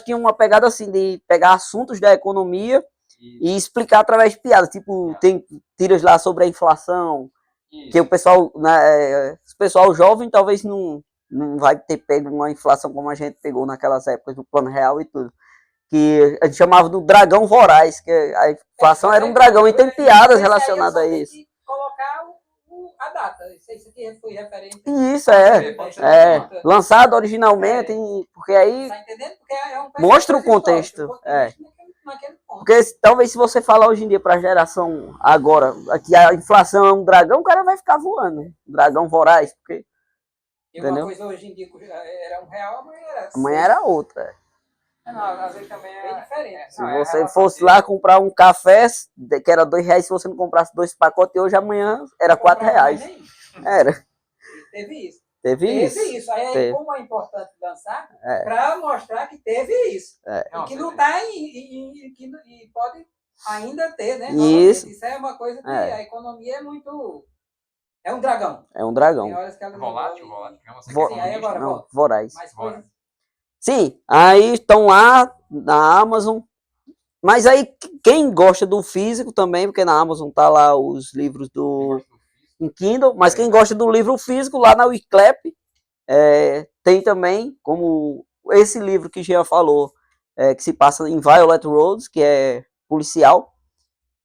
tinham uma pegada assim de pegar assuntos da economia e explicar através de piadas. Tipo, tem tiras lá sobre a inflação, que o pessoal, né, o pessoal jovem talvez não vai ter pego uma inflação como a gente pegou naquelas épocas do Plano Real e tudo. Que a gente chamava do dragão voraz, que a inflação era um dragão, e tem piadas relacionadas a isso. Colocar a data, isso aqui foi referente. Isso, lançado originalmente, porque aí tá entendendo? Porque mostra o contexto. Porque talvez se você falar hoje em dia para a geração agora que a inflação é um dragão, o cara vai ficar voando. Dragão voraz, porque... E uma coisa hoje em dia era R$1, amanhã era outra. Às vezes também é diferente. Se você fosse lá comprar um café, que era R$2, se você não comprasse 2 pacotes, hoje amanhã era R$4. Era. Teve isso. Teve isso. Aí como é importante lançar, para mostrar que teve isso. E que não está e pode ainda ter, né? Isso. Isso é uma coisa que a economia é muito... É um dragão. É um dragão. Tem horas que ela volátil. Voraz. Mais coisas. Sim, aí estão lá na Amazon. Mas aí quem gosta do físico também, porque na Amazon tá lá os livros em Kindle, mas quem gosta do livro físico, lá na Wiclap, tem também, como esse livro que Jean falou, que se passa em Violet Roads, que é policial,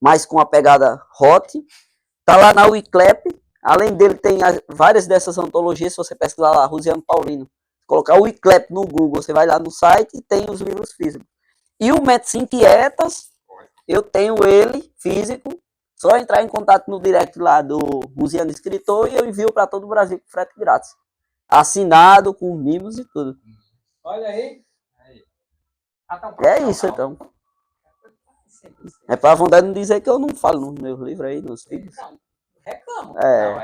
mas com a pegada hot. Tá lá na Wiclap. Além dele, tem várias dessas antologias, se você pesquisar lá, Rosiano Paulino, colocar o Wiclap no Google, você vai lá no site e tem os livros físicos. E o Medicine Quietas, eu tenho ele físico, só entrar em contato no direct lá do Rosiano Escritor e eu envio para todo o Brasil com frete grátis. Assinado, com mimos e tudo. Olha aí. É isso, então. É para a vontade não dizer que eu não falo nos meus livros aí, nos vídeos. Reclamo.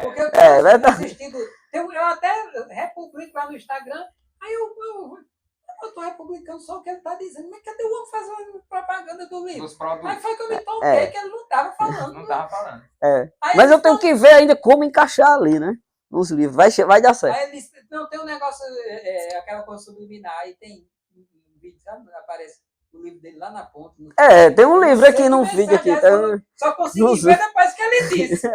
Porque eu verdade. Eu até republico lá no Instagram, aí eu tô republicando só o que ele tá dizendo, mas cadê o homem fazendo propaganda do livro? Aí foi que eu me toquei que ele não tava falando. Não tava falando. Mas eu tenho que ver ainda como encaixar ali, né? Nos livros. Vai dar certo. Aí ele disse, não, tem um negócio, aquela coisa subliminar, aí tem um vídeo, sabe? Aparece o livro dele lá na ponta. Tem um livro aqui no vídeo aqui. Só consegui ver depois que ele disse.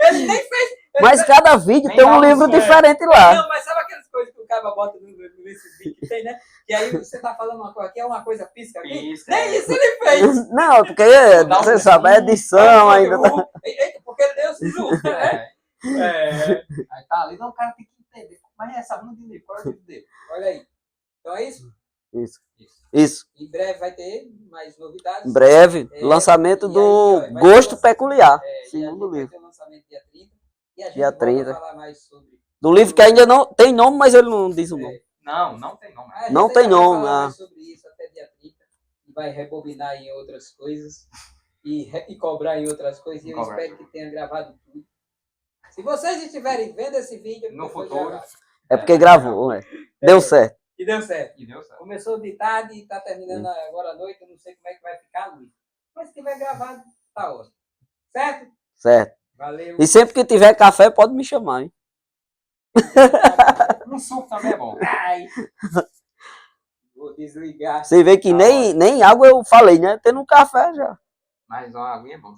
Ele nem fez. Mas cada vídeo tem um livro diferente lá. Não, mas sabe aquelas coisas que o cara bota nesse vídeo que tem, né? E aí você tá falando uma coisa aqui, é uma coisa pisca aqui. Nem isso ele fez. Não, porque você sabe, é edição ainda. Eita, porque ele deu esse jogo, né? Aí tá ali, não, o cara tem que entender. Mas é essa bunda de livro, qual é o livro dele? Olha aí. Então é isso? Isso. Em breve vai ter mais novidades. Em breve, lançamento do Gosto Peculiar. Segundo livro. Vai ter o lançamento dia 30. E a gente Dia 30. vai falar mais sobre... Do livro que ainda não tem nome, mas ele não diz o nome. Não tem nome. Não tem nome. Vai falar mais sobre isso até dia 30. E vai rebobinar em outras coisas. E cobrar em outras coisas. E eu espero que tenha gravado tudo. Se vocês estiverem vendo esse vídeo... No futuro. É porque gravou, Deu certo. E deu certo. E deu certo. Começou de tarde e está terminando agora à noite. Eu não sei como é que vai ficar a luz. Mas se tiver gravado, tá ótimo. Certo? Certo. Valeu. E sempre que tiver café, pode me chamar, hein? Um suco também é bom. Ai. Vou desligar. Você vê que nem água eu falei, né? Tendo um café já. Mas uma aguinha é bom.